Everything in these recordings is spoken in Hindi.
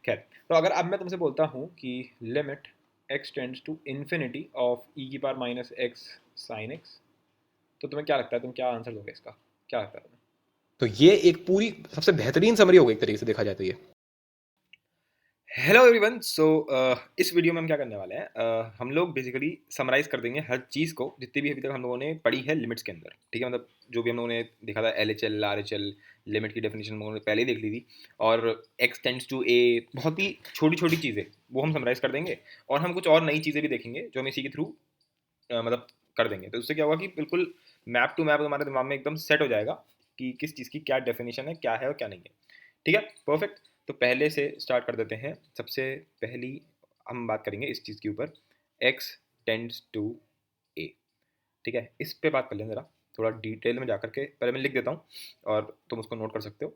खैर, तो अगर अब मैं तुमसे बोलता हूँ कि limit x tends to infinity of e की power minus x sine x, तो तुम्हें क्या लगता है, तुम क्या आंसर दोगे इसका? क्या लगता है तुम्हें? तो ये एक पूरी सबसे बेहतरीन समरी होगी एक तरीके से देखा जाए तो ये। Hello everyone. सो इस वीडियो में हम क्या करने वाले हैं, हम लोग बेसिकली समराइज कर देंगे हर चीज़ को जितनी भी अभी तक हम लोगों ने पढ़ी है लिमिट्स के अंदर। ठीक है, मतलब जो भी हम लोगों ने देखा था, L H L, R H L, limit की डेफिनेशन हम लोगों ने पहले ही देख ली थी। और एक्स टेंड्स टू ए, बहुत ही छोटी छोटी चीज़ें वो हम समराइज कर देंगे। और हम कुछ और नई चीज़ें भी देखेंगे जो हम इसी के थ्रू मतलब कर देंगे। तो उससे क्या होगा कि बिल्कुल मैप टू मैप हमारे दिमाग में एकदम सेट हो जाएगा कि किस चीज़ की क्या डेफिनेशन है, क्या है और क्या नहीं है। ठीक है, परफेक्ट। तो पहले से स्टार्ट कर देते हैं। सबसे पहली हम बात करेंगे इस चीज़ के ऊपर, एक्स टेंड्स टू ए। ठीक है, इस पे बात कर लें ज़रा, थोड़ा डिटेल में जा करके। पहले मैं लिख देता हूँ और तुम उसको नोट कर सकते हो।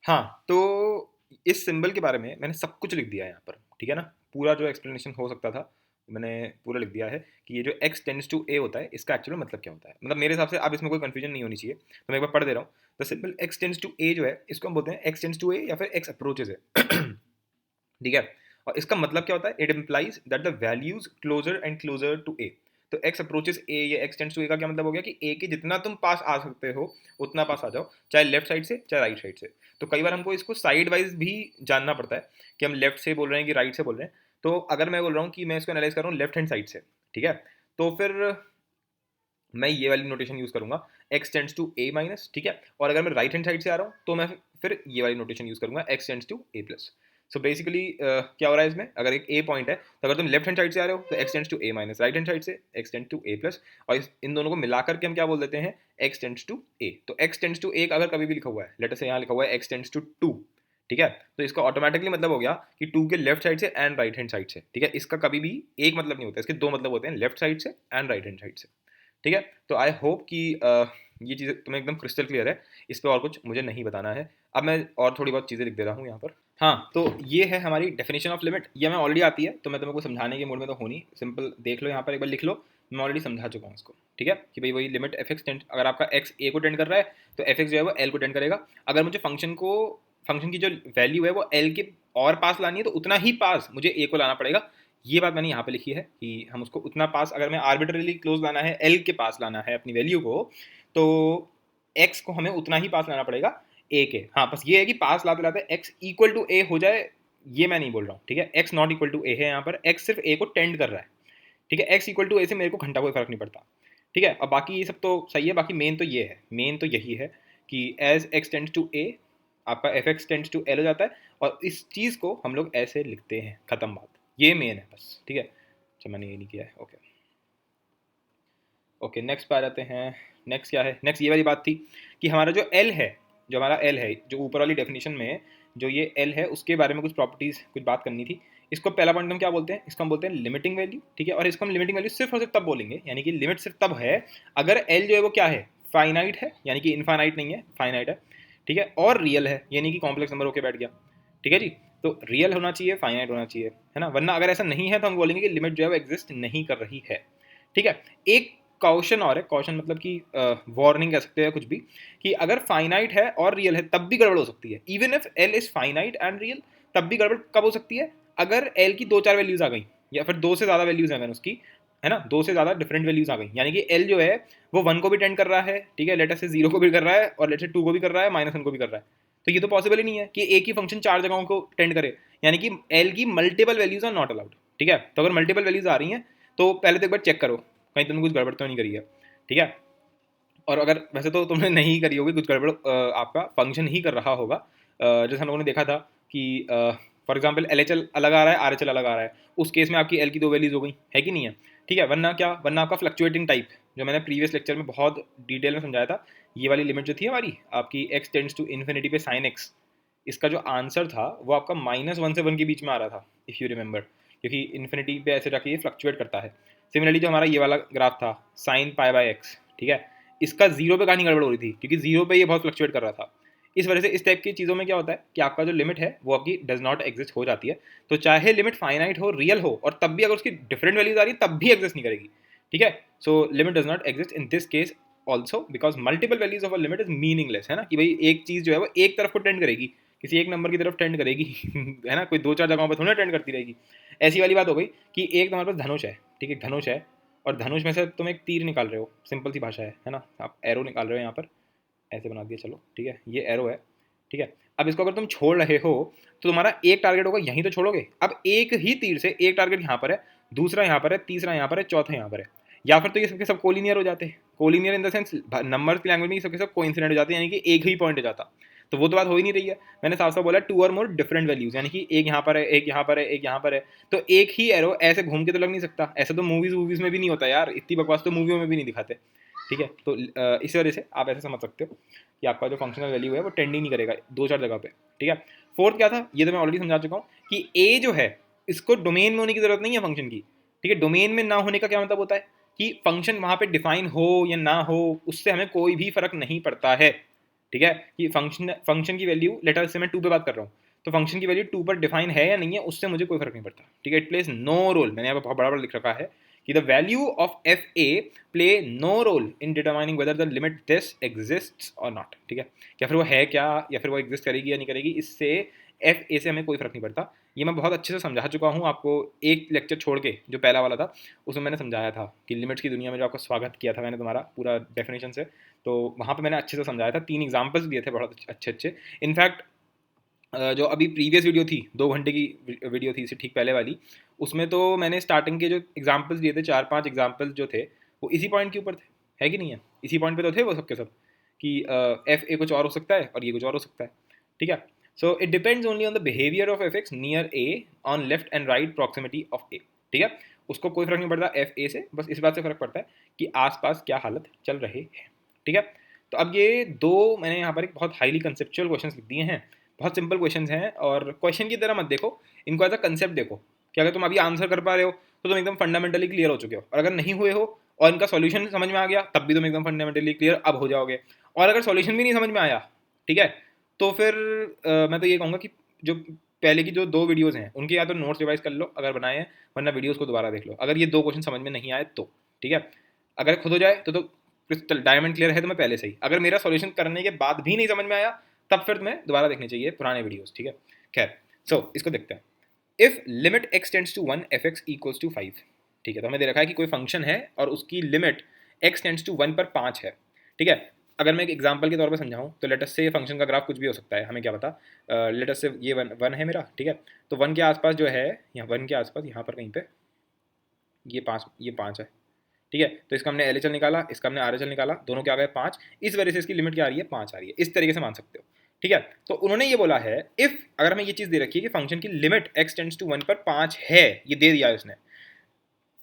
हाँ, तो इस सिंबल के बारे में मैंने सब कुछ लिख दिया है यहाँ पर। ठीक है ना, पूरा जो एक्सप्लेनेशन हो सकता था मैंने पूरा लिख दिया है कि ये जो x टेंड्स टू a होता है इसका एक्चुअल मतलब क्या होता है। मतलब मेरे हिसाब से अब इसमें कोई कंफ्यूजन नहीं होनी चाहिए, तो मैं एक बार पढ़ दे रहा हूँ। The symbol x tends to a जो है, इसको हम बोलते हैं x टेंड्स टू a या फिर x अप्रोचेज है। ठीक है, और इसका मतलब क्या होता है? It implies that the values closer and closer to a. तो x अप्रोचेस a या x टेंड्स टू a का क्या मतलब हो गया कि a के जितना तुम पास आ सकते हो उतना पास आ जाओ, चाहे लेफ्ट साइड से चाहे राइट साइड से। तो कई बार हमको इसको साइड वाइज भी जानना पड़ता है कि हम लेफ्ट से बोल रहे हैं कि राइट से बोल रहे हैं। तो अगर मैं बोल रहा हूँ कि मैं इसको एनालाइज कर रहा हूँ लेफ्ट हैंड साइड से, ठीक है, तो फिर मैं ये वाली नोटेशन यूज़ करूंगा, x tends to a minus. ठीक है, और अगर मैं राइट हैंड साइड से आ रहा हूँ तो मैं फिर ये वाली नोटेशन यूज़ करूंगा, x tends to a plus. So basically क्या हो रहा है इसमें, अगर एक a पॉइंट है तो अगर तुम लेफ्ट हैंड साइड से आ रहे हो तो x tends to a minus, right hand side से x tends to a plus. और इन दोनों को मिला करके हम क्या बोल देते हैं, x टेंड्स टू a। तो x टेंड्स टू a अगर कभी भी लिखा हुआ है, लेटर से यहाँ लिखा हुआ है x टेंड्स टू 2, ठीक है, तो इसका ऑटोमेटिकली मतलब हो गया कि 2 के लेफ्ट साइड से एंड राइट हैंड साइड से। ठीक है, इसका कभी भी एक मतलब नहीं होता, इसके दो मतलब होते हैं, लेफ्ट साइड से एंड राइट हैंड साइड से। ठीक है, तो आई होप कि ये चीज़ें तुम्हें एकदम क्रिस्टल क्लियर है, इस पर और कुछ मुझे नहीं बताना है। अब मैं और थोड़ी बहुत चीज़ें लिख दे रहा हूँ यहाँ पर। हाँ, तो ये है हमारी डेफिनेशन ऑफ लिमिट। ये हमें ऑलरेडी आती है तो मैं तुम्हें को समझाने के मूड में तो हो नहीं, सिंपल देख लो यहाँ पर, एक बार लिख लो। मैं ऑलरेडी समझा चुका हूँ इसको। ठीक है, कि भाई वही लिमिट एफ एक्स टेंड, अगर आपका एक्स ए को टेंड कर रहा है तो एफ एक्स जो है वो एल को टेंड करेगा। अगर मुझे फंक्शन की जो वैल्यू है वो एल के और पास लानी है तो उतना ही पास मुझे ए को लाना पड़ेगा। ये बात मैंने यहाँ पे लिखी है कि हम उसको उतना पास, अगर मैं आर्बिट्रली क्लोज लाना है, एल के पास लाना है अपनी वैल्यू को, तो एक्स को हमें उतना ही पास लाना पड़ेगा ए के। हाँ, बस ये है कि पास लाते लाते एक्स इक्वल टू ए हो जाए, ये मैं नहीं बोल रहा हूँ। ठीक है, एक्स नॉट इक्वल टू ए है यहाँ पर, एक्स सिर्फ ए को टेंड कर रहा है। ठीक है, एक्स इक्वल टू ए से मेरे को घंटा कोई फर्क नहीं पड़ता। ठीक है, और बाकी ये सब तो सही है। बाकी मेन तो ये है, मेन तो यही है कि as x tends to a आपका f x tends to L हो जाता है। और इस चीज़ को हम लोग ऐसे लिखते हैं, ख़त्म बात। ये मेन है बस। ठीक है, अच्छा मैंने ये नहीं किया है। ओके ओके, नेक्स्ट पे आ जाते हैं। नेक्स्ट क्या है, नेक्स्ट ये वाली बात थी कि हमारा जो एल है, जो हमारा एल है, जो ऊपर वाली डेफिनेशन में जो ये एल है उसके बारे में कुछ प्रॉपर्टीज़ कुछ बात करनी थी। इसको पहला पॉइंट हम क्या बोलते हैं, इसको हम बोलते हैं लिमिटिंग वैल्यू। ठीक है, और इसको हम लिमिटिंग वैल्यू सिर्फ और सिर्फ तब बोलेंगे, यानी कि लिमिट सिर्फ तब है अगर एल जो है वो क्या है, फाइनाइट है, यानी कि इनफाइनाइट नहीं है, फाइनाइट है। ठीक है, और रियल है, यानी कि कॉम्प्लेक्स नंबर होकर बैठ गया। ठीक है जी, तो रियल होना चाहिए, फाइनाइट होना चाहिए, है ना, वरना अगर ऐसा नहीं है तो हम बोलेंगे कि लिमिट जो है वो एग्जिस्ट नहीं कर रही है। ठीक है, एक कॉशन और है, कॉशन मतलब कि वार्निंग कह सकते हैं कुछ भी, कि अगर फाइनाइट है और रियल है तब भी गड़बड़ हो सकती है। Even if L is finite and real, तब भी गड़बड़ कब हो सकती है, अगर एल की दो चार वैल्यूज आ गई या फिर दो से ज़्यादा वैल्यूज आ गई उसकी, है ना, दो से ज़्यादा डिफरेंट वैल्यूज आ गई, यानी कि एल जो है वो वन को भी टेंड कर रहा है, ठीक है, लेटर से जीरो को भी कर रहा है और लेटर से टू को भी कर रहा है, माइनस वन को भी कर रहा है। तो ये तो पॉसिबल ही नहीं है कि एक ही फंक्शन चार जगहों को टेंड करे, यानी कि एल की multiple values are not allowed. ठीक है, तो अगर मल्टीपल वैल्यूज आ रही हैं तो पहले तो एक बार चेक करो कहीं तुमने कुछ गड़बड़ तो नहीं करी है। ठीक है, और अगर वैसे तो तुमने नहीं करी होगी कुछ गड़बड़, आपका फंक्शन ही कर रहा होगा। जैसे हम लोगों ने देखा था कि for example L H L अलग आ रहा है, आर एच एल अलग आ रहा है, उस केस में आपकी एल की दो वैल्यूज हो गई है कि नहीं है। ठीक है, वरना क्या, वरना आपका फ्लक्चुएटिंग टाइप, जो मैंने प्रीवियस लेक्चर में बहुत डिटेल में समझाया था, ये वाली लिमिट जो थी हमारी आपकी एक्स टेंड्स टू इन्फिनिटी पे साइन एक्स, इसका जो आंसर था वो आपका माइनस वन से वन के बीच में आ रहा था, इफ़ यू रिमेंबर, क्योंकि इन्फिनिटी पे ऐसे जाके ये फ्लक्चुएट करता है। सिमिलरली जो हमारा ये वाला ग्राफ था साइन पाई बाय एक्स, ठीक है, इसका जीरो पे कहानी गड़बड़ हो रही थी क्योंकि जीरो पे ये बहुत फ्लक्चुएट कर रहा था। इस वजह से इस टाइप की चीज़ों में क्या होता है कि आपका जो लिमिट है वो आपकी डज नॉट एग्जिस्ट हो जाती है। तो चाहे लिमिट फाइनाइट हो, रियल हो, और तब भी अगर उसकी डिफरेंट वैल्यूज आ रही है तब भी एग्जिस्ट नहीं करेगी। ठीक है, so limit does not exist in this case also because multiple values of a limit is meaningless, है ना, कि भाई एक चीज़ जो है वो एक तरफ को टेंड करेगी, किसी एक नंबर की तरफ ट्रेंड करेगी है ना, कोई दो चार जगहों पर थोड़ी ना ट्रेंड करती रहेगी। ऐसी वाली बात हो गई कि एक तुम्हारे पास धनुष है, ठीक है, धनुष है, और धनुष में से तुम एक तीर निकाल रहे हो, सिंपल सी भाषा है ना, आप एरो निकाल रहे हो यहाँ पर, ऐसे बना दिया, चलो ठीक है, ये एरो है, ठीक है। अब इसको अगर तुम छोड़ रहे हो तो तुम्हारा एक टारगेट होगा, यहीं तो छोड़ोगे। अब एक ही तीर से एक टारगेट यहाँ पर है, दूसरा यहाँ पर है, तीसरा यहाँ पर है, चौथा यहाँ पर है, या फिर तो ये सबके सब कोलिनियर हो जाते हैं। Collinear in the sense number की लैंग्वेज में ये सबके सब कोइंसिडेंट हो जाते हैं, यानी कि एक ही पॉइंट हो जाता। तो वो तो बात हो ही नहीं रही है। मैंने साफ साफ बोला टू और मोर डिफरेंट वैल्यूज, यानी कि एक यहाँ पर है, एक यहाँ पर है, एक यहाँ पर है, तो एक ही एरो ऐसे घूम के तो लग नहीं सकता। ऐसा तो मूवीज में भी नहीं होता यार, इतनी बकवास तो मूवियों में भी नहीं दिखाते, ठीक है। तो इस वजह से आप ऐसे समझ सकते हो कि आपका जो फंक्शनल वैल्यू है वो टेंड ही नहीं करेगा दो चार जगह पे, ठीक है। फोर्थ क्या था, ये तो मैं ऑलरेडी समझा चुका हूँ कि ए जो है इसको डोमेन में होने की जरूरत नहीं है फंक्शन की, ठीक है। डोमेन में ना होने का क्या मतलब होता है कि फंक्शन वहाँ पे डिफाइन हो या ना हो उससे हमें कोई भी फर्क नहीं पड़ता है, ठीक है। कि फंक्शन की वैल्यू, लेटर से मैं टू पे बात कर रहा हूँ, तो फंक्शन की वैल्यू टू पर डिफाइन है या नहीं है उससे मुझे कोई फर्क नहीं पड़ता, ठीक है। इट प्लेस नो रोल, मैंने यहाँ पर बहुत बड़ा बड़ा लिख रखा है कि the value of f a play no role in determining whether the limit this exists और नॉट, ठीक है। या फिर वो है क्या, या फिर वो एग्जिस्ट करेगी या नहीं करेगी, इससे एफ ए से हमें कोई फर्क नहीं पड़ता। ये मैं बहुत अच्छे से समझा चुका हूँ आपको, एक लेक्चर छोड़ के जो पहला वाला था उसमें मैंने समझाया था कि लिमिट्स की दुनिया में जो आपका स्वागत किया था मैंने तुम्हारा पूरा डेफिनेशन से, तो वहाँ पे मैंने अच्छे से समझाया था, 3 एग्जांपल्स दिए थे बहुत अच्छे अच्छे। इनफैक्ट जो अभी प्रीवियस वीडियो थी 2 घंटे की वीडियो थी इससे ठीक पहले वाली, उसमें तो मैंने स्टार्टिंग के जो एग्जांपल्स दिए थे 4-5 एग्जांपल्स जो थे वो इसी पॉइंट के ऊपर थे, है कि नहीं है, इसी पॉइंट पे तो थे वो सब के सब कि एफ ए कुछ और हो सकता है और ये कुछ और हो सकता है, ठीक है। So it depends only on the behaviour of f x near a on left and right proximity of a, ठीक है। उसको कोई फर्क नहीं पड़ता एफ ए से, बस इस बात से फर्क पड़ता है कि आसपास क्या हालत चल रहे हैं, ठीक है। तो अब ये दो मैंने यहाँ पर एक बहुत हाईली कंसेप्चुअल क्वेश्चन लिख दिए हैं, बहुत सिंपल क्वेश्चन हैं, और क्वेश्चन की तरह मत देखो इनको, एज अ कंसेप्ट देखो कि अगर तुम अभी आंसर कर पा रहे हो तो तुम एकदम फंडामेंटली क्लियर हो चुके हो, और अगर नहीं हुए हो और इनका सॉल्यूशन समझ में आ गया तब भी तुम एकदम फंडामेंटली क्लियर अब हो जाओगे, और अगर सॉल्यूशन भी नहीं समझ में आया, ठीक है, तो फिर मैं तो ये कहूँगा कि जो पहले की जो 2 वीडियोज़ हैं उनके या तो नोट्स रिवाइज कर लो अगर बनाए हैं, वरना वीडियोज़ को दोबारा देख लो अगर ये 2 क्वेश्चन समझ में नहीं आए तो, ठीक है। अगर खुद हो जाए तो क्रिस्टल डायमंड क्लियर है तो मैं पहले से ही, अगर मेरा सॉल्यूशन करने के बाद भी नहीं समझ में आया तब फिर तुम्हें दोबारा देखने चाहिए पुराने वीडियोस, ठीक है। खैर, सो इसको देखते हैं। If limit x tends to 1 f x equals to 5, ठीक है। तो हमें दे रखा है कि कोई फंक्शन है और उसकी लिमिट x टेंड्स टू 1 पर 5 है, ठीक है। अगर मैं एक एग्जांपल के तौर पर समझाऊं तो लेट अस से फंक्शन का ग्राफ कुछ भी हो सकता है, हमें क्या पता। लेट अस से ये वन है मेरा, ठीक है। तो 1 के आसपास जो है, यहाँ 1 के आसपास यहाँ पर कहीं पे ये 5 है, ठीक है। तो इसका हमने एल एच एल निकाला, इसका हमने आर एच एल निकाला, दोनों के आ गए 5, इस वजह से इसकी लिमिट क्या आ रही है, 5 आ रही है, इस तरीके से मान सकते हो, ठीक है। तो उन्होंने ये बोला है इफ, अगर हमें ये चीज़ दे रखी है कि फंक्शन की लिमिट x टेंड्स टू 1 पर 5 है, ये दे दिया है उसने,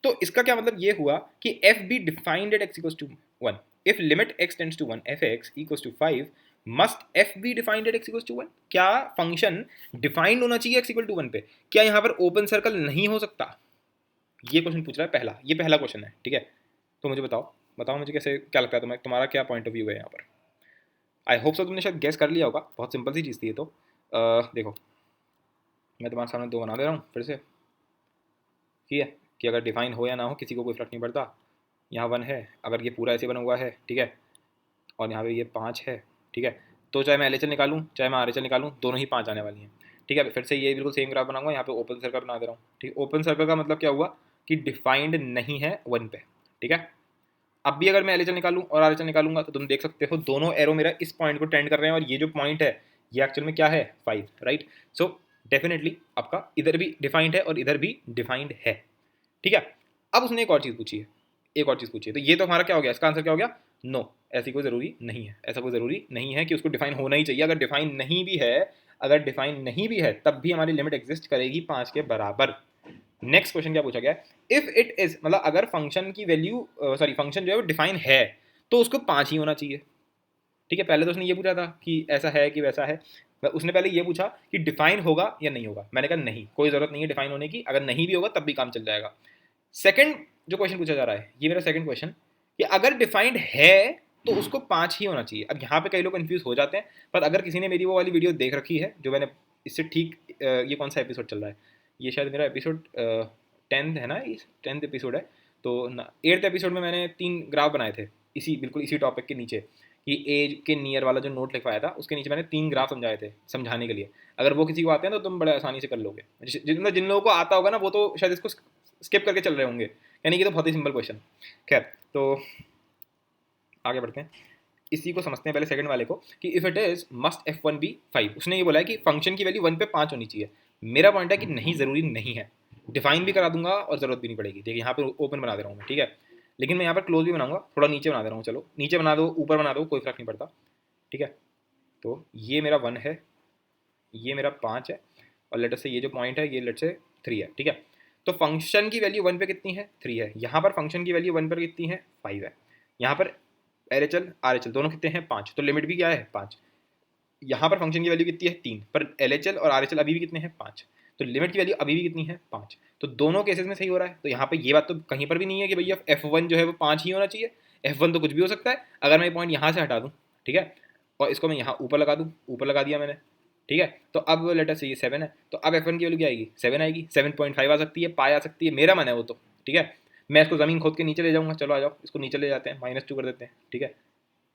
तो इसका क्या मतलब ये हुआ कि f be defined at x equals to 1, if limit x tends to 1 f x equals to 5 must f be defined at x equals to 1। क्या फंक्शन डिफाइंड होना चाहिए x इक्वल टू 1 पे? क्या यहाँ पर ओपन सर्कल नहीं हो सकता? ये क्वेश्चन पूछ रहा है पहला, ये पहला क्वेश्चन है, ठीक है। तो मुझे बताओ बताओ मुझे कैसे, क्या लगता है तुम्हें, तुम्हारा क्या पॉइंट ऑफ व्यू है यहाँ पर? आई होप सो तुमने शायद गेस कर लिया होगा, बहुत सिंपल सी चीज़ थी ये तो। देखो मैं तुम्हारे सामने 2 बना दे रहा हूँ फिर से, ठीक है, कि अगर डिफाइन हो या ना हो किसी को कोई फर्क नहीं पड़ता। यहाँ 1 है, अगर ये पूरा ऐसे बना हुआ है, ठीक है, और यहाँ पे ये 5 है, ठीक है, तो चाहे मैं एल एच एल निकालूँ चाहे मैं आर एच एल निकालूँ दोनों ही 5 आने वाली हैं, ठीक है। फिर से ये बिल्कुल सेम ग्राफ बनाऊंगा, यहाँ पे ओपन सर्कल बना दे रहा हूँ, ठीक है। ओपन सर्कल का मतलब क्या हुआ कि डिफाइंड नहीं है 1 पे, ठीक है। अब भी अगर मैं एल एच एल निकालूँ और आर एच एल निकालूंगा तो तुम देख सकते हो दोनों एरो मेरा इस पॉइंट को टेंड कर रहे हैं, और ये जो पॉइंट है ये एक्चुअल में क्या है, 5, राइट। सो डेफिनेटली आपका इधर भी डिफाइंड है और इधर भी डिफाइंड है, ठीक है। अब उसने एक और चीज़ पूछी है, एक और चीज़ पूछी है, तो ये तो हमारा क्या हो गया, इसका आंसर क्या हो गया, नो। ऐसी कोई ज़रूरी नहीं है, ऐसा कोई ज़रूरी नहीं है कि उसको डिफाइन होना ही चाहिए। अगर डिफाइन नहीं भी है, अगर डिफाइन नहीं भी है तब भी हमारी लिमिट एग्जिस्ट करेगी 5 के बराबर। नेक्स्ट क्वेश्चन क्या पूछा गया है, इफ इट इज, मतलब अगर फंक्शन की वैल्यू, सॉरी फंक्शन जो है वो डिफाइन है तो उसको 5 ही होना चाहिए, ठीक है। पहले तो उसने ये पूछा था कि ऐसा है कि वैसा है, उसने पहले ये पूछा कि डिफाइन होगा या नहीं होगा, मैंने कहा नहीं, कोई ज़रूरत नहीं है डिफाइन होने की, अगर नहीं भी होगा तब भी काम चल जाएगा। सेकंड जो क्वेश्चन पूछा जा रहा है, ये मेरा सेकंड क्वेश्चन, कि अगर डिफाइंड है तो उसको 5 ही होना चाहिए। अब यहाँ पे कई लोग कंफ्यूज हो जाते हैं, पर अगर किसी ने मेरी वो वाली वीडियो देख रखी है जो मैंने इससे ठीक, ये कौन सा एपिसोड चल रहा है, ये शायद मेरा एपिसोड 10th है ना, इस 10th एपिसोड है, तो 8th एपिसोड में मैंने 3 ग्राफ बनाए थे इसी बिल्कुल इसी टॉपिक के नीचे, कि एज के नियर वाला जो नोट लिखवाया था उसके नीचे मैंने 3 ग्राफ समझाए थे समझाने के लिए। अगर वो किसी को आते हैं तो तुम बड़े आसानी से कर लोगे। जिन लोगों को आता होगा ना वो तो शायद इसको स्किप करके चल रहे होंगे, यानी कि तो बहुत ही सिंपल क्वेश्चन। खैर, तो आगे बढ़ते हैं, इसी को समझते हैं पहले सेकंड वाले को कि if it is must f one be 5। उसने ये बोला है कि फंक्शन की वैल्यू 1 पे 5 होनी चाहिए। मेरा पॉइंट है कि नहीं, ज़रूरी नहीं है। डिफाइन भी करा दूंगा और ज़रूरत भी नहीं पड़ेगी। देखिए यहाँ पे ओपन बना दे रहा हूँ मैं, ठीक है, लेकिन मैं यहाँ पर क्लोज भी बनाऊंगा, थोड़ा नीचे बना दे रहा हूँ। चलो नीचे बना दो, ऊपर बना दो, कोई फर्क नहीं पड़ता, ठीक है। तो ये मेरा 1 है, ये मेरा 5 है, और लेटर से ये जो पॉइंट है ये लेटर से 3 है, ठीक है। तो फंक्शन की वैल्यू 1 पे कितनी है? 3 है। यहाँ पर फंक्शन की वैल्यू 1 पर कितनी है? 5 है। यहाँ पर L H L R H L दोनों कितने हैं? 5। तो लिमिट भी क्या है? 5। यहाँ पर फंक्शन की वैल्यू कितनी है? 3। पर एल एच एल और आर एच एल अभी भी कितने हैं? 5। तो लिमिट की वैल्यू अभी भी कितनी है? 5। तो दोनों केसेस में सही हो रहा है। तो यहाँ पे ये बात तो कहीं पर भी नहीं है कि भैया F1 जो है वो 5 ही होना चाहिए। F1 तो कुछ भी हो सकता है। अगर मैं ये पॉइंट यहाँ से हटा दूँ, ठीक है, और इसको मैं यहाँ ऊपर लगा दूँ, ऊपर लगा दिया मैंने, ठीक है, तो अब लेटर से ये 7 है, तो अब F1 की वैल्यू क्या आएगी? 7 आएगी। 7.5 आ सकती है, पाई आ सकती है, मेरा मन है वो तो, ठीक है। मैं इसको ज़मीन खोद के नीचे ले जाऊँगा। चलो आ जाओ, इसको नीचे ले जाते हैं, -2 कर देते हैं, ठीक है।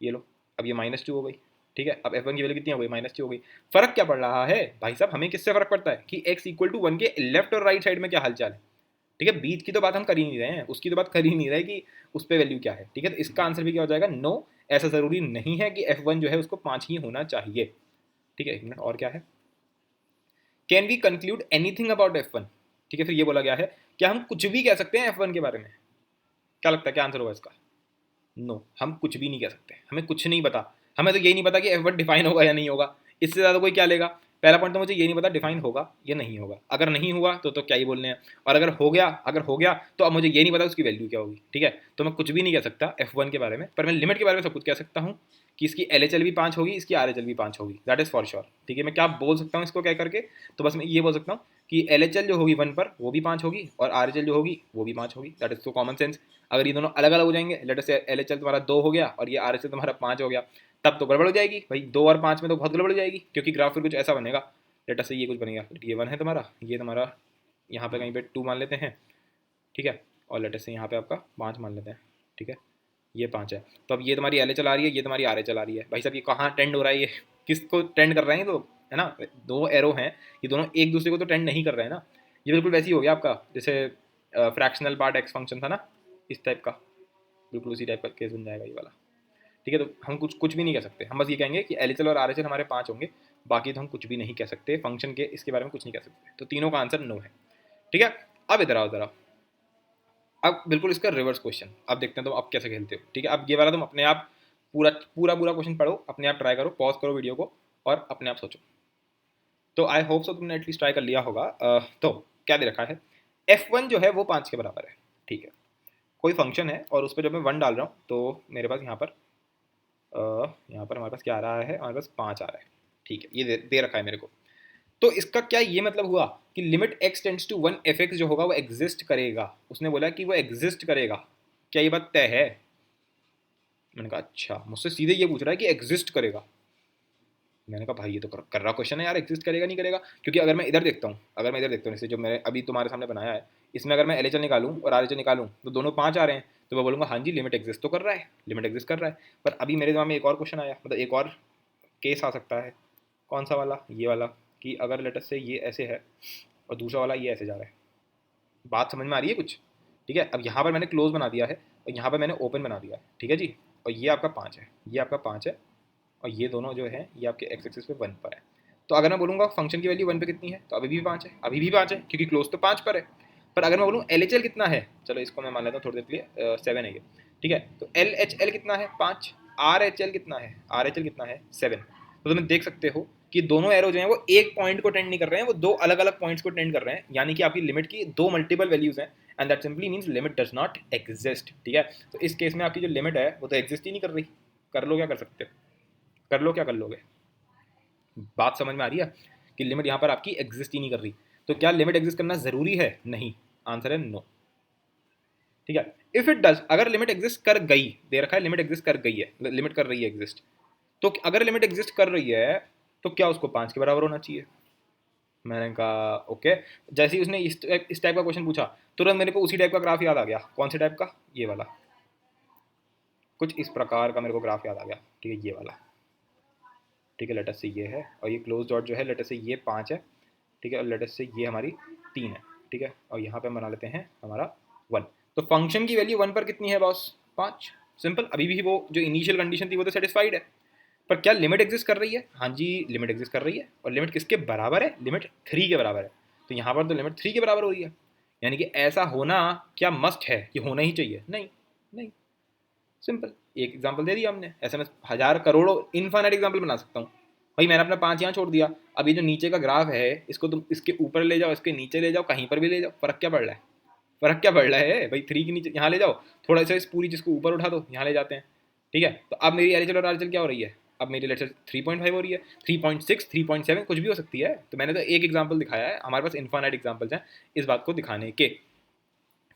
ये लो, अब ये -2 हो गई, ठीक है। अब F1 की वैल्यू कितनी हो गई? -2 हो गई। फर्क क्या पड़ रहा है भाई साहब? हमें किससे फर्क पड़ता है कि x इक्वल टू 1 के लेफ्ट और राइट साइड में क्या हालचाल है, ठीक है। बीच की तो बात हम कर ही नहीं रहे हैं, उसकी तो बात कर ही नहीं रहे कि उस पर वैल्यू क्या है, ठीक है। तो इसका आंसर भी क्या हो जाएगा? नो। ऐसा ज़रूरी नहीं है कि F1 जो है उसको 5 ही होना चाहिए, ठीक है। 1 मिनट, और क्या है? Can we conclude anything about F1? ठीक है, फिर ये बोला गया है क्या हम कुछ भी कह सकते हैं F1 के बारे में? क्या लगता है क्या आंसर होगा इसका? नो, हम कुछ भी नहीं कह सकते, हमें कुछ नहीं पता। हमें तो यही नहीं पता कि F1 डिफाइन होगा या नहीं होगा। इससे ज़्यादा कोई क्या लेगा? पहला पॉइंट तो मुझे ये नहीं पता डिफाइन होगा या नहीं होगा। अगर नहीं हुआ तो क्या ही बोलने हैं, और अगर हो गया तो अब मुझे ये नहीं पता उसकी वैल्यू क्या होगी, ठीक है। तो मैं कुछ भी नहीं कह सकता F1 के बारे में, पर मैं लिमिट के बारे में सब कुछ कह सकता हूँ कि इसकी LHL भी 5 होगी, इसकी RHL भी 5 होगी, दैट इज़ फॉर श्योर, ठीक है। मैं क्या बोल सकता हूँ इसको कह करके? तो बस मैं ये बोल सकता हूँ कि LHL जो होगी 1 पर वो भी 5 होगी, और RHL जो होगी वो भी 5 होगी, दैट इज तो कॉमन सेंस। अगर ये दोनों अलग अलग हो जाएंगे, लेटर से LHL तुम्हारा 2 हो गया और ये RHL तुम्हारा 5 हो गया, तब तो गड़बड़ हो जाएगी भाई। 2 और 5 में तो बहुत गड़बड़ हो जाएगी, क्योंकि ग्राफ फिर कुछ ऐसा बनेगा, लेटर से ये कुछ बनेगा, ये 1 है तुम्हारा, ये तुम्हारा यहाँ पे कहीं पे 2 मान लेते हैं, ठीक है, और लेटर से यहाँ पे आपका 5 मान लेते हैं, ठीक है, ये 5 है। तो अब ये तुम्हारी LHL आ रही है, ये तुम्हारी RHL आ रही है। भाई साहब ये कहाँ टेंड हो रहा है? ये किसको टेंड कर रहे हैं? तो है ना, 2 एरो हैं, ये दोनों एक दूसरे को तो टेंड नहीं कर रहे हैं ना। ये बिल्कुल वैसे ही हो गया आपका जैसे फ्रैक्शनल पार्ट एक्स फंक्शन था ना, इस टाइप का, बिल्कुल उसी टाइप का केस बन जाएगा ये वाला, ठीक है। तो हम कुछ कुछ भी नहीं कह सकते, हम बस ये कहेंगे कि LHL और RHL हमारे 5 होंगे, बाकी तो हम कुछ भी नहीं कह सकते फंक्शन के, इसके बारे में कुछ नहीं कह सकते। तो तीनों का आंसर नो है, ठीक है। अब इधर आओ ज़रा, अब बिल्कुल इसका रिवर्स क्वेश्चन अब देखते हैं तुम अब कैसे खेलते हो, ठीक है। अब ये वाला तुम अपने आप पूरा पूरा पूरा क्वेश्चन पढ़ो, अपने आप ट्राई करो, पॉज करो वीडियो को और अपने आप सोचो। तो आई होप सो तुमने एटलीस्ट ट्राई कर लिया होगा। तो क्या दे रखा है? F1 जो है वो 5 के बराबर है, ठीक है। कोई फंक्शन है और उस पर जब मैं 1 डाल रहा हूँ तो मेरे पास यहाँ पर हमारे पास क्या आ रहा है? हमारे पास 5 आ रहा है, ठीक है। ये दे रखा है मेरे को। तो इसका क्या ये मतलब हुआ कि limit x tends to 1 f(x) जो होगा वो एग्जिस्ट करेगा? उसने बोला कि वो एग्जिस्ट करेगा, क्या ये बात तय है? मैंने कहा अच्छा, मुझसे सीधे ये पूछ रहा है कि एग्जिस्ट करेगा। मैंने कहा भाई ये तो कर रहा क्वेश्चन है यार, एग्जिस्ट करेगा नहीं करेगा। क्योंकि अगर मैं इधर देखता हूँ, जैसे जो मैंने अभी तुम्हारे सामने बनाया है, इसमें अगर मैं LHL निकालूँ और RHL निकालूँ तो दोनों 5 आ रहे हैं, तो मैं बोलूँगा हाँ जी लिमिट एग्जिस्ट तो कर रहा है, लिमिट एग्जिस्ट कर रहा है। पर अभी मेरे दिमाग में एक और क्वेश्चन आया, मतलब एक और केस आ सकता है। कौन सा वाला? ये वाला, कि अगर लेटर से ये ऐसे है और दूसरा वाला ये ऐसे जा रहा है। बात समझ में आ रही है कुछ? ठीक है। अब यहाँ पर मैंने क्लोज बना दिया है और यहाँ पर मैंने ओपन बना दिया है, ठीक है जी। और ये आपका 5 है, ये आपका 5 है, और ये दोनों जो है ये आपके एक्स एक्सिस पे 1 पर है। तो अगर मैं बोलूँगा फंक्शन की वैल्यू 1 पे कितनी है, तो अभी भी 5 है, अभी भी 5 है, क्योंकि क्लोज तो 5 पर है। पर अगर मैं बोलूँ LHL कितना है, चलो इसको मैं मान लेता हूँ थोड़ी देर के लिए, 7 है ये, ठीक है। तो LHL कितना है? 5। RHL कितना है? RHL कितना है? 7। तो तुम्हें देख सकते हो कि दोनों एरो जो हैं वो एक पॉइंट को टेंड नहीं कर रहे हैं, वो दो अलग अलग पॉइंट्स को टेंड कर रहे हैं, यानी कि आपकी लिमिट की दो मल्टीपल वैल्यूज हैं, and that simply means limit does not exist, ठीक है। तो इस केस में आपकी जो लिमिट है वो तो एग्जिस्ट ही नहीं कर रही। कर लो क्या कर सकते हो, कर लो क्या कर लोगे? बात समझ में आ रही है कि लिमिट यहाँ पर आपकी एग्जिस्ट ही नहीं कर रही। तो क्या लिमिट एग्जिस्ट करना जरूरी है? नहीं, आंसर है नो, ठीक है। इफ इट डज, अगर लिमिट एग्जिस्ट कर गई, दे रखा है लिमिट एग्जिस्ट कर गई है, लिमिट कर रही है एग्जिस्ट, तो अगर लिमिट एग्जिस्ट कर रही है तो क्या उसको 5 के बराबर होना चाहिए? मैंने कहा ओके। जैसे ही उसने इस टाइप का क्वेश्चन पूछा, तुरंत मेरे को उसी टाइप का ग्राफ याद आ गया। कौन से टाइप का? ये वाला। कुछ इस प्रकार का मेरे को ग्राफ याद आ गया, ठीक है, ये वाला, ठीक है, लेटर से ये है और ये क्लोज डॉट जो है लेटर से ये 5 है, ठीक है, और लेटर से ये हमारी 3 है, ठीक है, और यहाँ पे हम बना लेते हैं हमारा 1। तो फंक्शन की वैल्यू 1 पर कितनी है बॉस? 5। सिंपल, अभी भी वो जो इनिशियल कंडीशन थी वो तो सेटिस्फाइड है, पर क्या लिमिट एग्जिस्ट कर रही है? हाँ जी, लिमिट एग्जिस्ट कर रही है, और लिमिट किसके बराबर है? लिमिट 3 के बराबर है। तो यहाँ पर तो लिमिट 3 के बराबर हो रही है, यानी कि ऐसा होना क्या मस्ट है कि होना ही चाहिए? नहीं, नहीं, सिंपल। एक एग्जांपल दे दिया हमने, ऐसे मैं हज़ार करोड़ों इनफाइनाइट एग्जांपल बना सकता हूँ। भाई मैंने अपना 5 यहाँ छोड़ दिया, अब ये जो नीचे का ग्राफ है इसको तुम इसके ऊपर ले जाओ, इसके नीचे ले जाओ, कहीं पर भी ले जाओ, फर्क क्या पड़ रहा है? फर्क क्या पड़ रहा है भाई? 3 के नीचे यहाँ ले जाओ, थोड़ा सा इस पूरी चीज़ को ऊपर उठा दो, यहाँ ले जाते हैं, ठीक है। तो अब मेरी एल और आर क्या हो रही है? अब मेरी लेटर 3.5 हो रही है, 3.6, 3.7 कुछ भी हो सकती है। तो मैंने तो एक एग्जाम्पल दिखाया है, हमारे पास इन्फाइनाइट एग्जाम्पल्स हैं इस बात को दिखाने के।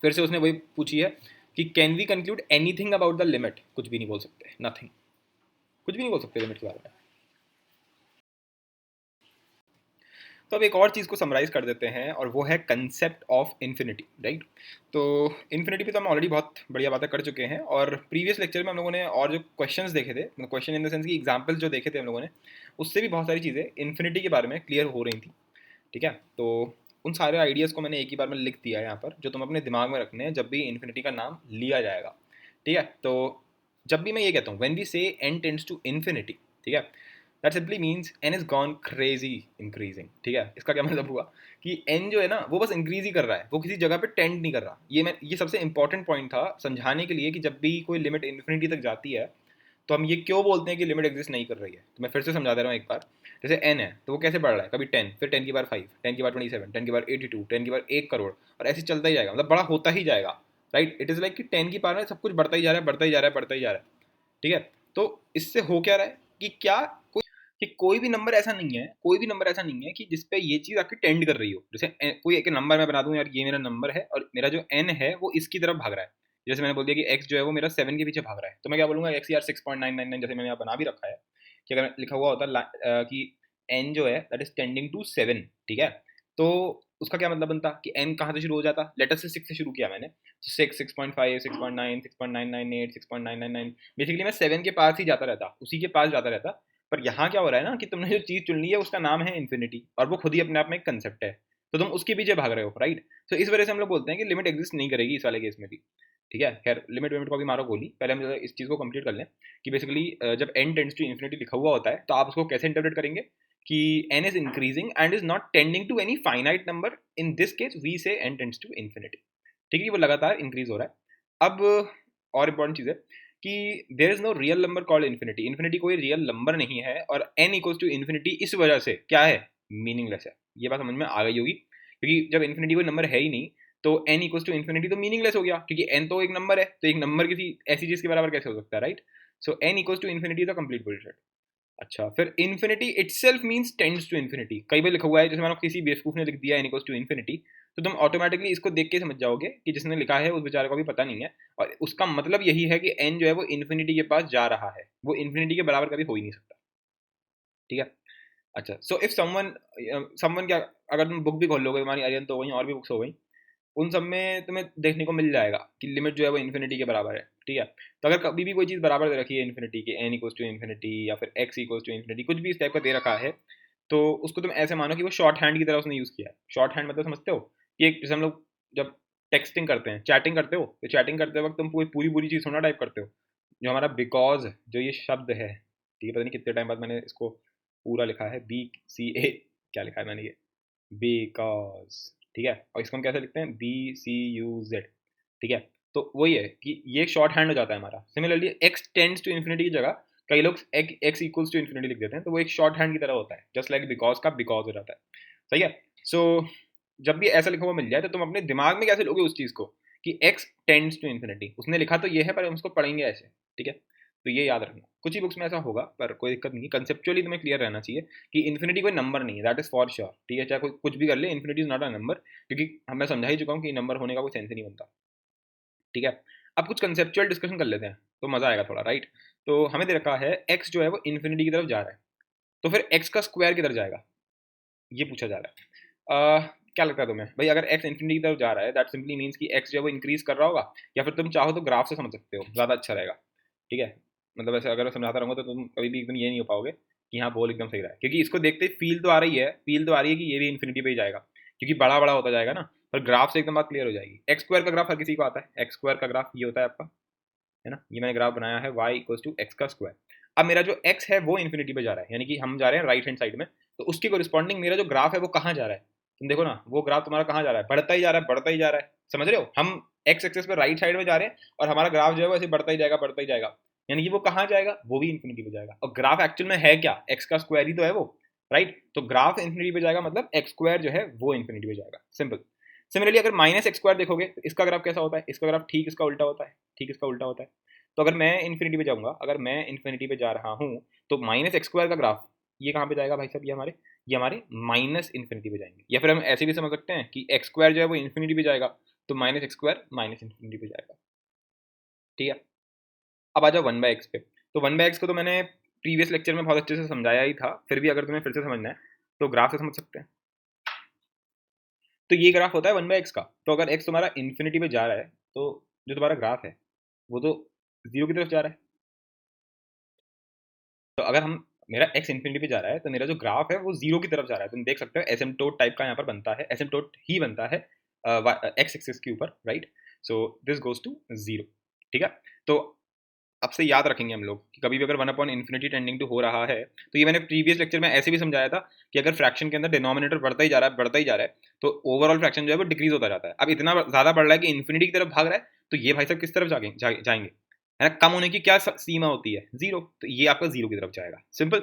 फिर से उसने वही पूछी है कि can we conclude anything about the limit? कुछ भी नहीं बोल सकते, नथिंग, कुछ भी नहीं बोल सकते लिमिट के बारे में। तो अब एक और चीज़ को समराइज कर देते हैं, और वो है कंसेप्ट ऑफ इन्फिनिटी, राइट। तो इन्फिनिटी पे तो हम ऑलरेडी बहुत बढ़िया बातें कर चुके हैं, और प्रीवियस लेक्चर में हम लोगों ने और जो क्वेश्चंस देखे थे, मतलब क्वेश्चन इन द सेंस की एग्जांपल जो देखे थे हम लोगों ने, उससे भी बहुत सारी चीज़ें इन्फिनिटी के बारे में क्लियर हो रही थी, ठीक है। तो उन सारे आइडियाज़ को मैंने एक ही बार में लिख दिया है यहाँ पर, जो तुम अपने दिमाग में रखने हैं जब भी इन्फिनिटी का नाम लिया जाएगा, ठीक है। तो जब भी मैं ये कहता हूँ when we say n tends to infinity, ठीक है, that simply means n is gone crazy increasing, ठीक है। इसका क्या मतलब हुआ कि n जो है ना वो बस इंक्रीज ही कर रहा है, वो किसी जगह पे टेंड नहीं कर रहा। ये सबसे इंपॉर्टेंट पॉइंट था समझाने के लिए कि जब भी कोई लिमिट इन्फिनिटी तक जाती है तो हम ये क्यों बोलते हैं कि लिमिट एग्जिस्ट नहीं कर रही है। तो मैं फिर से समझा दे रहा हूँ एक बार। जैसे n है तो वो कैसे बढ़ रहा है, कभी 10, फिर 10 की बार 5, 10 की बार 27, 10 की बार 82, 10 की बार 1 करोड़, और ऐसे चलता ही जाएगा, मतलब बड़ा होता ही जाएगा, राइट। इट इज़ लाइक कि 10 की पावर में सब कुछ बढ़ता ही जा रहा है, बढ़ता ही जा रहा है, बढ़ता ही जा रहा है, ठीक है। तो इससे हो क्या रहा है कि क्या कोई कि कोई भी नंबर ऐसा नहीं है, कोई भी नंबर ऐसा नहीं है कि जिसपे ये चीज़ आपकी टेंड कर रही हो। जैसे कोई एक नंबर मैं बना दूं, यार ये मेरा नंबर है और मेरा जो n है वो इसकी तरफ भाग रहा है। जैसे मैंने बोल दिया कि x जो है वो मेरा 7 के पीछे भाग रहा है, तो मैं क्या बोलूँगा, x यार 6.999, जैसे मैंने यहाँ बना भी रखा है कि अगर लिखा हुआ होता कि n जो है दैट इज टेंडिंग टू 7, ठीक है। तो उसका क्या मतलब बनता कि n कहाँ से शुरू हो जाता, लेटर से 6 से शुरू किया मैंने, तो 6, 6.5, 6.9, 6.998, 6.999, बेसिकली मैं 7 के पास ही जाता रहता, उसी के पास जाता रहता। पर यहाँ क्या हो रहा है ना कि तुमने जो चीज़ चुन ली है उसका नाम है इन्फिनिटी, और वो खुद ही अपने आप में एक कंसेप्ट है, तो तुम उसके पीछे भाग रहे हो, राइट। तो इस वजह से हम लोग बोलते हैं कि लिमिट एग्जिस्ट नहीं करेगी इस वाले केस में भी, ठीक है। खैर लिमिट विमिट को भी मारो गोली, पहले हम इस चीज़ को कंप्लीट कर लें कि बेसिकली जब n टेंड्स टू इन्फिनिटी लिखा हुआ होता है तो आप उसको कैसे इंटरप्रेट करेंगे कि n is increasing and is not tending to any finite number, in this case we say n tends to infinity, ठीक है, वो लगातार इंक्रीज हो रहा है। अब और इम्पॉर्टेंट चीज़ है कि there is no real number called infinity, infinity कोई रियल नंबर नहीं है, और n इक्वल्स टू इन्फिनिटी इस वजह से क्या है, मीनिंगलेस है। ये बात समझ में आ गई होगी, क्योंकि जब इन्फिनिटी कोई नंबर है ही नहीं तो n इक्वल्स टू इन्फिनिटी तो मीनिंगलेस हो गया, क्योंकि n तो एक नंबर है, तो एक नंबर किसी ऐसी चीज़ के बराबर कैसे हो सकता है, right. So n equals to infinity is a complete bullshit. अच्छा, फिर infinity itself means tends to infinity, कई बार लिखा हुआ है, जैसे मानो किसी बेवकूफ ने लिख दिया n इक्वल्स टू इन्फिनिटी, तो तुम ऑटोमेटिकली इसको देख के समझ जाओगे कि जिसने लिखा है उस बेचारे को भी पता नहीं है, और उसका मतलब यही है कि n जो है वो इन्फिनिटी के पास जा रहा है, वो इन्फिनिटी के बराबर कभी हो ही नहीं सकता, ठीक है। अच्छा, सो इफ समवन समवन क्या, अगर तुम बुक भी खोल लोगे, तुम्हारी अरियन तो हो गई और भी बुक्स हो गई, उन सब में तुम्हें देखने को मिल जाएगा कि लिमिट जो है वो इन्फिनिटी के बराबर है, ठीक है। तो अगर कभी भी कोई चीज़ बराबर दे रखी है इन्फिनिटी के, n इक्वल्स टू इन्फिनिटी या फिर x इक्वल्स टू इन्फिनिटी, कुछ भी इस टाइप का दे रखा है, तो उसको तुम ऐसे मानो कि वो शॉर्ट हैंड की तरह उसने यूज़ किया है। शॉर्ट हैंड मतलब समझते हो कि एक, जैसे हम लोग जब टेक्सटिंग करते हैं, चैटिंग करते हो, तो चैटिंग करते वक्त तुम पूरी पूरी पूरी चीज़ थोड़ा टाइप करते हो। जो हमारा बिकॉज जो ये शब्द है, ठीक है, पता नहीं कितने टाइम बाद मैंने इसको पूरा लिखा है, BCA, क्या लिखा है मैंने ये, बिकॉज, ठीक है, और इसको हम कैसे लिखते हैं, BCUZ, ठीक है। तो वही है कि ये शॉर्ट हैंड हो जाता है हमारा। Similarly x tends to infinity की जगह कई लोग x इक्वल्स टू इन्फिनिटी लिख देते हैं, तो वो एक शॉर्ट हैंड की तरह होता है, जस्ट लाइक बिकॉज का बिकॉज हो जाता है, सही है। सो जब भी ऐसा लिखा हुआ मिल जाए तो तुम अपने दिमाग में कैसे लोगे उस चीज़ को कि x टेंड्स टू इन्फिनिटी, उसने लिखा तो ये है पर हम उसको पढ़ेंगे ऐसे, ठीक है। तो ये याद रखना, कुछ ही बुक्स में ऐसा होगा पर कोई दिक्कत नहीं, कंसेप्चुअली तुम्हें क्लियर रहना चाहिए कि इन्फिनिटी कोई नंबर नहीं है, दैट इज फॉर श्योर, ठीक है। चाहे कोई कुछ भी कर ले, infinity is not a number, क्योंकि मैं समझा ही चुका हूँ कि नंबर होने का कोई सेंस ही नहीं बनता, ठीक है। अब कुछ कंसेप्चुअल डिस्कशन कर लेते हैं तो मजा आएगा थोड़ा, राइट। तो हमें दे रखा है x जो है वो इन्फिनिटी की तरफ जा रहा है, तो फिर x का स्क्वायर किधर जाएगा, ये पूछा जा रहा है। क्या लगता है तुम्हें भाई, अगर x इन्फिनिटी की तरफ जा रहा है दैट सिंपली मीन्स कि x जो है वो इंक्रीज कर रहा होगा, या फिर तुम चाहो तो ग्राफ से समझ सकते हो, ज़्यादा अच्छा रहेगा। ठीक है, मतलब ऐसे अगर समझाता रहूँगा तो तुम कभी भी एकदम ये नहीं हो पाओगे कि हाँ बोल एकदम सही रहा है, क्योंकि इसको देखते ही फील तो आ रही है, फील तो आ रही है कि ये भी इन्फिनिटी पे ही जाएगा, क्योंकि बड़ा बड़ा होता जाएगा ना। पर ग्राफ से एकदम बात क्लियर हो जाएगी। एक्स स्क्वायर का ग्राफ हर किसी को आता है, एक्स स्क्वायर का ग्राफ ये होता है आपका, है ना, ये मैंने ग्राफ बनाया है y इक्वल्स टू एक्स का स्क्वायर। अब मेरा जो x है वो इन्फिनिटी पे जा रहा है, यानी कि हम जा रहे हैं राइट हैंड साइड में, तो उसके कोरिस्पॉन्डिंग मेरा जो ग्राफ है वो कहाँ जा रहा है, तुम देखो ना, वो ग्राफ तुम्हारा कहाँ जा रहा है, बढ़ता ही जा रहा है, बढ़ता ही जा रहा है, समझ रहे हो, हम एक्स एक्सेस पे राइट साइड में जा रहे हैं और हमारा ग्राफ जो है वो ऐसे बढ़ता ही जाएगा, बढ़ता ही जाएगा, यानी कि वो कहाँ जाएगा, वो भी इन्फिनिटी पे जाएगा। और ग्राफ एक्चुअल में है क्या, एक्स का स्क्वायर ही तो है वो, राइट, तो ग्राफ इन्फिनिटी पे जाएगा, मतलब एक्स स्क्वायर जो है वो इन्फिनिटी पे जाएगा, सिंपल। सिमिलरली अगर माइनस एक्स स्क्वायर देखोगे तो इसका ग्राफ कैसा होता है, इसका ग्राफ ठीक इसका उल्टा होता है, ठीक इसका उल्टा होता है। तो अगर मैं इन्फिनिटी पे जाऊंगा, अगर मैं इन्फिनिटी पे जा रहा हूँ, तो माइनस एक्स स्क्वायर का ग्राफ ये कहाँ पे जाएगा भाई साहब, ये हमारे माइनस इन्फिनिटी पे जाएंगे, या फिर हम ऐसे भी समझ सकते हैं कि एक्स स्क्वायर जो है वो इन्फिनिटी पे जाएगा, तो minus x square minus infinity पे जाएगा, ठीक है। अब आ जाओ वन बाय एक्स पे। तो वन बाय एक्स को तो मैंने प्रीवियस लेक्चर में बहुत अच्छे से समझाया ही था, फिर भी अगर तुम्हें फिर से समझना है तो ग्राफ से समझ सकते हैं। तो ये ग्राफ होता है वन बाय एक्स का। तो अगर एक्स तुम्हारा इन्फिनिटी पे जा रहा है, तो जो तुम्हारा ग्राफ है वो तो जीरो की तरफ जा रहा है। तो अगर हम, मेरा एक्स इन्फिनिटी पे जा रहा है तो मेरा जो ग्राफ है वो जीरो की तरफ जा रहा है, तुम देख सकते हो एसिम्पटोट टाइप का यहाँ पर बनता है, एसिम्पटोट ही बनता है एक्स एक्सिस के ऊपर, right. So this goes to zero, ठीक है। तो अब से याद रखेंगे हम लोग कि कभी भी अगर one upon infinity tending to हो रहा है, तो ये मैंने प्रीवियस लेक्चर में ऐसे भी समझाया था कि अगर फ्रैक्शन के अंदर डिनोमिनेटर बढ़ता ही जा रहा है, बढ़ता ही जा रहा है, तो ओवरऑल फ्रैक्शन जो है वो डिक्रीज होता जाता है। अब इतना ज़्यादा बढ़ रहा है कि इन्फिनिटी की तरफ भाग रहा है, तो ये भाई साहब किस तरफ जाएंगे, है ना, कम होने की क्या सीमा होती है, जीरो, तो ये आपका जीरो की तरफ जाएगा, सिंपल,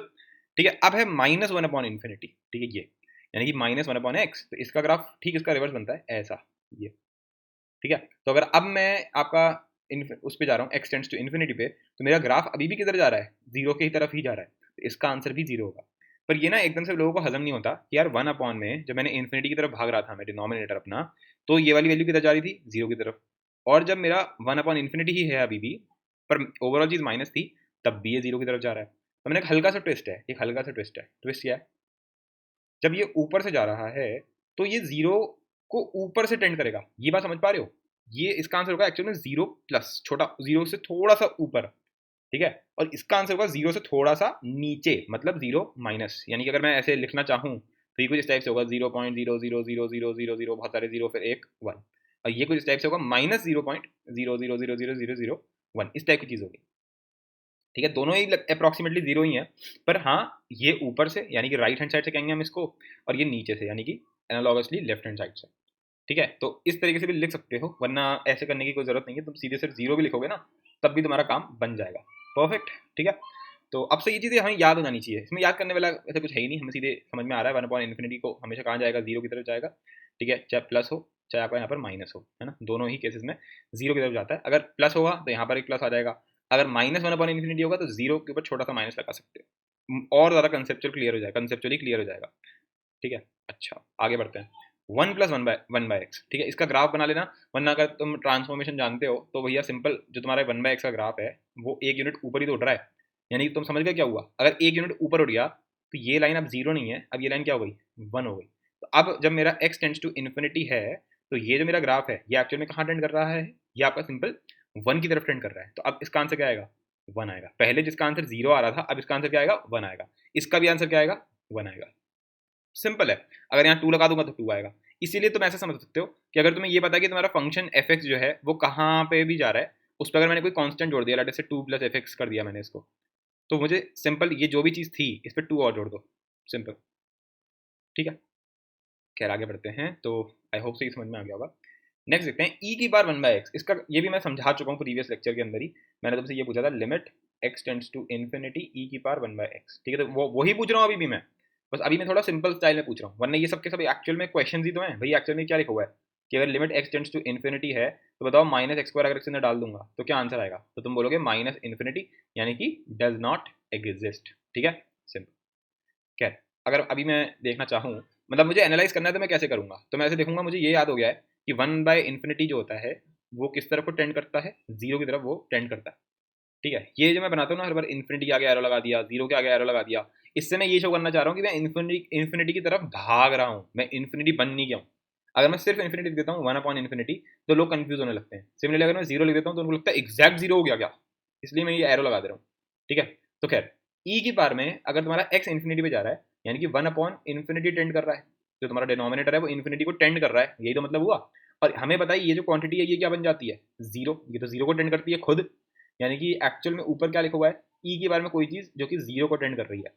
ठीक है। अब है माइनस वन अपॉन इन्फिनिटी, ठीक है, ये यानी कि माइनस वन अपॉन एक्स, तो इसका ग्राफ ठीक इसका रिवर्स बनता है ऐसा, ये, ठीक है। तो अगर अब मैं आपका उस पे जा रहा हूँ एक्स टेंड्स टू इन्फिनिटी पे, तो मेरा ग्राफ अभी भी किधर जा रहा है, जीरो की तरफ ही जा रहा है, तो इसका आंसर भी जीरो होगा। पर ये ना एकदम से लोगों को हजम नहीं होता कि यार वन अपॉन में जब मैंने इन्फिनिटी की तरफ भाग रहा था, मैं डिनोमिनेटर अपना, तो ये वाली वैल्यू किधर जा रही थी, जीरो की तरफ, और जब मेरा वन अपॉन इन्फिनिटी ही है अभी भी, पर ओवरऑल चीज़ माइनस थी, तब भी ये जीरो की तरफ जा रहा है। तो मैंने एक हल्का सा ट्विस्ट है, एक हल्का सा ट्विस्ट है, ट्विस्ट क्या है, जब ये ऊपर से जा रहा है तो ये जीरो को ऊपर से टेंड करेगा, ये बात समझ पा रहे हो, ये इसका आंसर होगा एक्चुअली में जीरो प्लस, छोटा जीरो से थोड़ा सा ऊपर, ठीक है। और इसका आंसर होगा जीरो से थोड़ा सा नीचे, मतलब जीरो माइनस, यानी कि अगर मैं ऐसे लिखना चाहूँ तो ये कुछ इस टाइप से होगा, 0.0000000, बहुत सारे जीरो, फिर एक वन, और ये कुछ इस टाइप से होगा माइनस 0.0000001, इस टाइप की चीज़ होगी, ठीक है। दोनों ही अप्रॉक्सीमेटली जीरो ही है, पर हाँ ये ऊपर से यानी कि राइट हैंड साइड से कहेंगे हम इसको, और ये नीचे से यानी कि एनालॉगसली लेफ्ट हैंड साइड से, ठीक है। तो इस तरीके से भी लिख सकते हो, वरना ऐसे करने की कोई जरूरत नहीं है, तुम सीधे सिर्फ जीरो भी लिखोगे ना, तब भी तुम्हारा काम बन जाएगा, परफेक्ट, ठीक है। तो अब से ये चीज़ें हमें याद हो जानी चाहिए, इसमें याद करने वाला ऐसा कुछ है ही नहीं, हमें सीधे समझ में आ रहा है वन अपॉन इन्फिनिटी को हमेशा कहाँ जाएगा, जीरो की तरफ जाएगा, ठीक है, चाहे प्लस हो चाहे आपका यहाँ पर माइनस हो, है ना, दोनों ही केसेस में जीरो की तरफ जाता है। अगर प्लस होगा तो यहाँ पर एक प्लस आ जाएगा, अगर माइनस वन अपॉन इन्फिनिटी होगा तो जीरो के ऊपर छोटा सा माइनस लगा सकते हो, और ज़्यादा कंसेप्चुअल क्लियर हो जाएगा, कंसेप्चुअली क्लियर हो जाएगा, ठीक है। अच्छा आगे बढ़ते हैं, one plus one by x, ठीक है, इसका ग्राफ बना लेना, वरना अगर तुम ट्रांसफॉर्मेशन जानते हो तो भैया सिंपल, जो तुम्हारा वन बाय एक्स का ग्राफ है वो एक यूनिट ऊपर ही तो उठ रहा है, यानी कि तुम समझ गए क्या हुआ, अगर एक यूनिट ऊपर उठ गया तो ये लाइन अब जीरो नहीं है, अब ये लाइन क्या हो गई, वन हो गई। तो अब जब मेरा एक्स टेंड्स टू इन्फिनिटी है, तो ये जो मेरा ग्राफ है ये एक्चुअल में कहाँ टेंड कर रहा है, ये आपका सिंपल वन की तरफ टेंड कर रहा है, तो अब इसका आंसर क्या आएगा, वन आएगा। पहले जिसका आंसर जीरो आ रहा था, अब इसका आंसर क्या आएगा, वन आएगा, इसका भी आंसर क्या आएगा, वन आएगा, सिंपल है। अगर यहाँ टू लगा दूंगा तो टू आएगा। इसीलिए तुम ऐसा समझ सकते हो कि अगर तुम्हें ये पता है कि तुम्हारा फंक्शन एफ एक्स जो है वो कहाँ पे भी जा रहा है, उस पर अगर मैंने कोई कांस्टेंट जोड़ दिया, जैसे टू प्लस एफ एक्स कर दिया मैंने इसको, तो मुझे सिंपल ये जो भी चीज़ थी इस पर टू और जोड़ दो, सिंपल, ठीक है। खैर आगे बढ़ते हैं, तो आई होप से ये समझ में आ गया होगा। नेक्स्ट देखते हैं ई की बार वन बाय एक्स, इसका ये भी मैं समझा चुका हूँ प्रीवियस लेक्चर के अंदर ही, मैंने तुमसे ये पूछा था limit x tends to infinity e की पावर वन बाय एक्स, ठीक है। तो वो वही पूछ रहा हूँ अभी भी मैं, बस अभी मैं थोड़ा सिंपल स्टाइल में पूछ रहा हूँ, वरना ये सब के सब एक्चुअल में क्वेश्चन ही तो हैं भाई। एक्चुअल में क्या लिखा हुआ है कि अगर limit x tends to infinity है तो बताओ माइनस एक्स स्क्वायर अगर इसके अंदर डाल दूंगा तो क्या आंसर आएगा, तो तुम बोलोगे माइनस इन्फिनिटी, यानी कि डज नॉट एग्जिस्ट, ठीक है, सिंपल। खैर अगर अभी मैं देखना चाहूँ, मतलब मुझे एनालाइज करना है तो मैं कैसे करूँगा, तो मैं ऐसे देखूंगा, मुझे ये याद हो गया है कि वन बाय इन्फिनिटी जो होता है वो किस तरफ को टेंड करता है, जीरो की तरफ वो टेंड करता है, ठीक है। ये जो मैं बनाता हूँ ना हर बार, इन्फिनिटी के आगे एरो लगा दिया, जीरो के आगे एरो लगा दिया, इससे मैं ये शो करना चाह रहा हूँ कि मैं इन्फिनिटी की तरफ भाग रहा हूँ, मैं इन्फिनिटी बन नहीं गया हूँ। अगर मैं सिर्फ इन्फिनिटी लिख देता हूँ वन अपॉन इन्फिनिटी, तो लोग कंफ्यूज होने लगते हैं। सिमिलरली अगर मैं जीरो लिख देता हूँ तो उनको लगता है एग्जैक्ट जीरो हो गया क्या, इसलिए मैं ये एरो लगा दे रहा हूँ, ठीक है। तो खैर ई की पावर में अगर तुम्हारा एक्स इन्फिनिटी पे जा रहा है, यानी कि 1/इन्फिनिटी टेंड कर रहा है, जो तुम्हारा डिनोमिनेटर है वो इन्फिनिटी को टेंड कर रहा है, यही तो मतलब हुआ। और हमें पता है ये जो क्वांटिटी है ये क्या बन जाती है, जीरो, ये तो जीरो को टेंड करती है खुद, यानी कि एक्चुअल में ऊपर क्या लिखा हुआ है, ई की बार में कोई चीज़ जो कि जीरो को टेंड कर रही है,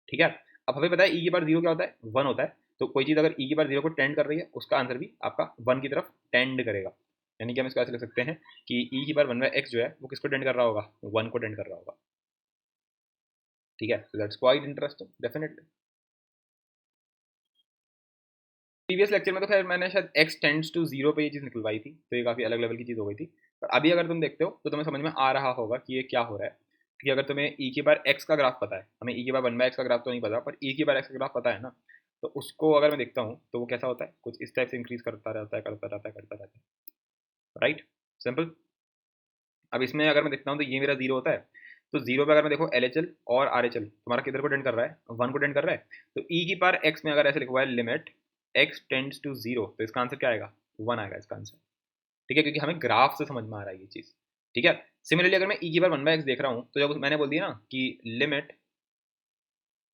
ठीक है। अब हमें पता है ई की बार जीरो क्या होता है, वन होता है, तो कोई चीज़ अगर ई की बार जीरो को टेंड कर रही है उसका आंसर भी आपका वन की तरफ टेंड करेगा, यानी कि हम इसको ऐसे लिख सकते हैं कि ई की बार वन बाय एक्स जो है वो किसको टेंड कर रहा होगा, वन को टेंड कर रहा होगा, ठीक है। So that's quite interesting definitely. Previous lecture में तो खैर मैंने शायद एक्स टेंड्स टू जीरो पे ये चीज़ निकलवाई थी, तो ये काफ़ी अलग लेवल की चीज़ हो गई थी। पर अभी अगर तुम देखते हो तो तुम्हें समझ में आ रहा होगा कि ये क्या हो रहा है, कि अगर तुम्हें ई की बार एक्स का ग्राफ पता है, हमें ई की बार वन बाय एक्स का ग्राफ तो नहीं पता, पर ई की बार एक्स का ग्राफ पता है ना, तो उसको अगर मैं देखता हूँ तो वो कैसा होता है, कुछ इस टाइप से इंक्रीज करता रहता है, करता रहता है, करता रहता है, राइट, सिंपल। अब इसमें अगर मैं देखता हूँ तो ये मेरा जीरो होता है, तो जीरो पे अगर मैं देखो एल एच एल और आर एच एल तुम्हारा किधर को टेंड कर रहा है, वन को टेंड कर रहा है, तो ई की पार एक्स में अगर ऐसे लिखा हुआ है limit x tends to zero, तो इसका आंसर क्या आएगा, वन आएगा इसका आंसर, ठीक है, क्योंकि हमें ग्राफ से समझ में आ रहा है ये चीज़, ठीक है। सिमिलरली अगर मैं ई की बार वन बाय एक्स देख रहा हूँ, तो जब मैंने बोल दिया ना कि limit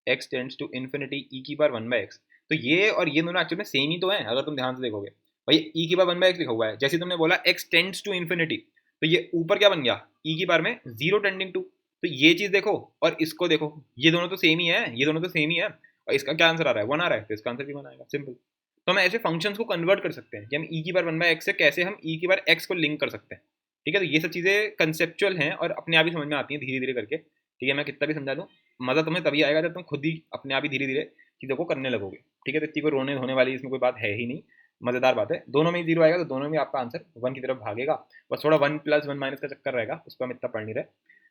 x tends to infinity e की बार वन बाय एक्स, तो ये और ये दोनों एक्चुअली में सेम ही तो है, अगर तुम ध्यान से देखोगे भाई ई की बार वन बाय एक्स लिखा हुआ है, जैसे तुमने बोला एक्स टेंड्स टू इन्फिनिटी, तो ये ऊपर क्या बन गया, ई की बार में जीरो टेंडिंग टू, तो ये चीज़ देखो और इसको देखो, ये दोनों तो सेम ही है, ये दोनों तो सेम ही है, और इसका क्या आंसर आ रहा है, वन आ रहा है, तो इसका आंसर भी वन आएगा, सिंपल। तो हम ऐसे फंक्शंस को कन्वर्ट कर सकते हैं कि हम ई की बार वन बाय एक्स से कैसे हम ई की बार एक्स को लिंक कर सकते हैं, ठीक है। तो ये सब चीज़ें कंसेप्चुअल हैं और अपने आप ही समझ में आती हैं धीरे धीरे करके, ठीक है। मैं कितना भी समझा दूँ, मज़ा तुम्हें तभी आएगा जब तुम खुद ही अपने आप ही धीरे धीरे चीज़ों को करने लगोगे, ठीक है। तो इतनी कोई रोने धोने वाली इसमें कोई बात है ही नहीं, मज़ेदार बात है, दोनों में ही जीरो आएगा तो दोनों में आपका आंसर वन की तरफ भागेगा, बस थोड़ा वन प्लस वन माइनस का चक्कर रहेगा, उस पर हम इतना पढ़ नहीं रहे।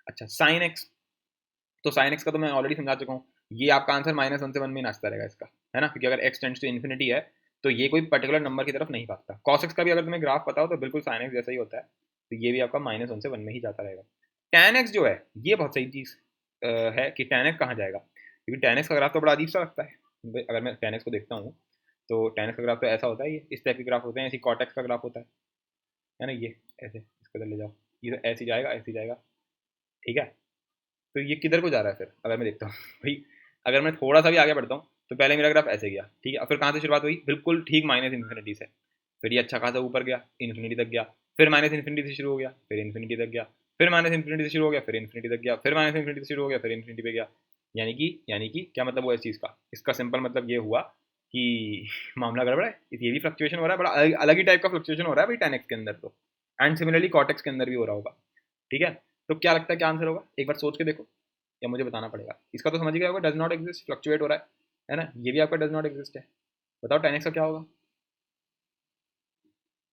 अच्छा साइन एक्स, तो साइन एक्स का तो मैं ऑलरेडी समझा चुका हूँ, ये आपका आंसर माइनस वन से वन में नाचता रहेगा इसका, है ना, क्योंकि अगर एक्स टेंड्स टू इन्फिनिटी है तो ये कोई पर्टिकुलर नंबर की तरफ नहीं भागता। कॉस एक्स का भी अगर तुम्हें ग्राफ पता हो तो बिल्कुल साइन एक्स जैसा ही होता है, तो ये भी आपका माइनस वन से वन में ही जाता रहेगा। टैन एक्स जो है ये बहुत सही चीज़ है कि टैन एक्स कहाँ जाएगा, क्योंकि टैन एक्स का ग्राफ तो बड़ा अजीब सा लगता है, अगर मैं टैन एक्स को देखता हूँ तो टैन एक्स का ग्राफ तो ऐसा होता है, ये इस टाइप के ग्राफ होते हैं, ऐसी कॉट एक्स का ग्राफ होता है ना, ये ऐसे इसको ले जाओ, ये तो ऐसे ही जाएगा, ऐसे ही जाएगा, ठीक है। तो ये किधर को जा रहा है फिर अगर मैं देखता हूँ भाई, अगर मैं थोड़ा सा भी आगे बढ़ता हूँ तो पहले मेरा ग्राफ ऐसे गया, ठीक है, फिर कहाँ से शुरुआत हुई, बिल्कुल ठीक माइनस इन्फिनिटी से, फिर ये अच्छा खासा ऊपर गया इन्फिनिटी तक गया, फिर माइनस इन्फिनिटी से शुरू हो गया, फिर इन्फिनिटी तक गया, फिर माइनस इन्फिनिटी से शुरू हो गया, फिर इन्फिनिटी तक गया, फिर माइनस इन्फिनिटी से शुरू हो गया, फिर इन्फिनिटी पे गया, यानी कि क्या मतलब हुआ इस चीज़ का, इसका सिंपल मतलब ये हुआ कि मामला गड़बड़ है, ये भी फ्लक्चुएशन हो रहा है, बड़ा अलग अलग ही टाइप का फ्लक्चुएशन हो रहा है भाई टेन एक्स के अंदर तो, एंड सिमिलरली कॉटेक्स के अंदर भी हो रहा होगा, ठीक है। तो क्या लगता है क्या आंसर होगा, एक बार सोच के देखो, या मुझे बताना पड़ेगा, इसका तो समझ गया होगा, डज नॉट एग्जिस्ट, फ्लक्चुएट हो रहा है ना, ये भी आपका डज नॉट एग्जिस्ट है, बताओ टेन एक्स का क्या होगा।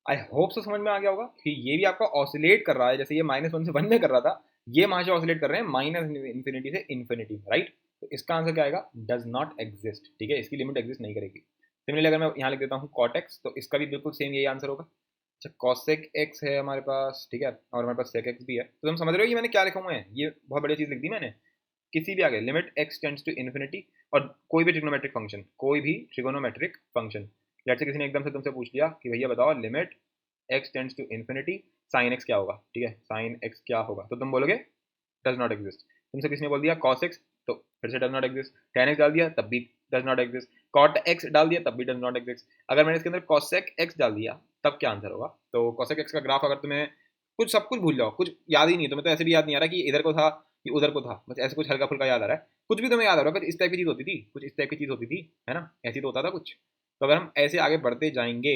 आई होप सो समझ में आ गया होगा कि ये भी आपका ऑसिलेट कर रहा है, जैसे ये माइनस वन से वन में कर रहा था, ये वहां से ऑसिलेट कर रहे हैं माइनस इन्फिनिटी से इन्फिनिटी, राइट। तो इसका आंसर क्या आएगा, डज नॉट एग्जिस्ट, ठीक है, इसकी लिमिट एग्जिस्ट नहीं करेगी। सिमिलरली अगर मैं यहाँ लिख देता हूँ कॉट एक्स, तो इसका भी बिल्कुल सेम यही आंसर होगा। अच्छा कॉसेक एक्स है हमारे पास, ठीक है, और हमारे पास सेक एक्स भी है, तो तुम समझ रहे हो ये मैंने क्या लिखा हुआ है, ये बहुत बढ़िया चीज़ लिख दी मैंने, किसी भी आगे limit x tends to infinity, और कोई भी ट्रिग्नोमेट्रिक फंक्शन, कोई भी ट्रिगोनोमेट्रिक फंक्शन, जैसे किसी ने एकदम से तुमसे पूछ लिया कि भैया बताओ limit x tends to infinity sine x क्या होगा, ठीक है, साइन एक्स क्या होगा, तो तुम बोलोगे डज नॉट एग्जिस्ट। तुमसे किसने बोल दिया कॉस एक्स, तो फिर से does not exist, tan x डाल दिया तब भी does not exist, cot x डाल दिया तब भी डज नॉट एग्जिस्ट, अगर मैंने इसके अंदर कॉसेक एक्स डाल दिया तब क्या आंसर होगा। तो कॉसेक एक्स का ग्राफ अगर तुम्हें कुछ सब कुछ भूल जाओ, कुछ याद ही नहीं, तुम्हें तो ऐसे भी याद नहीं आ रहा कि इधर को था कि उधर को था, बस ऐसे कुछ हल्का फुल्का याद आ रहा है, कुछ भी तुम्हें याद आ रहा है, पर इस टाइप की चीज़ होती थी, कुछ इस टाइप की चीज़ होती थी, है ना, ऐसी तो होता था कुछ। तो अगर हम ऐसे आगे बढ़ते जाएंगे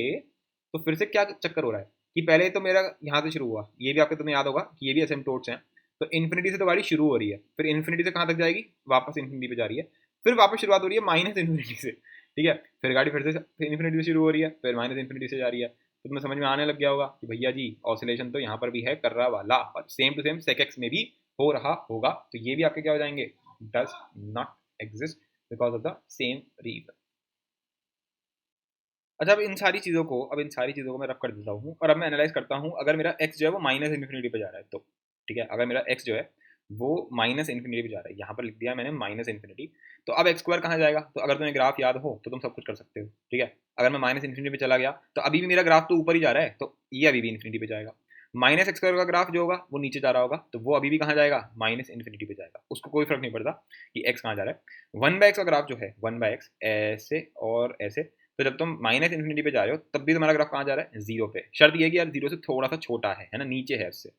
तो फिर से क्या चक्कर हो रहा है कि पहले तो मेरा यहाँ से शुरू हुआ, ये भी आपको तुम्हें याद होगा कि ये भी एसिम्पटोट्स हैं, तो इन्फिनिटी से तो गाड़ी शुरू हो रही है, फिर इन्फिनिटी से कहाँ तक जाएगी, वापस इन्फिनिटी पे जा रही है, फिर वापस शुरुआत हो रही है माइनस इन्फिनिटी से, ठीक है, फिर गाड़ी फिर से इन्फिनिटी से शुरू हो रही है, फिर माइनस इन्फिनिटी से जा रही है, तो तुम्हें समझ में आने लग गया होगा कि भैया जी ऑसिलेशन तो यहाँ पर भी है कर रहा वाला, और same to same sec x में भी हो रहा होगा, तो ये भी आपके क्या हो जाएंगे, does not exist because of the same reason. अच्छा अब इन सारी चीज़ों को मैं रख कर देता हूँ और अब मैं एनालाइज करता हूँ, अगर मेरा एक्स जो है वो माइनस इन्फिनिटी पे जा रहा है तो, ठीक है, अगर मेरा एक्स जो है वो माइनस इन्फिनिटी पे जा रहा है, यहाँ पर लिख दिया मैंने माइनस इन्फिनिटी, तो अब एक्स स्क्वायर कहाँ जाएगा, तो अगर तुम्हें ग्राफ याद हो तो तुम सब कुछ कर सकते हो, ठीक है। अगर मैं माइनस इन्फिनिटी पे चला गया तो अभी भी मेरा ग्राफ तो ऊपर ही जा रहा है, तो ये अभी भी इन्फिनिटी पे जाएगा, माइनस एक्स स्क्वायर का ग्राफ जो होगा वो नीचे जा रहा होगा, तो वो अभी भी कहाँ जाएगा, माइनस इन्फिनिटी पे जाएगा, उसको कोई फर्क नहीं पड़ता कि एक्स कहाँ जा रहा है। 1/x का ग्राफ जो है 1/x ऐसे और ऐसे, तो जब तुम माइनस इन्फिनिटी पे जा रहे हो तब भी तुम्हारा ग्राफ कहाँ जा रहा है, जीरो पे। शर्त ये है कि यार जीरो से थोड़ा सा छोटा है ना, नीचे है उससे,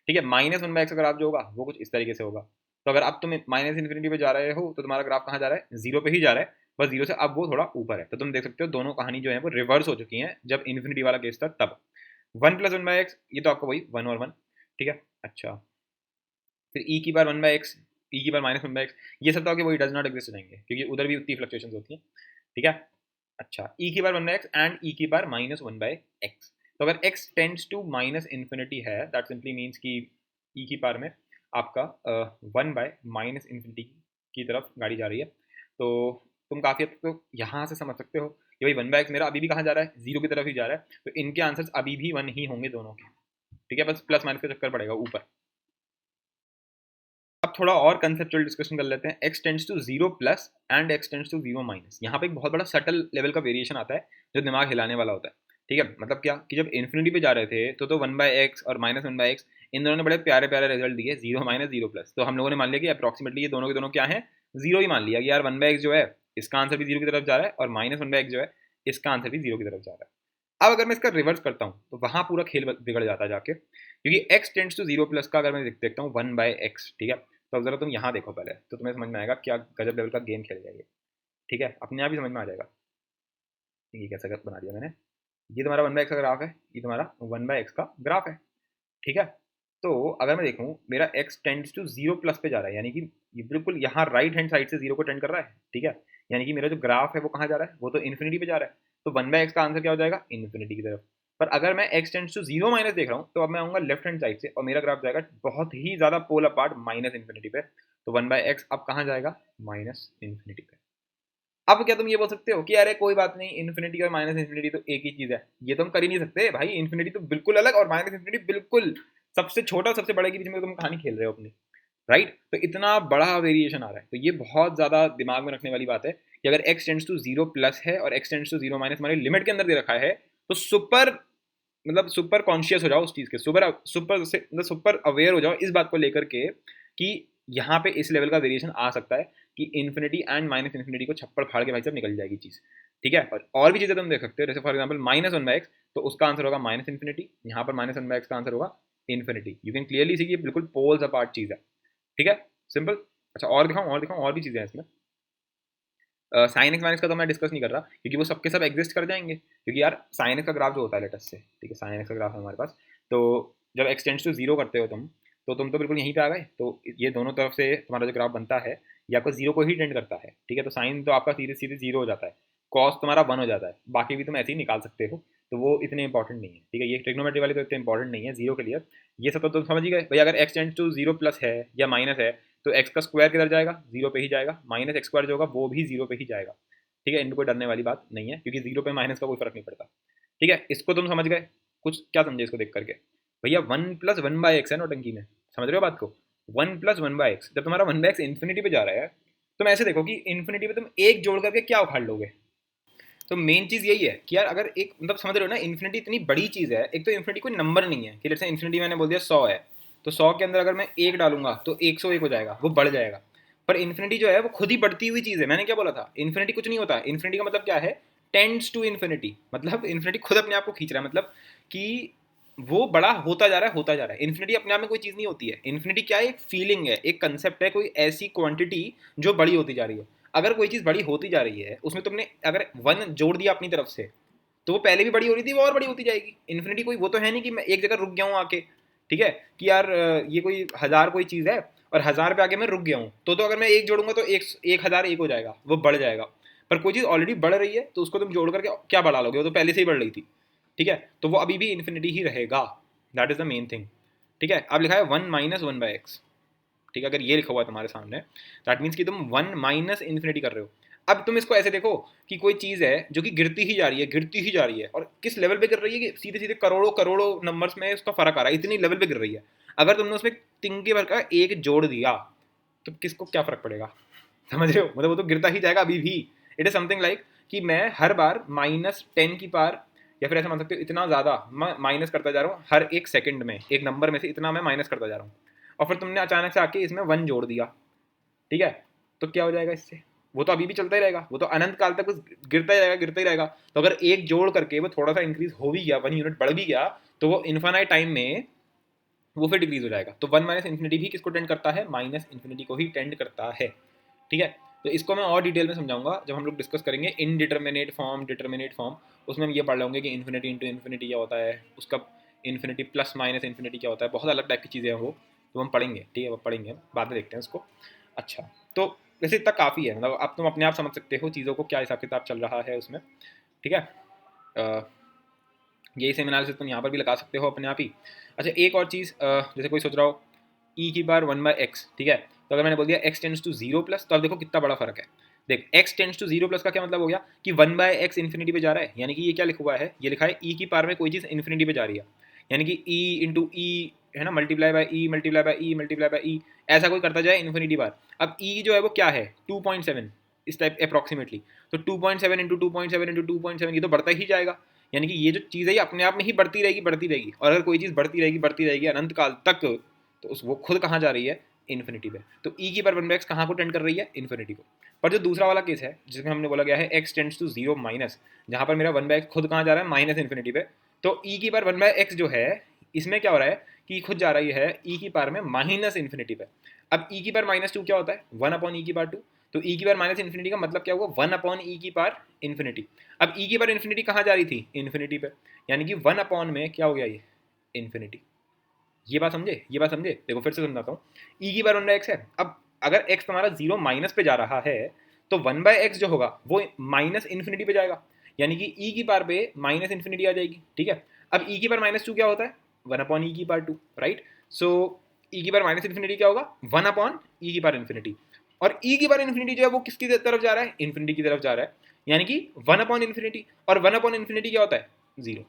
ठीक है। -1/x का ग्राफ जो होगा वो कुछ इस तरीके से होगा। तो अगर अब तुम माइनस इन्फिनिटी पे जा रहे हो तो तुम्हारा ग्राफ कहाँ जा रहा है, जीरो पे ही जा रहा है, बस जीरो से अब वो थोड़ा ऊपर है। तो तुम देख सकते हो दोनों कहानी जो है वो रिवर्स हो चुकी है जब इन्फिनिटी वाला केस था तब। 1 + 1/x, ये तो आपको वही 1 और 1, ठीक है। अच्छा, फिर e की बार 1/x, e की बार -1/x, ये सब तो आपके वही डज नॉट एग्जिस्ट हो जाएंगे क्योंकि उधर भी उतनी फ्लक्चुएशंस होती हैं, ठीक है। अच्छा, e की बार 1/x एंड e की बार -1/x। तो अगर x tends to minus infinity है, दैट सिंपली मीन्स कि e की बार में आपका 1/-इन्फिनिटी की तरफ गाड़ी जा रही है। तो तुम काफ़ी हद तक तो यहाँ से समझ सकते हो कि भाई 1/x मेरा अभी भी कहाँ जा रहा है, जीरो की तरफ ही जा रहा है, तो इनके आंसर्स अभी भी 1 ही होंगे दोनों के, ठीक है। बस प्लस माइनस का चक्कर पड़ेगा ऊपर। अब थोड़ा और कंसेप्चुअल डिस्कशन कर लेते हैं। x tends to 0 plus and x tends to 0 minus. यहाँ पे एक बहुत बड़ा सटल लेवल का वेरिएशन आता है जो दिमाग हिलाने वाला होता है, ठीक है। मतलब क्या कि जब इन्फिनिटी पे जा रहे थे तो 1/x और -1/x इन दोनों ने बड़े प्यारे प्यारे रिजल्ट दिए, 0 माइनस 0 प्लस। तो हम लोगों ने मान लिया कि अप्रॉक्सीमेटली ये दोनों के दोनों क्या है, जीरो ही मान लिया कि यार 1/x जो है इसका आंसर भी जीरो की तरफ जा रहा है और -1/x जो है इसका आंसर भी जीरो की तरफ जा रहा है। अब अगर मैं इसका रिवर्स करता हूँ तो वहाँ पूरा खेल बिगड़ जाता है जाके, क्योंकि x टेंड्स टू 0 प्लस का अगर मैं देखता हूँ 1/x, ठीक है। तो अब जरा तुम यहाँ देखो पहले, तो तुम्हें समझ में आएगा क्या गजब लेवल का गेम खेल जाएगा, ठीक है। अपने आप ही समझ में आ जाएगा ये कैसा बना दिया मैंने। ये तुम्हारा 1/x का ग्राफ है, ये तुम्हारा 1/x का ग्राफ है, ठीक है। तो अगर मैं देखूँ मेरा x टेंड्स टू 0 प्लस पे जा रहा है, यानी कि ये बिल्कुल यहाँ राइट हैंड साइड से जीरो को टेंड कर रहा है, ठीक है। यानी कि मेरा जो ग्राफ है वो कहाँ जा रहा है, वो तो इन्फिनिटी पे जा रहा है। तो 1/x का आंसर क्या हो जाएगा, इन्फिनिटी की तरफ। पर अगर मैं x टेंड्स टू 0 माइनस देख रहा हूँ तो अब मैं आऊँगा लेफ्ट हैंड साइड से और मेरा ग्राफ जाएगा बहुत ही ज़्यादा पोल अपार्ट माइनस इन्फिनिटी पे। तो 1/x अब कहाँ जाएगा, माइनस इन्फिनिटी पे। अब क्या तुम ये बोल सकते हो कि अरे कोई बात नहीं, इन्फिनिटी और माइनस इन्फिनिटी तो एक ही चीज़ है, ये तो हम कर ही नहीं सकते भाई। इन्फिनिटी तो बिल्कुल अलग और माइनस इन्फिनिटी बिल्कुल सबसे छोटा सबसे बड़े के बीच में तुम कहानी खेल रहे हो अपनी, राइट। तो इतना बड़ा वेरिएशन आ रहा है, तो ये बहुत ज़्यादा दिमाग में रखने वाली बात है कि अगर x टेंड्स टू 0 प्लस है और x टेंड्स टू 0 माइनस हमारे लिमिट के अंदर दे रखा है, तो सुपर मतलब सुपर कॉन्शियस हो जाओ उस चीज़ के, सुपर सुपर से मतलब सुपर अवेयर हो जाओ इस बात को लेकर के कि यहाँ पे इस लेवल का वेरिएशन आ सकता है कि इन्फिनिटी एंड माइनस इन्फिनिटी को छप्पड़ फाड़ के भाई साहब निकल जाएगी चीज़, ठीक है। और भी चीज़ें तुम देख सकते हो, जैसे फॉर एग्जाम्पल -1/x, तो उसका आंसर होगा माइनस इन्फिनिटी, यहाँ पर -1/x का आंसर होगा infinity. You can clearly see कि ये बिल्कुल पोल्स अपार्ट चीज़ है, ठीक है, सिंपल। अच्छा, और भी चीज़ें हैं इसमें। साइन एक्स माइनस का तो मैं डिस्कस नहीं कर रहा क्योंकि वो सबके सब एग्जिस्ट कर जाएंगे, क्योंकि यार साइन एक्स का ग्राफ जो होता है लेटस से, ठीक है, साइन एक्स का ग्राफ है हमारे पास। तो जब एक्स टेंड्स टू 0 करते हो तुम, तो तुम तो बिल्कुल यहीं पे आ गए। तो ये दोनों तरफ से तुम्हारा जो ग्राफ बनता है ये आपका जीरो को ही टेंड करता है, ठीक है। तो साइन तो आपका सीधे सीधे जीरो हो जाता है, कॉस तुम्हारा 1 हो जाता है, बाकी भी तुम ऐसे ही निकाल सकते हो। तो वो इतने इंपॉर्टेंट नहीं है, ठीक है। ये ट्रिग्नोमेट्री वाले तो इतने इंपॉर्टेंट नहीं है जीरो के लिए। ये सब तो तुम समझ ही गए भाई, अगर एक्स टेंड्स टू 0 प्लस है या माइनस है तो एक्स का स्क्वायर किधर जाएगा, जीरो पे ही जाएगा, माइनस एक्स स्क्वायर जो होगा वो भी जीरो पे ही जाएगा, ठीक है। इनमें कोई डरने वाली बात नहीं है क्योंकि जीरो पे माइनस का कोई फर्क नहीं पड़ता, ठीक है। इसको तुम समझ गए, कुछ क्या समझे इसको देख करके, भैया 1 + 1/x है नोटंकी में, समझ रहे हो बात को। 1 + 1/x, जब तुम्हारा 1/x इन्फिनिटी पे जा रहा है, तुम ऐसे देखो कि इन्फिनिटी पे तुम एक जोड़ करके क्या उखाड़ लोगे। तो मेन चीज़ यही है कि यार अगर एक मतलब समझ रहे हो ना, इन्फिनिटी इतनी बड़ी चीज़ है, एक तो इन्फिनिटी कोई नंबर नहीं है कि जैसे इन्फिनिटी मैंने बोल दिया 100 है, तो 100 के अंदर अगर मैं एक डालूंगा तो 101 हो जाएगा, वो बढ़ जाएगा। पर इन्फिनिटी जो है वो खुद ही बढ़ती हुई चीज़ है। मैंने क्या बोला था, इन्फिनिटी कुछ नहीं होता। इन्फिनिटी का मतलब क्या है, टेंड्स टू इन्फिनिटी, मतलब इन्फिनिटी खुद अपने आप को खींच रहा है, मतलब कि वो बड़ा होता जा रहा है, होता जा रहा है। इन्फिनिटी अपने आप में कोई चीज़ नहीं होती है। इन्फिनिटी क्या है, एक फीलिंग है, एक कंसेप्ट है, कोई ऐसी क्वांटिटी जो बड़ी होती जा रही है। अगर कोई चीज़ बड़ी होती जा रही है, उसमें तुमने अगर 1 जोड़ दिया अपनी तरफ से, तो वो पहले भी बड़ी हो रही थी, वो और बड़ी होती जाएगी। इन्फिनिटी कोई वो तो है नहीं कि मैं एक जगह रुक गया हूँ आके, ठीक है, कि यार ये कोई 1000 कोई चीज़ है और 1000 पे आके मैं रुक गया हूँ, तो अगर मैं एक जोड़ूंगा तो 1001 हो जाएगा, वो बढ़ जाएगा। पर कोई चीज़ ऑलरेडी बढ़ रही है तो उसको तुम जोड़ करके क्या बढ़ा लोगे, वो तो पहले से ही बढ़ रही थी, ठीक है। तो वो अभी भी इन्फिनिटी ही रहेगा, that is the main thing, ठीक है। अब लिखा है 1 - 1/x, ठीक है। अगर ये लिखा हुआ है तुम्हारे सामने, दैट मीन्स कि तुम 1 माइनस इन्फिनिटी कर रहे हो। अब तुम इसको ऐसे देखो कि कोई चीज़ है जो कि गिरती ही जा रही है, गिरती ही जा रही है, और किस लेवल पे गिर रही है कि सीधे सीधे करोड़ों करोड़ों नंबर्स में उसका फर्क आ रहा है, इतनी लेवल पे गिर रही है। अगर तुमने उसमें तिनके भर का एक जोड़ दिया तो किसको क्या फर्क पड़ेगा, समझ रहे हो, मतलब वो तो गिरता ही जाएगा अभी भी। इट इज समथिंग लाइक कि मैं हर बार -10 की पावर या फिर ऐसा मान सकते हो इतना ज़्यादा मैं माइनस करता जा रहा हूँ हर एक सेकंड में, एक नंबर में से इतना मैं माइनस करता जा रहा हूँ, और फिर तुमने अचानक से आके इसमें 1 जोड़ दिया, ठीक है, तो क्या हो जाएगा इससे? वो तो अभी भी चलता ही रहेगा, वो तो अनंत काल तक बस गिरता ही रहेगा, गिरता ही रहेगा। तो अगर एक जोड़ करके वो थोड़ा सा इंक्रीज हो भी गया, 1 यूनिट बढ़ भी गया, तो वो इन्फानाइट टाइम में वो फिर डिक्रीज हो जाएगा। तो 1 माइनस इन्फिनिटी भी किसको टेंड करता है? माइनस इन्फिनिटी को ही टेंड करता है, ठीक है। तो इसको मैं और डिटेल में समझाऊंगा जब हम लोग डिस्कस करेंगे इनडिटर्मिनेट फॉर्म, डिटर्मिनेट फॉर्म। उसमें हम ये पढ़ लेंगे कि इन्फिनिटी इंटू इन्फिनिटी क्या होता है, उसका इन्फिनिटी प्लस माइनस इन्फिनिटी क्या होता है, बहुत अलग टाइप की चीज़ें हैं वो, तो हम पढ़ेंगे, ठीक है, वो पढ़ेंगे, बाद में देखते हैं उसको। अच्छा, तो वैसे इतना काफ़ी है, मतलब अब तुम अपने आप समझ सकते हो चीज़ों को, क्या हिसाब किताब चल रहा है उसमें, ठीक है। यही सेम एनालिसिस तुम यहाँ पर भी लगा सकते हो अपने आप ही। अच्छा, एक और चीज़, जैसे कोई सोच रहा हो ई की बार 1/x, ठीक है, तो अगर मैंने बोल दिया x टेंड्स टू 0 प्लस, तो अब देखो कितना बड़ा फर्क है। देख, x टेंड्स टू 0 प्लस का क्या मतलब हो गया कि 1/x इन्फिनिटी पे जा रहा है, यानी कि ये क्या लिखा हुआ है, ये लिखा है ई की पावर में कोई चीज़ इन्फिनिटी पे जा रही है, यानी कि ई इंटू ई है ना, multiply by e multiply by e multiply by e, ऐसा कोई करता जाए इन्फिनिटी बार। अब ई जो है वो क्या है, 2.7 इस टाइप अप्रॉक्सीमेटली, तो 2.7 इंटू 2.7 इंटू 2.7 ये तो बढ़ता ही जाएगा, यानी कि ये जो चीज़ है ये अपने आप में ही बढ़ती रहेगी, बढ़ती रहेगी, और अगर कोई चीज़ बढ़ती रहेगी अनंत काल तक, तो उस वो खुद कहाँ जा रही है, इन्फिनिटी पे। तो ई की पर 1/x कहाँ को टेंड कर रही है, इन्फिनिटी को। पर जो दूसरा वाला केस है जिसमें हमने बोला गया है x टेंड्स टू 0 माइनस, जहाँ पर मेरा 1/x खुद कहाँ जा रहा है, माइनस इन्फिनिटी पे, तो ई की पर 1/x जो है इसमें क्या हो रहा है कि खुद जा रही है ई की पार में माइनस इन्फिनिटी पे। अब ई की पार -2 क्या होता है, 1/e², तो ई की पार माइनस इन्फिनिटी का मतलब क्या हुआ, 1/e²। अब ई की पार इन्फिनिटी कहाँ जा रही थी, इन्फिनिटी पे, यानी कि 1 में क्या हो गया ये, इन्फिनिटी। ये बात समझे, ये बात समझे, देखो फिर से समझाता हूँ। ई की बार 1/x है, अब अगर x तुम्हारा 0 माइनस पे जा रहा है, तो 1/x जो होगा वो माइनस इन्फिनिटी पे जाएगा, यानी कि ई की पार पे माइनस इन्फिनिटी आ जाएगी, ठीक है। अब ई की पार -2 क्या होता है, 1/e², राइट। सो ई की पार माइनस इन्फिनिटी क्या होगा, 1/e²। और ई की पार इन्फिनिटी जो है वो किसकी तरफ जा रहा है, इन्फिनिटी की तरफ जा रहा है, यानी कि 1/∞, और 1/∞ क्या होता है, 0,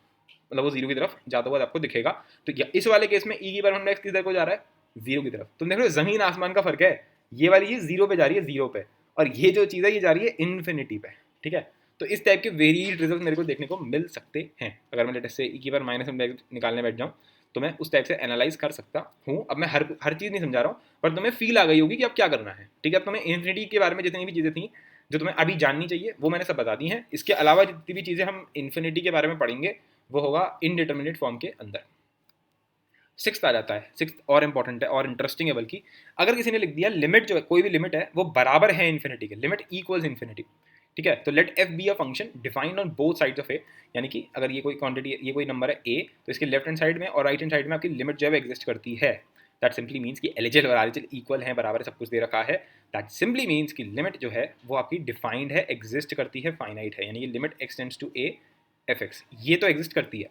मतलब वो 0 की तरफ जाता हुआ आपको दिखेगा। तो इस वाले केस में ई की पावर x किधर को जा रहा है, 0 की तरफ। तुम देख रहे हो जमीन आसमान का फर्क है, ये वाली चीज 0 पे जा रही है, 0 पे, और ये जो चीज़ है ये जा रही है इन्फिनिटी पे, ठीक है। तो इस टाइप के वेरिएड रिजल्ट मेरे को देखने को मिल सकते हैं, अगर मैं लेटेस्ट से ई की पावर माइनस निकालने बैठ जाऊँ, तो मैं उस टाइप से एनालाइज कर सकता हूँ। अब मैं हर चीज़ नहीं समझा रहा हूँ, पर तुम्हें फील आ गई होगी कि अब क्या करना है, ठीक है। अब तुम्हें इन्फिनिटी के बारे में जितनी भी चीज़ें थी जो तुम्हें अभी जाननी चाहिए वो मैंने सब बता दी हैं। इसके अलावा जितनी भी चीज़ें हम इन्फिनिटी के बारे में पढ़ेंगे वो होगा इनडिटर्मिनेट फॉर्म के अंदर। सिक्स्थ आ जाता है, सिक्स्थ और इंपॉर्टेंट है और इंटरेस्टिंग है, बल्कि अगर किसी ने लिख दिया लिमिट जो है, कोई भी लिमिट है वो बराबर है इन्फिनिटी के, लिमिट इक्वल्स इन्फिनिटी, ठीक है, तो let f be a function defined on both sides of a, यानी कि अगर ये कोई क्वांटिटी, ये कोई नंबर है ए, तो इसके लेफ्ट हैंड साइड में और राइट हैंड साइड में आपकी लिमिट जो है एग्जिस्ट करती है। दैट सिंपली मीन्स कि एलएचएल और आरएचएल इक्वल है, बराबर है, सब कुछ दे रखा है। दैट सिंपली मीन्स कि लिमिट जो है वो आपकी डिफाइंड है, एग्जिस्ट करती है, फाइनाइट है, यानी कि limit x tends to a f x, ये तो एग्जिस्ट करती है,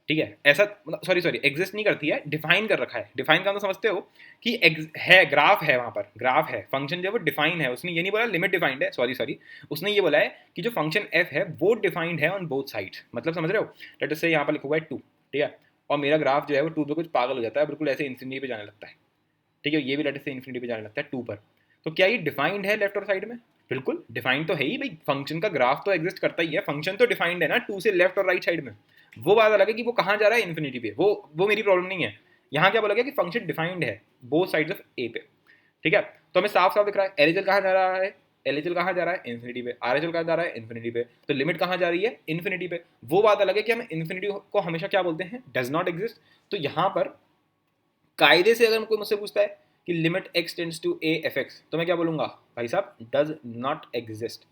ठीक है। ऐसा मतलब सॉरी एग्जिस्ट नहीं करती है, डिफाइन कर रखा है। डिफाइन का तो समझते हो कि है, ग्राफ है, वहाँ पर ग्राफ है, फंक्शन जो है वो डिफाइन है। उसने ये नहीं बोला लिमिट डिफाइंड है, सॉरी उसने ये बोला है कि जो फंक्शन एफ है वो डिफाइंड है ऑन बोथ साइड्स, मतलब समझ रहे हो। लेट अस से यहाँ पर लिखा हुआ है 2, ठीक है, और मेरा ग्राफ जो है वो 2 पे कुछ पागल हो जाता है, बिल्कुल ऐसे इन्फिनिटी पे जाने लगता है, ठीक है, ये भी लेट अस से इन्फिनिटी पे जाने लगता है 2 पर। तो क्या ये डिफाइंड है लेफ्ट और साइड में, बिल्कुल डिफाइंड तो है ही भाई, फंक्शन का ग्राफ तो एग्जिस्ट करता ही है, फंक्शन तो डिफाइंड है ना 2 से लेफ्ट और राइट साइड में। वो बात अलग है कि वो कहाँ जा रहा है, इन्फिनिटी पे, वो मेरी प्रॉब्लम नहीं है। यहाँ क्या बोला गया कि फंक्शन डिफाइंड है बोथ साइड्स ऑफ ए पे, ठीक है। तो हमें साफ साफ दिख रहा है एलएचएल कहाँ जा रहा है, एलएचएल कहाँ जा रहा है, इन्फिनिटी पे, आरएचएल कहाँ जा रहा है, इन्फिनिटी पे, तो लिमिट कहाँ जा रही है, इन्फिनिटी पे। वो बात अलग है कि हम इन्फिनिटी को हमेशा क्या बोलते हैं, डज नॉट एग्जिस्ट। तो यहाँ पर कायदे से अगर कोई मुझसे पूछता है कि limit x tends to a f x, तो मैं क्या बोलूंगा, भाई साहब डज नॉट एग्जिस्ट,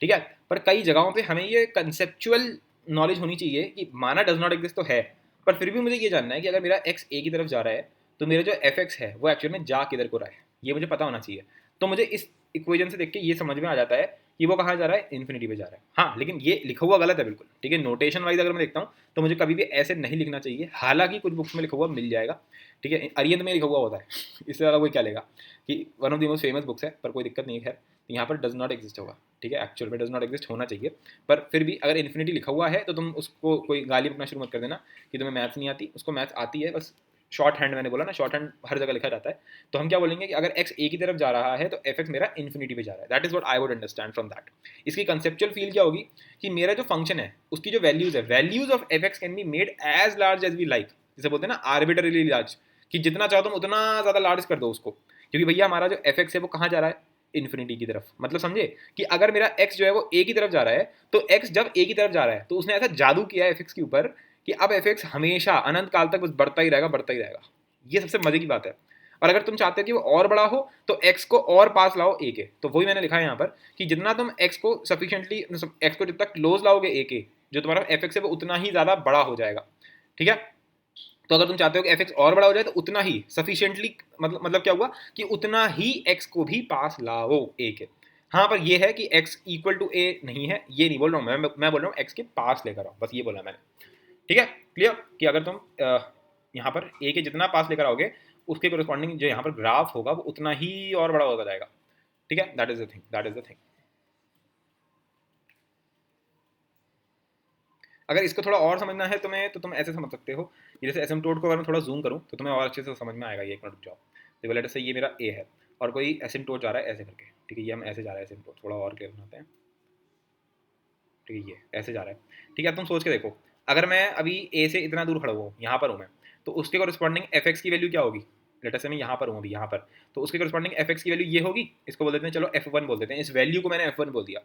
ठीक है। पर कई जगहों पे हमें ये कंसेप्चुअल नॉलेज होनी चाहिए कि माना डज नॉट एग्जिस्ट तो है, पर फिर भी मुझे ये जानना है कि अगर मेरा एक्स ए की तरफ जा रहा है, तो मेरा जो एफ एक्स है वो एक्चुअल में जा किधर को रहा है, ये मुझे पता होना चाहिए। तो मुझे इस इक्वेशन से देख के ये समझ में आ जाता है कि वो कहाँ जा रहा है, इन्फिनिटी पे जा रहा है। हाँ, लेकिन ये लिखा हुआ गलत है बिल्कुल, ठीक है। नोटेशन वाइज अगर मैं देखता हूँ तो मुझे कभी भी ऐसे नहीं लिखना चाहिए, हालांकि कुछ बुक्स में लिखा हुआ मिल जाएगा, ठीक है, अरियंत में लिखा हुआ होता है इससे ज़्यादा कोई क्या लेगा कि one of the most famous books है, पर कोई दिक्कत नहीं है। तो यहाँ पर डज नॉट एग्जिस्ट होगा, ठीक है, एक्चुअल में डज नॉट एग्जिस्ट होना चाहिए। पर फिर भी अगर इन्फिनिटी लिखा हुआ है तो तुम उसको कोई गाली बकना शुरू मत कर देना कि तुम्हें मैथ्स नहीं आती, उसको मैथ्स आती है, बस शॉर्ट हैंड मैंने बोला ना, शॉर्ट हैंड हर जगह लिखा जाता है, तो हम क्या बोलेंगे कि अगर x a की तरफ जा रहा है तो एफ एक्स मेरा इन्फिनिटी पे जा रहा है। That is what I would understand from that. इसकी कंसेप्चुअल फील क्या होगी कि मेरा जो फंक्शन है उसकी जो वैल्यूज है, values of f x can be made as large as we like, जैसे बोलते हैं ना आर्बिटरीली लार्ज, कि जितना चाहो तुम उतना ज़्यादा लार्ज कर दो उसको, क्योंकि भैया हमारा जो एफ एक्स है वो कहाँ जा रहा है, इन्फिनिटी की तरफ। मतलब समझे कि अगर मेरा x जो है वो a की तरफ जा रहा है, तो x जब a की तरफ जा रहा है तो उसने ऐसा जादू किया है fx के ऊपर कि अब fx हमेशा अनंत काल तक बस बढ़ता ही रहेगा, बढ़ता ही रहेगा। ये सबसे मजे की बात है। और अगर तुम चाहते हो कि वो और बड़ा हो तो x को और पास लाओ a के, तो वही मैंने लिखा है यहाँ पर कि जितना तुम x को सफिशिएंटली, x को जितना क्लोज लाओगे a के, जो तुम्हारा fx है वो उतना ही ज़्यादा बड़ा हो जाएगा। ठीक है, तो अगर तुम चाहते हो कि एफ एक्स और बड़ा हो जाए तो उतना ही सफिशिएंटली, मतलब क्या हुआ कि उतना ही एक्स को भी पास लाओ ए के। हाँ, पर ये है कि एक्स इक्वल टू ए नहीं है, ये नहीं बोल रहा हूँ मैं बोल रहा हूँ एक्स के पास लेकर आओ, बस ये बोला मैंने। ठीक है, क्लियर कि अगर तुम यहाँ पर ए के जितना पास लेकर आओगे उसके कोरिस्पॉन्डिंग जो यहाँ पर ग्राफ होगा वो उतना ही और बड़ा होता जाएगा। ठीक है, that is the thing, that is the thing. अगर इसको थोड़ा और समझना है तुम्हें तो तुम ऐसे समझ सकते हो, जैसे एसिम्प्टोट को अगर मैं थोड़ा जूम करूँ तो तुम्हें और अच्छे से समझ में आएगा। ये एक मिनट रुक जाओ। देखो लेट से ये मेरा ए है और कोई एसिम्प्टोट जा रहा है ऐसे करके। ठीक है, ये हम ऐसे जा रहा है एसिम्प्टोट, थोड़ा और क्लियर बनाते हैं। ठीक है, ये ऐसे जा रहा है। ठीक है, तुम सोच के देखो, अगर मैं अभी ए से इतना दूर खड़ा हुआ हूँ, यहाँ पर हूँ मैं, तो उसके कोरिस्पॉन्डिंग एफ एक्स की वैल्यू क्या होगी। लेट से मैं यहाँ पर हूँ अभी, यहाँ पर, तो उसके कोरिस्पॉन्डिंग एफ एक्स की वैल्यू ये होगी। इसको बोल देते हैं, चलो एफ वन बोल देते हैं, इस वैल्यू को मैंने एफ वन बोल दिया।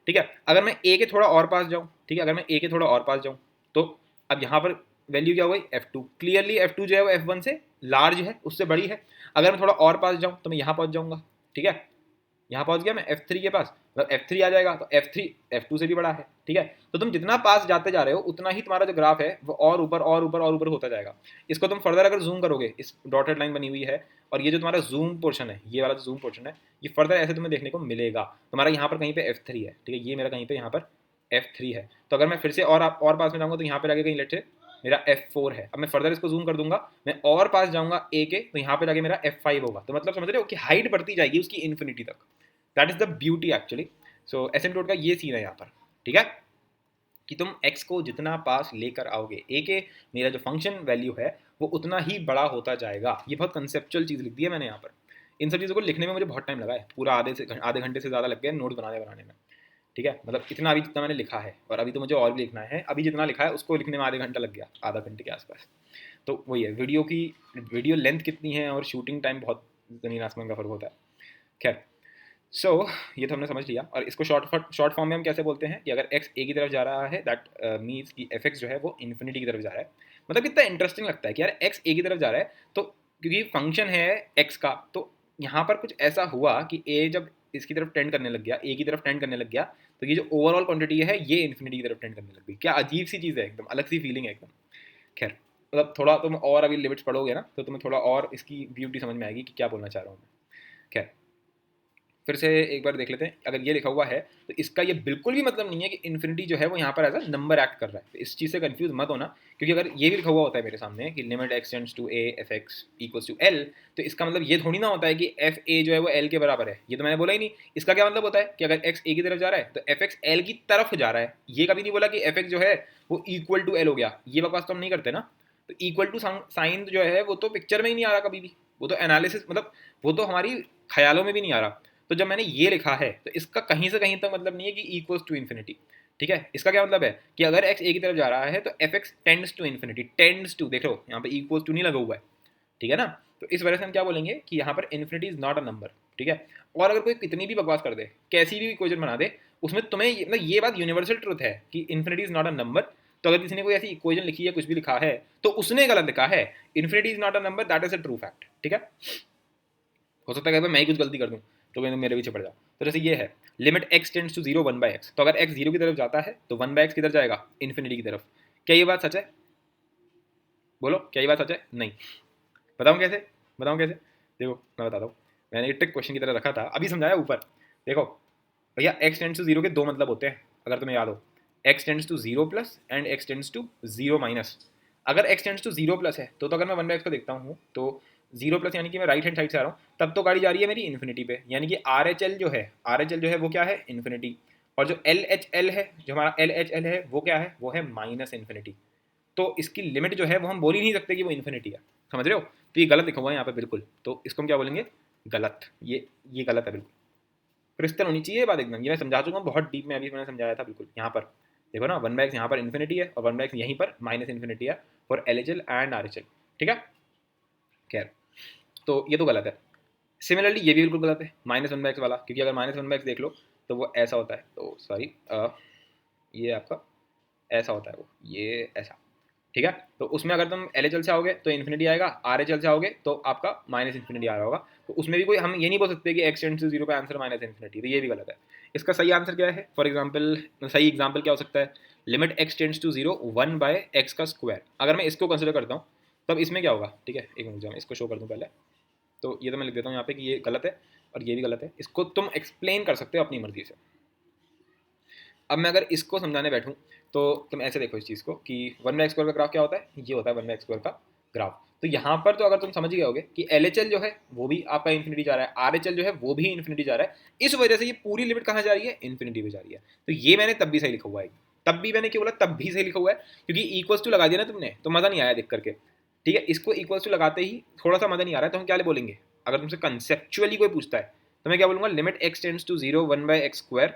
ठीक है, अगर मैं ए के थोड़ा और पास जाऊँ, ठीक है, अगर मैं ए के थोड़ा और पास जाऊँ तो अब यहाँ पर वैल्यू क्या हो गई F two. Clearly F two जो है वो एफ वन से लार्ज है, उससे बड़ी है। अगर मैं थोड़ा और पास जाऊँ तो मैं यहाँ पहुँच जाऊँगा। ठीक है, यहाँ पहुँच गया मैं एफ थ्री के पास, मतलब एफ थ्री आ जाएगा, तो एफ थ्री एफ टू से भी बड़ा है। ठीक है, तो तुम जितना पास जाते जा रहे हो उतना ही तुम्हारा जो ग्राफ है वो और ऊपर और ऊपर और ऊपर होता जाएगा। इसको तुम फर्दर अगर जूम करोगे, इस डॉटेड लाइन बनी हुई है और ये जो तुम्हारा जूम पोर्शन है, ये वाला जो जूम पोर्शन है, ये फर्दर ऐसे तुम्हें देखने को मिलेगा। तुम्हारा यहाँ पर कहीं पे एफ थ्री है, ठीक है, ये मेरा कहीं पे यहाँ पर एफ थ्री है। तो अगर मैं फिर से और पास में जाऊँगा तो यहाँ पर आगे कहीं लेट से मेरा F4 है। अब मैं फर्दर इसको जूम कर दूंगा, मैं और पास जाऊंगा ए के, तो यहाँ पे जाके मेरा F5 होगा। तो मतलब समझ रहे हो कि हाइट बढ़ती जाएगी उसकी इन्फिनिटी तक। That is the beauty actually. So asymptote का ये सीन है यहाँ पर। ठीक है, कि तुम x को जितना पास लेकर आओगे a के, मेरा जो फंक्शन वैल्यू है वो उतना ही बड़ा होता जाएगा। ये बहुत कंसेप्चुअल चीज़ लिख दी है मैंने यहाँ पर। इन सब चीज़ों को लिखने में मुझे बहुत टाइम लगा है, पूरा आधे घंटे से ज़्यादा लग गया नोट्स बनाने में। ठीक है, मतलब इतना अभी जितना मैंने लिखा है, और अभी तो मुझे और भी लिखना है। अभी जितना लिखा है उसको लिखने में आधे घंटा लग गया, आधा घंटे के आसपास। तो वही है, वीडियो लेंथ कितनी है और शूटिंग टाइम बहुत ज़मीन आसमान का फ़र्क होता है। खैर, सो ये तो हमने समझ लिया। और इसको शॉर्ट फॉर्म में हम कैसे बोलते हैं कि अगर x a की तरफ जा रहा है, दैट मीन्स कि एफ एक्स जो है वो इन्फिनिटी की तरफ जा रहा है। मतलब कितना इंटरेस्टिंग लगता है कि यार x a की तरफ जा रहा है, तो क्योंकि फंक्शन है x का, तो यहाँ पर कुछ ऐसा हुआ कि a जब इसकी तरफ टेंड करने लग गया, a की तरफ टेंड करने लग गया, तो ये जो ओवरऑल क्वांटिटी है ये इन्फिनिटी की तरफ टेंड करने लग गई। क्या अजीब सी चीज़ है, एकदम अलग सी फीलिंग है एकदम। खैर, मतलब थोड़ा तुम और अभी लिमिट्स पढ़ोगे ना तो तुम्हें थोड़ा और इसकी ब्यूटी समझ में आएगी कि क्या बोलना चाह रहा हूँ मैं। खैर, फिर से एक बार देख लेते हैं। अगर ये लिखा हुआ है तो इसका ये बिल्कुल भी मतलब नहीं है कि इन्फिनिटी जो है वो यहाँ पर एज अ नंबर एक्ट कर रहा है। तो इस चीज़ से कंफ्यूज मत होना, क्योंकि अगर ये भी लिखा हुआ होता है मेरे सामने कि limit x tends to a f x equals to L, तो इसका मतलब ये थोड़ी ना होता है कि एफ ए जो है वो एल के बराबर है। ये तो मैंने बोला ही नहीं। इसका क्या मतलब होता है कि अगर एक्स ए की तरफ जा रहा है तो एफ एक्स एल की तरफ जा रहा है। ये कभी नहीं बोला कि एफ एक्स जो है वो इक्वल टू एल हो गया। ये बकवास तो हम नहीं करते ना। तो इक्वल टू साइन जो है वो तो पिक्चर में ही नहीं आ रहा कभी भी, वो तो एनालिसिस, मतलब वो तो हमारी ख्यालों में भी नहीं आ रहा। तो जब मैंने ये लिखा है तो इसका कहीं से कहीं तक मतलब नहीं है कि इक्वल्स टू इन्फिनिटी। ठीक है, इसका क्या मतलब है कि अगर एक्स ए की तरफ जा रहा है तो f x tends to infinity, tends to, देख लो यहाँ पे इक्वल्स टू नहीं लगा हुआ है। ठीक है ना, तो इस वजह से हम क्या बोलेंगे कि यहाँ पर infinity is not a number. ठीक है, और अगर कोई कितनी भी बकवास कर दे, कैसी भी इक्वेशन बना दे, उसमें तुम्हें मतलब ये बात यूनिवर्सल ट्रुथ है कि infinity is not a number. तो अगर किसी ने कोई ऐसी इक्वेशन लिखी है, कुछ भी लिखा है, तो उसने गलत लिखा है। Infinity is not a number, that is a true fact. ठीक है, हो सकता है कि मैं ही कुछ गलती कर दूँ तो मेरे पीछे पड़ जाओ। तो जैसे ये है limit x tends to zero one by x, तो अगर एक्स जीरो की तरफ जाता है तो वन बाई एक्स किधर जाएगा, इन्फिनिटी की तरफ। क्या ये बात सच है? बोलो, क्या ये बात सच है? नहीं। बताऊँ कैसे? बताऊँ कैसे? देखो मैं बताता हूँ। मैंने ये ट्रिक क्वेश्चन की तरह रखा था, अभी समझाया ऊपर। देखो भैया, एक्स टेंड्स टू जीरो के दो मतलब होते हैं, अगर तुम्हें याद हो। X tends to zero plus and x tends to zero minus. अगर x tends to zero plus है तो अगर मैं वन बाई एक्स को देखता हूँ तो जीरो प्लस यानी कि मैं राइट हैंड साइड से आ रहा हूँ, तब तो गाड़ी जा रही है मेरी इन्फिनिटी पे, यानी कि आर एच एल जो है, आर एच एल जो है वो क्या है, इन्फिनिटी। और जो एल एच एल है, जो हमारा एल एच एल है वो क्या है, वो है माइनस इन्फिनिटी। तो इसकी लिमिट जो है वो हम बोल ही नहीं सकते कि वो इन्फिनिटी है, समझ रहे हो? तो ये गलत लिखा हुआ है यहाँ पे बिल्कुल, तो इसको हम क्या बोलेंगे, गलत। ये गलत है बिल्कुल, क्रिस्टल होनी चाहिए ये बात एकदम। ये मैं समझा चुका हूँ बहुत डीप में, अभी मैंने समझाया था बिल्कुल। यहाँ पर देखो ना, वन बाय एक्स यहाँ पर इन्फिनिटी है और वन बाय एक्स यहीं पर माइनस इन्फिनिटी है for L H L and R H L, ठीक है। खैर, तो ये तो गलत है। सिमिलरली ये भी बिल्कुल गलत है माइनस वन बाय एक्स वाला, क्योंकि अगर माइनस वन बाय एक्स देख लो तो वो ऐसा होता है, तो सॉरी ये आपका ऐसा होता है, वो ये ऐसा, ठीक है। तो उसमें अगर तुम एल एच एल से आओगे तो इन्फिनिटी आएगा, आर एच एल से आओगे तो आपका माइनस इन्फिनिटी आ रहा होगा। तो उसमें भी कोई हम ये नहीं बोल सकते कि एक्स टेंड्स टू जीरो पे आंसर माइनस इन्फिनिटी, तो ये भी गलत है। इसका सही आंसर क्या है? फॉर एग्जाम्पल, सही एग्जाम्पल क्या हो सकता है? Limit x tends to zero one by x का स्क्वायर, अगर मैं इसको कंसिडर करता हूँ तब इसमें क्या होगा, ठीक है। एक मिनट मैं इसको शो कर दूँ पहले, तो ये तो मैं लिख देता हूँ यहाँ पे कि ये गलत है और ये भी गलत है। इसको तुम एक्सप्लेन कर सकते हो अपनी मर्जी से। अब मैं अगर इसको समझाने बैठूँ तो तुम ऐसे देखो इस चीज़ को कि वन बाय स्क्वायर का ग्राफ क्या होता है, ये होता है वन बाय स्क्वायर का ग्राफ। तो यहाँ पर तो अगर तुम समझ गए होगे कि एल एच एल जो है वो भी आपका इन्फिनिटी जा रहा है, आर एच एल जो है वो भी इन्फिनिटी जा रहा है, इस वजह से ये पूरी लिमिट कहाँ जा रही है, इन्फिनिटी पे जा रही है। तो ये मैंने तब भी सही लिखा हुआ है, तब भी मैंने क्यों बोला तब भी सही लिखा हुआ है, क्योंकि इक्वल्स टू लगा दिया ना तुमने तो मज़ा नहीं आया देख करके, ठीक है। इसको इक्वल्स टू लगाते ही थोड़ा सा मज़ा नहीं आ रहा है, तो हम क्या बोलेंगे? अगर तुमसे कंसेप्चुअली कोई पूछता है तो मैं क्या बोलूँगा, limit x tends to zero one by x square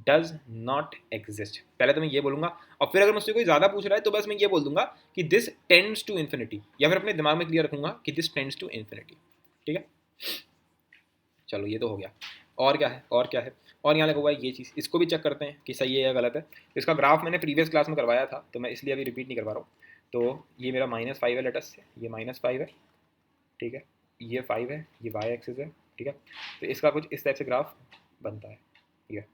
does not exist. पहले तो मैं ये बोलूंगा, और फिर अगर मुझसे कोई ज़्यादा पूछ रहा है तो बस मैं ये बोल दूंगा कि दिस टेंड्स टू इन्फिनिटी, या फिर अपने दिमाग में क्लियर रखूंगा कि दिस टेंड्स टू इन्फिनिटी, ठीक है। चलो ये तो हो गया। और क्या है, और क्या है? और यहाँ लगा हुआ है ये चीज़, इसको भी चेक करते हैं कि सही है या गलत है। इसका ग्राफ मैंने प्रीवियस क्लास में करवाया था तो मैं इसलिए अभी रिपीट नहीं करवा रहा हूँ। तो ये मेरा -5 है लेटस से, ये -5 है, ठीक है। ये 5 है, ये वाई एक्सिस है, ठीक है। तो इसका कुछ इस टाइप से ग्राफ बनता है, ठीक है।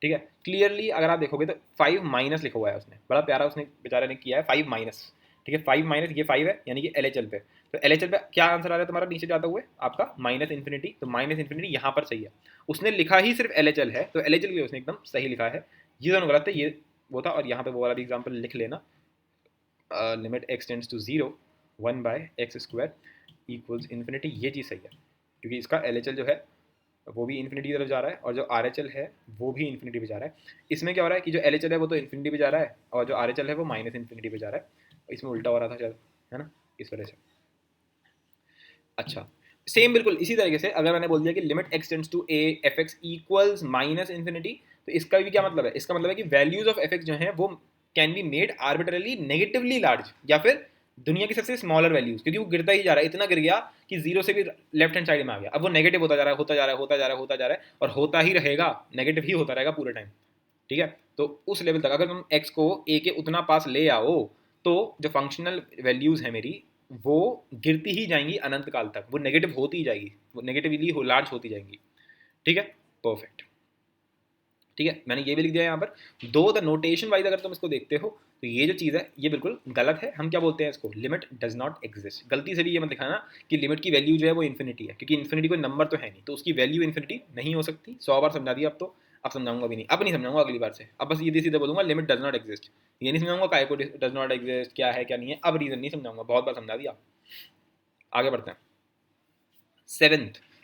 ठीक है, क्लियरली अगर आप देखोगे तो 5 माइनस लिखा हुआ है उसने, बड़ा प्यारा उसने बेचारे ने किया है 5 माइनस, ठीक है। 5 माइनस ये 5 है, यानी कि एल एच एल पे, तो एल एच एल पे क्या आंसर आ रहा है तुम्हारा नीचे जाता हुए, आपका माइनस इन्फिनिटी। तो माइनस इन्फिनिटी यहाँ पर सही है, उसने लिखा ही सिर्फ एल एच एल है, तो एल एच एल के लिए उसने एकदम सही लिखा है। ये दोनों गलत है, ये वो था, और यहाँ पे वो वाला भी एग्जाम्पल लिख लेना, limit x tends to zero one by x square equals infinity, ये चीज़ सही है, क्योंकि इसका एल एच एल जो है वो भी इन्फिनिटी की तरफ जा रहा है और जो आर एच एल है वो भी इन्फिनिटी पे जा रहा है। इसमें क्या हो रहा है कि जो एल एच एल है वो तो इन्फिनिटी पे जा रहा है और जो आर एच एल है वो माइनस इन्फिनिटी पे जा रहा है, इसमें उल्टा हो रहा था शायद, है ना, इस वजह से। अच्छा, सेम बिल्कुल इसी तरीके से अगर मैंने बोल दिया कि limit x tends to a f x equals minus infinity, तो इसका भी क्या मतलब है? इसका मतलब है कि वैल्यूज ऑफ एफ एक्स जो है वो can be made arbitrarily negatively large, या फिर दुनिया की सबसे स्मॉलर वैल्यूज, क्योंकि वो गिरता ही जा रहा है, इतना गिर गया कि जीरो से भी लेफ्ट हैंड साइड में आ गया, अब वो नेगेटिव होता जा रहा है, होता जा रहा है, होता जा रहा है, होता जा रहा है, और होता ही रहेगा, नेगेटिव ही होता रहेगा पूरे टाइम, ठीक है। तो उस लेवल तक अगर तुम एक्स को ए के उतना पास ले आओ तो जो फंक्शनल वैल्यूज है मेरी वो गिरती ही जाएंगी अनंत काल तक, वो नेगेटिव होती ही जाएगी, वो नेगेटिवली हो लार्ज होती जाएंगी, ठीक है। परफेक्ट, ठीक है, मैंने ये भी लिख दिया यहाँ पर। दो द नोटेशन वाइज अगर तुम इसको देखते हो तो ये जो चीज़ है ये बिल्कुल गलत है। हम क्या बोलते हैं इसको, लिमिट डज नॉट एग्जिस्ट। गलती से भी ये मत दिखाना कि लिमिट की वैल्यू जो है वो इन्फिनिटी है, क्योंकि इन्फिनिटी कोई नंबर तो है नहीं, तो उसकी वैल्यू इन्फिनिटी नहीं हो सकती। 100 बार समझा दिया अब तो, अब समझाऊंगा भी नहीं, अब नहीं समझाऊंगा अगली बार से, अब बस सीधे सीधे बोलूंगा लिमिट डज नॉट एग्जिस्ट, ये नहीं समझाऊंगा काय को डज नॉट एग्जिस्ट क्या है क्या नहीं है, अब रीजन नहीं समझाऊंगा, बहुत बार समझा दिया। आगे बढ़ते हैं।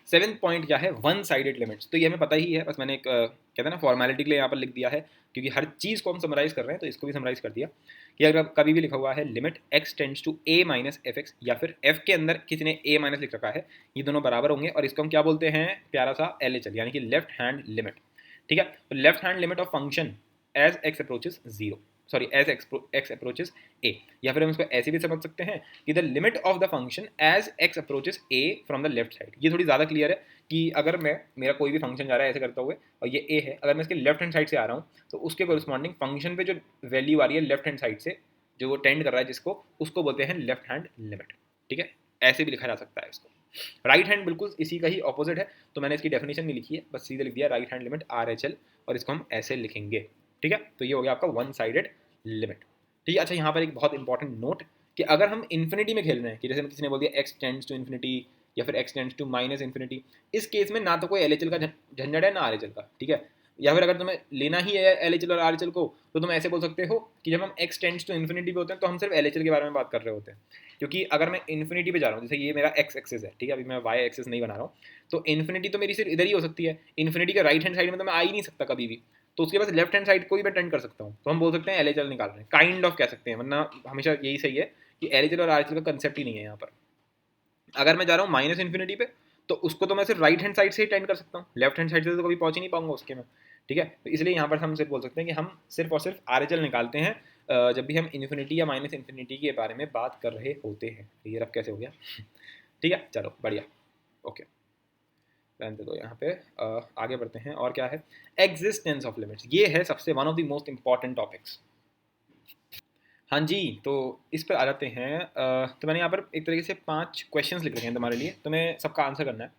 सेवेंथ पॉइंट क्या है, वन साइडेड लिमिट्स। तो ये हमें पता ही है, बस मैंने एक कहते हैं ना फॉर्मेलिटी के लिए यहाँ पर लिख दिया है, क्योंकि हर चीज़ को हम समराइज कर रहे हैं तो इसको भी समराइज कर दिया कि अगर कभी भी लिखा हुआ है limit x tends to a minus f x, या फिर एफ के अंदर किसी ने ए माइनस लिख रखा है, ये दोनों बराबर होंगे, और इसको हम क्या बोलते हैं, प्यारा सा एल एच एल, यानी कि लेफ्ट हैंड लिमिट, ठीक है। तो left hand limit of function as x approaches zero, sorry as x approaches a, या फिर हम इसको ऐसे भी समझ सकते हैं कि the limit of the function as x approaches a from the left side. ये थोड़ी ज़्यादा क्लियर है कि अगर मैं मेरा कोई भी फंक्शन जा रहा है ऐसे करता हुए और ये ए है, अगर मैं इसके लेफ्ट हैंड साइड से आ रहा हूँ तो उसके कोरिस्पॉन्डिंग फंक्शन पे जो वैल्यू आ रही है लेफ्ट हैंड साइड से, जो वो टेंड कर रहा है जिसको, उसको बोलते हैं लेफ्ट हैंड लिमिट, ठीक है। ऐसे भी लिखा जा सकता है इसको। राइट हैंड बिल्कुल इसी का ही ऑपोजिट है, तो मैंने इसकी डेफिनेशन नहीं लिखी है, बस सीधे लिख दिया right hand limit R H L, और इसको हम ऐसे लिखेंगे, ठीक है। तो ये हो गया आपका वन साइडेड लिमिट, ठीक है। अच्छा, यहाँ पर एक बहुत इंपॉर्टेंट नोट कि अगर हम इन्फिनिटी में खेल रहे हैं, कि जैसे किसी ने बोल दिया एक्स टेंड्स टू इन्फिनिटी या फिर x tends to minus infinity, इस केस में ना तो कोई एल एच एल का झंझट है ना आर एच एल का, ठीक है। या फिर अगर तुम्हें लेना ही है एल एच एल और आर एच एल को, तो तुम ऐसे बोल सकते हो कि जब हम एक्स टेंड्स टू इन्फिनिटी पे होते हैं तो हम सिर्फ एल एच एल के बारे में बात कर रहे होते हैं, क्योंकि अगर मैं इन्फिनिटी पे जा रहा हूँ, जैसे ये मेरा एक्स एक्सिस है, ठीक है, अभी मैं वाई एक्सिस नहीं बना रहा हूँ, तो इन्फिनिटी तो मेरी सिर्फ इधर ही हो सकती है, इन्फिनिटी के राइट हैंड साइड में तो मैं आ ही नहीं सकता कभी भी, तो उसके पास लेफ्ट हैंड साइड को भी मैं टेंड कर सकता हूँ, तो हम बोल सकते हैं LHL निकाल रहे हैं, काइंड ऑफ कह सकते हैं, वरना हमेशा यही सही है कि LHL और RHL का कंसेप्ट ही नहीं है यहाँ पर। अगर मैं जा रहा हूँ माइनस इन्फिनिटी पे, तो उसको तो मैं सिर्फ राइट हैंड साइड से ही टेंड कर सकता हूँ, लेफ्ट हैंड साइड से तो कभी पहुँच ही नहीं पाऊंगा उसके में। ठीक है, तो इसलिए यहाँ पर हम सिर्फ बोल सकते हैं कि हम सिर्फ और सिर्फ RHL निकालते हैं जब भी हम इन्फिनिटी या माइनस इन्फिनिटी के बारे में बात कर रहे होते हैं। ये रफ कैसे हो गया? ठीक है, चलो बढ़िया, ओके, रहने दो यहाँ पे। आगे बढ़ते हैं। और क्या है? एग्जिस्टेंस ऑफ लिमिट्स, ये है सबसे one of the most important topics. हाँ जी, तो इस पर आ जाते हैं। तो मैंने यहाँ पर एक तरीके से 5 क्वेश्चंस लिख रखे हैं तुम्हारे लिए, तुम्हें सबका आंसर करना है।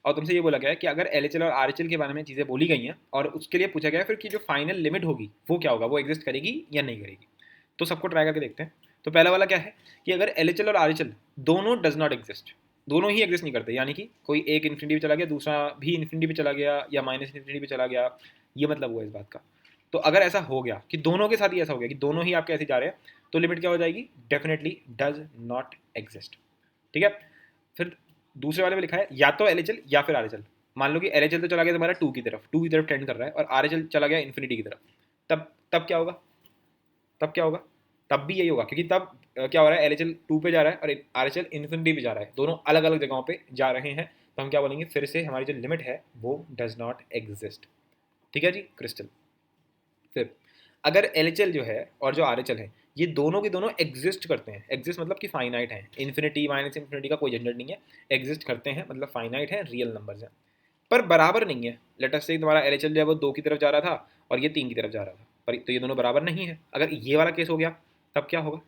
और तुमसे ये बोला गया है कि अगर LHL और RHL के बारे में चीज़ें बोली गई हैं और उसके लिए पूछा गया है फिर कि जो फाइनल लिमिट होगी वो क्या होगा, वो एग्जिस्ट करेगी या नहीं करेगी। तो सबको ट्राई करके देखते हैं। तो पहला वाला क्या है कि अगर LHL और RHL दोनों डज नॉट एग्जिस्ट, दोनों ही एग्जिस्ट नहीं करते, यानी कि कोई एक इन्फिनिटी पे चला गया, दूसरा भी इन्फिनिटी पे चला गया, या माइनस इन्फिनिटी पे चला गया, ये मतलब हुआ इस बात का। तो अगर ऐसा हो गया कि दोनों के साथ ही ऐसा हो गया कि दोनों ही आपके ऐसे जा रहे हैं, तो लिमिट क्या हो जाएगी? Definitely does not exist. ठीक है, फिर दूसरे वाले में लिखा है या तो LHL या फिर RHL। मान लो कि LHL तो चला गया तुम्हारा टू की तरफ टेंड कर रहा है, और RHL चला गया इन्फिनिटी की तरफ, तब क्या होगा? तब क्या होगा? तब भी यही होगा, क्योंकि तब क्या हो रहा है? LHL 2 पे जा रहा है और RHL इन्फिनिटी पे जा रहा है, दोनों अलग अलग जगहों पे जा रहे हैं। तो हम क्या बोलेंगे? फिर से हमारी जो लिमिट है वो डज नॉट एग्जिस्ट। ठीक है जी, क्रिस्टल। फिर अगर LHL जो है और जो RHL है, ये दोनों के दोनों एग्जिस्ट करते हैं। एग्जिस्ट मतलब कि फाइनाइट है, इन्फिनिटी माइनस इन्फिनिटी का कोई झंझट नहीं है, एग्जिस्ट करते हैं मतलब फाइनाइट है, रियल नंबर्स हैं, पर बराबर नहीं है। लेट अस से तुम्हारा LHL जो है वो 2 की तरफ जा रहा था और ये 3 की तरफ जा रहा था, पर तो ये दोनों बराबर नहीं है। अगर ये वाला केस हो गया, तब क्या होगा?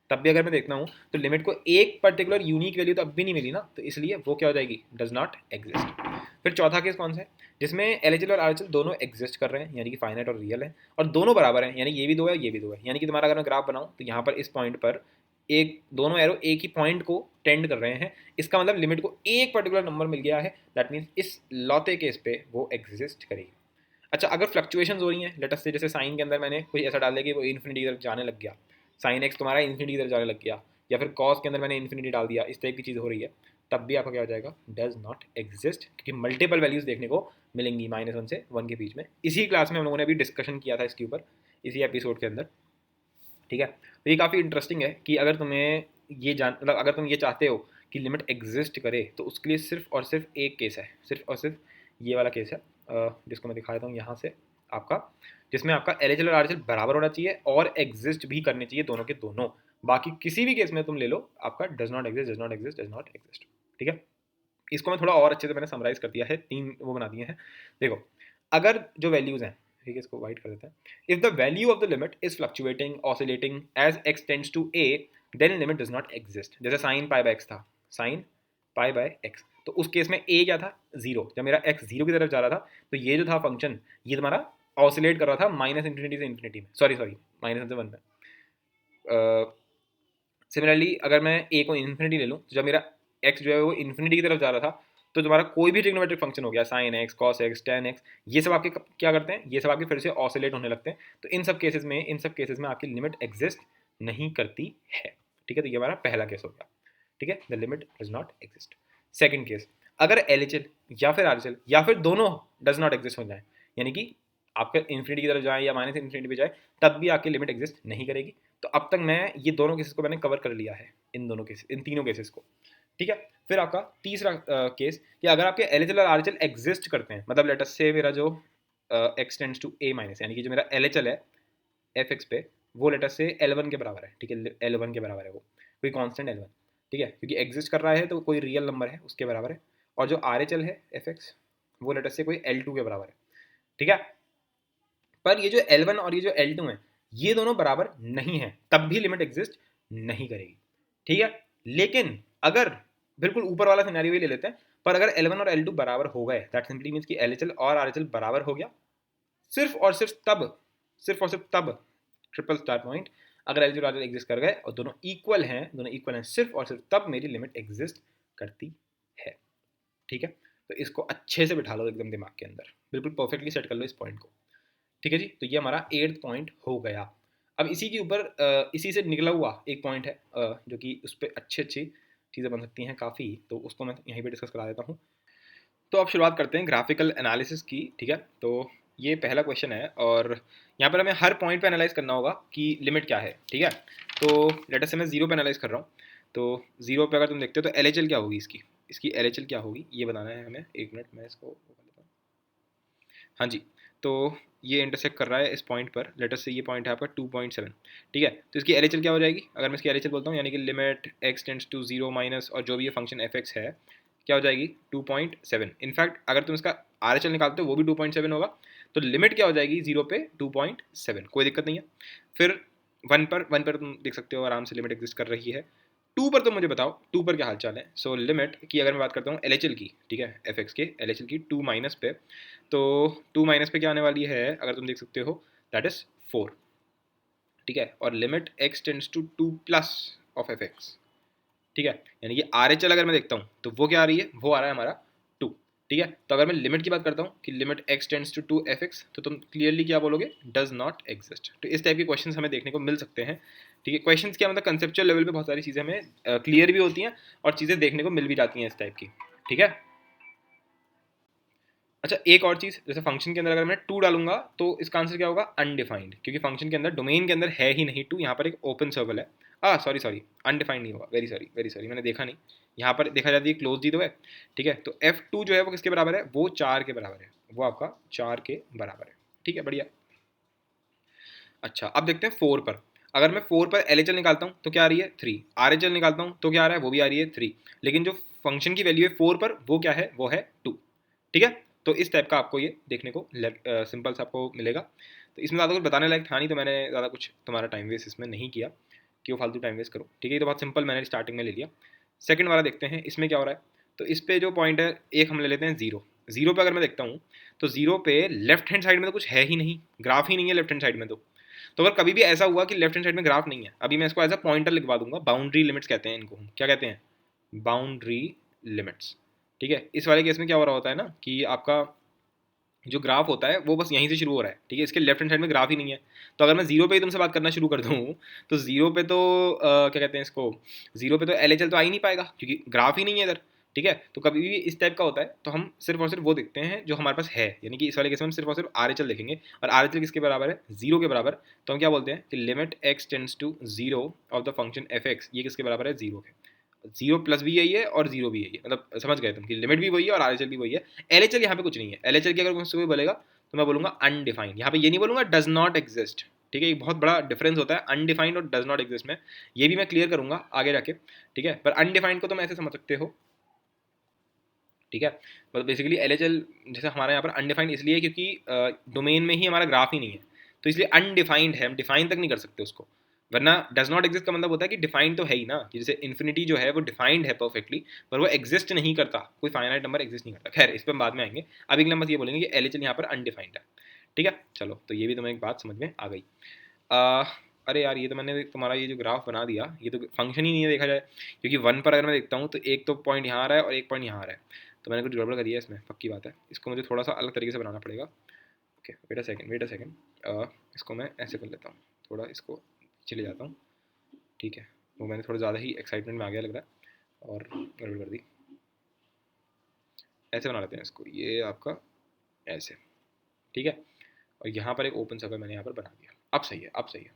तब भी अगर मैं देखना हूँ तो लिमिट को एक पर्टिकुलर यूनिक वैल्यू तो अब भी नहीं मिली ना, तो इसलिए वो क्या हो जाएगी? Does not exist. फिर चौथा केस कौन सा है? जिसमें LHL और RHL दोनों एग्जिस्ट कर रहे हैं, यानी कि फाइनाइट और रियल है, और दोनों बराबर हैं, यानी ये भी दो है ये भी दो है। यानी कि तुम्हारा अगर मैं ग्राफ बनाऊँ तो यहाँ पर इस पॉइंट पर एक दोनों एरो एक ही पॉइंट को टेंड कर रहे हैं, इसका मतलब लिमिट को एक पर्टिकुलर नंबर मिल गया है। दैट मीन्स इस लौते केस पे वो एग्जिस्ट करेगी। अच्छा, अगर फ्लक्चुएशन हो रही हैं, लेट अस से जैसे साइन के अंदर मैंने कोई ऐसा डाल दिया कि वो इन्फिनिटी की तरफ जाने लग गया, साइन एक्स तुम्हारा इन्फिनिटी की तरफ जाने लग गया, या फिर कॉस के अंदर मैंने इन्फिनिटी डाल दिया, इस टाइप की चीज़ हो रही है, तब भी आपका क्या हो जाएगा? डज नॉट एग्जिस्ट, क्योंकि मल्टीपल वैल्यूज़ देखने को मिलेंगी -1 से 1 के बीच में। इसी क्लास में हम लोगों ने अभी डिस्कशन किया था इसके ऊपर, इसी एपिसोड के अंदर। ठीक है, तो ये काफ़ी इंटरेस्टिंग है कि अगर तुम्हें ये जान मतलब अगर तुम ये चाहते हो कि लिमिट एग्जिस्ट करे, तो उसके लिए सिर्फ और सिर्फ एक केस है, सिर्फ और सिर्फ ये वाला केस है, जिसको मैं दिखा देता हूँ यहाँ से आपका, जिसमें आपका LHL और RHL बराबर होना चाहिए और एग्जिस्ट भी करने चाहिए दोनों के दोनों। बाकी किसी भी केस में तुम ले लो, आपका does not exist, does not exist, does not exist. ठीक है, इसको मैं थोड़ा और अच्छे से मैंने समराइज कर दिया है, 3 वो बना दिए हैं। देखो, अगर जो वैल्यूज़ हैं, ठीक है, इसको वाइट कर देते हैं। If the value of the limit is fluctuating oscillating as x tends to a, then limit does not exist. जैसे साइन पाई बाय एक्स था, साइन पाई बाय एक्स, तो उस केस में a क्या था? 0। जब मेरा x 0 की तरफ जा रहा था, तो ये जो था फंक्शन, ये तुम्हारा ऑसिलेट कर रहा था माइनस इन्फिनिटी से इन्फिनिटी में, सॉरी माइनस से 1 में। सिमिलरली अगर मैं a को इन्फिनिटी ले लूँ, तो जब मेरा x जो है वो इन्फिनिटी की तरफ जा रहा था, तो तुम्हारा कोई भी ट्रिग्नोमेट्रिक फंक्शन हो गया, sine x, cos x, ten x, ये सब आपके क्या करते हैं? ये सब आपके फिर से ऑसिलेट होने लगते हैं। तो इन सब केसेस में आपकी लिमिट एग्जिस्ट नहीं करती है। ठीक है, तो ये हमारा पहला केस हो गया। ठीक है, the limit does not exist. Second case, अगर LHL या फिर RHL या फिर दोनों डज नॉट एग्जिस्ट हो जाए, यानी कि आपका इन्फिनिटी की तरफ जाए या माइनस इन्फिनिटी पे जाए, तब भी आपकी लिमिट एग्जिस्ट नहीं करेगी। तो अब तक मैं ये दोनों केसेस को मैंने कवर कर लिया है, इन तीनों केसेस को। ठीक है, फिर आपका तीसरा केस कि अगर आपके LHL और RHL एग्जिस्ट करते हैं, मतलब लेट अस से मेरा जो x tends to a minus, यानी कि जो मेरा LHL है fx पे, वो लेट अस से L1 के बराबर है। ठीक है, L1 के बराबर है वो, कोई कांस्टेंट L1। ठीक है, क्योंकि एग्जिस्ट कर रहा है तो कोई रियल नंबर है उसके बराबर है। और जो RHL है fx, वो लेट अस से कोई L2 के बराबर है। ठीक है, पर ये जो L1 और ये जो L2 है, ये दोनों बराबर नहीं है, तब भी लिमिट एग्जिस्ट नहीं करेगी। ठीक है, लेकिन अगर बिल्कुल ऊपर वाला सिनेरियो ही ले लेते हैं, पर अगर L1 और L2 बराबर हो गए, दैट सिंपली मीन्स कि LHL और RHL बराबर हो गया, सिर्फ और सिर्फ तब, ट्रिपल स्टार पॉइंट, अगर LHL और RHL एग्जिस्ट कर गए और दोनों इक्वल हैं, सिर्फ और सिर्फ तब मेरी लिमिट एग्जिस्ट करती है। ठीक है, तो इसको अच्छे से बिठा लो एकदम दिमाग के अंदर, बिल्कुल परफेक्टली सेट कर लो इस पॉइंट को। ठीक है जी, तो ये हमारा 8th पॉइंट हो गया। अब इसी के ऊपर इसी से निकला हुआ एक पॉइंट है जो कि उस पर अच्छी अच्छी चीज़ें बन सकती हैं काफ़ी, तो उसको मैं यहीं पे डिस्कस करा देता हूँ। तो अब शुरुआत करते हैं ग्राफिकल एनालिसिस की। ठीक है, तो ये पहला क्वेश्चन है और यहाँ पर हमें हर पॉइंट पे एनालाइज करना होगा कि लिमिट क्या है, ठीक है। तो लेट अस से मैं जीरो पे एनालाइज कर रहा हूँ। तो जीरो पे अगर तुम देखते हो तो एल क्या होगी इसकी, इसकी एल क्या होगी ये बताना है हमें। एक मिनट मैं इसको कर लेता हूँ। हाँ जी, तो ये इंटरसेक्ट कर रहा है इस पॉइंट पर, लेट अस से ये पॉइंट है आपका 2.7, ठीक है। तो इसकी एल क्या हो जाएगी, अगर मैं इसकी एल बोलता हूँ यानी कि limit x tends to zero minus और जो भी ये फंक्शन एफ एक्स है, क्या हो जाएगी 2.7। इनफैक्ट अगर तुम इसका आर निकालते हो वो भी 2.7 होगा। तो लिमिट क्या हो जाएगी जीरो पे 2.7, कोई दिक्कत नहीं है। फिर वन पर तुम देख सकते हो आराम से लिमिट एग्जिस्ट कर रही है। टू पर तो मुझे बताओ टू पर क्या हाल चाल है। सो लिमिट की अगर मैं बात करता हूँ एल की, ठीक है, एफ एक्स के एल की टू माइनस पे, तो टू माइनस पे क्या आने वाली है अगर तुम देख सकते हो, दैट इज 4, ठीक है। और limit x tends to two plus of f x, ठीक है, यानी कि आर एच एल अगर मैं देखता हूँ तो वो क्या आ रही है, वो आ रहा है हमारा 2, ठीक है। तो अगर मैं लिमिट की बात करता हूँ कि limit x tends to two f x, तो तुम क्लियरली क्या बोलोगे, डज नॉट एग्जिस्ट। तो इस टाइप के क्वेश्चन हमें देखने को मिल सकते हैं, ठीक है। क्वेश्चन क्या मतलब कंसेप्चुअल लेवल पे बहुत सारी चीज़ें हमें क्लियर भी होती हैं और चीज़ें देखने को मिल भी जाती हैं इस टाइप की, ठीक है। अच्छा एक और चीज़, जैसे फंक्शन के अंदर अगर मैं टू डालूंगा तो इसका आंसर क्या होगा, अनडिफाइंड, क्योंकि फंक्शन के अंदर डोमेन के अंदर है ही नहीं टू, यहाँ पर एक ओपन सर्कल है। सॉरी सॉरी, अनडिफाइंड नहीं होगा, वेरी सॉरी मैंने देखा नहीं, यहाँ पर देखा जाती है क्लोज ही तो है, ठीक है। तो F2 जो है वो किसके बराबर है, वो 4 के बराबर है, वो आपका 4 के बराबर है, ठीक है, बढ़िया। अच्छा अब देखते हैं 4 पर। अगर मैं 4 पर एल निकालता हूँ तो क्या आ रही है 3, आर निकालता हूँ तो क्या आ रहा है, वो भी आ रही है 3, लेकिन जो फंक्शन की वैल्यू है 4 पर वो क्या है, वो है 2, ठीक है। तो इस टाइप का आपको ये देखने को सिंपल सा आपको मिलेगा। तो इसमें ज़्यादा कुछ बताने लायक था नहीं, तो मैंने ज़्यादा कुछ तुम्हारा टाइम वेस्ट इसमें नहीं किया कि वो फालतू टाइम वेस्ट करो, ठीक है। ये तो बहुत सिंपल मैंने स्टार्टिंग में ले लिया। सेकंड वाला देखते हैं इसमें क्या हो रहा है। तो इस पे जो पॉइंट है एक हम ले लेते हैं जीरो। जीरो पे अगर मैं देखता हूँ तो जीरो पे लेफ्ट हैंड साइड में तो कुछ है ही नहीं, ग्राफ ही नहीं है लेफ्ट हैंड साइड में। तो अगर कभी भी ऐसा हुआ कि लेफ्ट हैंड साइड में ग्राफ नहीं है, अभी मैं इसको एज अ पॉइंटर लिखवा दूंगा, बाउंड्री लिमिट्स कहते हैं इनको, हम क्या कहते हैं, बाउंड्री लिमिट्स, ठीक है। इस वाले केस में क्या हो रहा होता है ना कि आपका जो ग्राफ होता है वो बस यहीं से शुरू हो रहा है, ठीक है, इसके लेफ्ट हैंड साइड में ग्राफ ही नहीं है। तो अगर मैं जीरो पे ही तुमसे बात करना शुरू कर दूँ तो जीरो पे तो क्या कहते हैं इसको, जीरो पे तो एल तो आ ही नहीं पाएगा क्योंकि ग्राफ ही नहीं है इधर, ठीक है। तो कभी भी इस टाइप का होता है तो हम सिर्फ और सिर्फ वो देखते हैं जो हमारे पास है, यानी कि इस वाले केस में हम सिर्फ और सिर्फ आर देखेंगे, और आर किसके बराबर है, जीरो के बराबर। तो हम क्या बोलते हैं कि limit x tends to zero of the function f x, ये किसके बराबर है, जीरो के। जीरो प्लस भी यही है और जीरो भी यही है, मतलब समझ गए तुम कि लिमिट भी वही है और आर भी वही है। एल यहाँ पे कुछ नहीं है, एल की अगर मुझसे कोई बोलेगा तो मैं बोलूंगा अनडिफाइंड, यहाँ पे ये नहीं बोलूंगा डज नॉट एग्जिस्ट, ठीक है। एक बहुत बड़ा डिफरेंस होता है अनडिफाइंड और डज नॉट एग्जिस्ट में, ये भी मैं क्लियर करूंगा आगे जाके, ठीक है। पर अनडिफाइंड को तुम ऐसे समझ सकते हो, ठीक है। मतलब बेसिकली एल जैसे हमारे यहाँ पर अनडिफाइंड इसलिए क्योंकि डोमेन में ही हमारा ग्राफ ही नहीं है, तो इसलिए अनडिफाइंड है, हम डिफाइन तक नहीं कर सकते उसको। वरना डज नॉट एग्जिस्ट का मतलब होता है कि डिफाइंड तो है ही ना, कि जैसे इन्फिनिटी जो है वो डिफाइंड है परफेक्टली, पर वो एग्जिस्ट नहीं करता, कोई फाइनाइट नंबर एग्जिस्ट नहीं करता। खैर इस पर हम बाद में आएंगे, अभी एक नंबर ये बोलेंगे कि एल यहाँ पर अनडिफाइंड है, ठीक है। चलो तो ये भी तुम्हें एक बात समझ में आ गई। अ, अरे यार ये तो मैंने तुम्हारा ये जो ग्राफ बना दिया ये तो फंक्शन ही नहीं है देखा जाए, क्योंकि वन पर अगर मैं देखता हूँ तो एक तो पॉइंट यहाँ आ रहा है और एक पॉइंट यहाँ आ रहा है, तो मैंने कुछ गड़बड़ करी है इसमें, पक्की बात है। इसको मुझे थोड़ा सा अलग तरीके से बनाना पड़ेगा। ओके वेट अ सेकेंड, इसको मैं ऐसे कर लेता हूँ, थोड़ा इसको चले जाता हूँ, ठीक है। वो मैंने थोड़ा ज़्यादा ही एक्साइटमेंट में आ गया लग रहा है और गड़बड़ कर दी। ऐसे बना लेते हैं इसको, ये आपका ऐसे, ठीक है। और यहाँ पर एक ओपन सर्कल मैंने यहाँ पर बना दिया, अब सही है, अब सही है,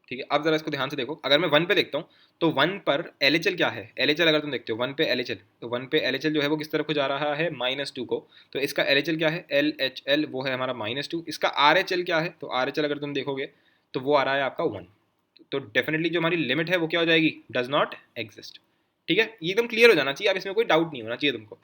ठीक है। अब जरा इसको ध्यान से देखो, अगर मैं वन पे देखता हूँ तो वन पर एल क्या है, एल अगर तुम देखते हो वन पे एल तो वन पे एल जो है वो किस तरफ को जा रहा है, -2 को। तो इसका एल क्या है, LHL वो है हमारा -2। इसका RHL क्या है, तो RHL अगर तुम देखोगे तो वो आ रहा है आपका 1। तो डेफिनेटली जो हमारी लिमिट है वो क्या हो जाएगी, डज नॉट एग्जिस्ट, ठीक है। ये एकदम क्लियर हो जाना चाहिए, अब इसमें कोई डाउट नहीं होना चाहिए तुमको,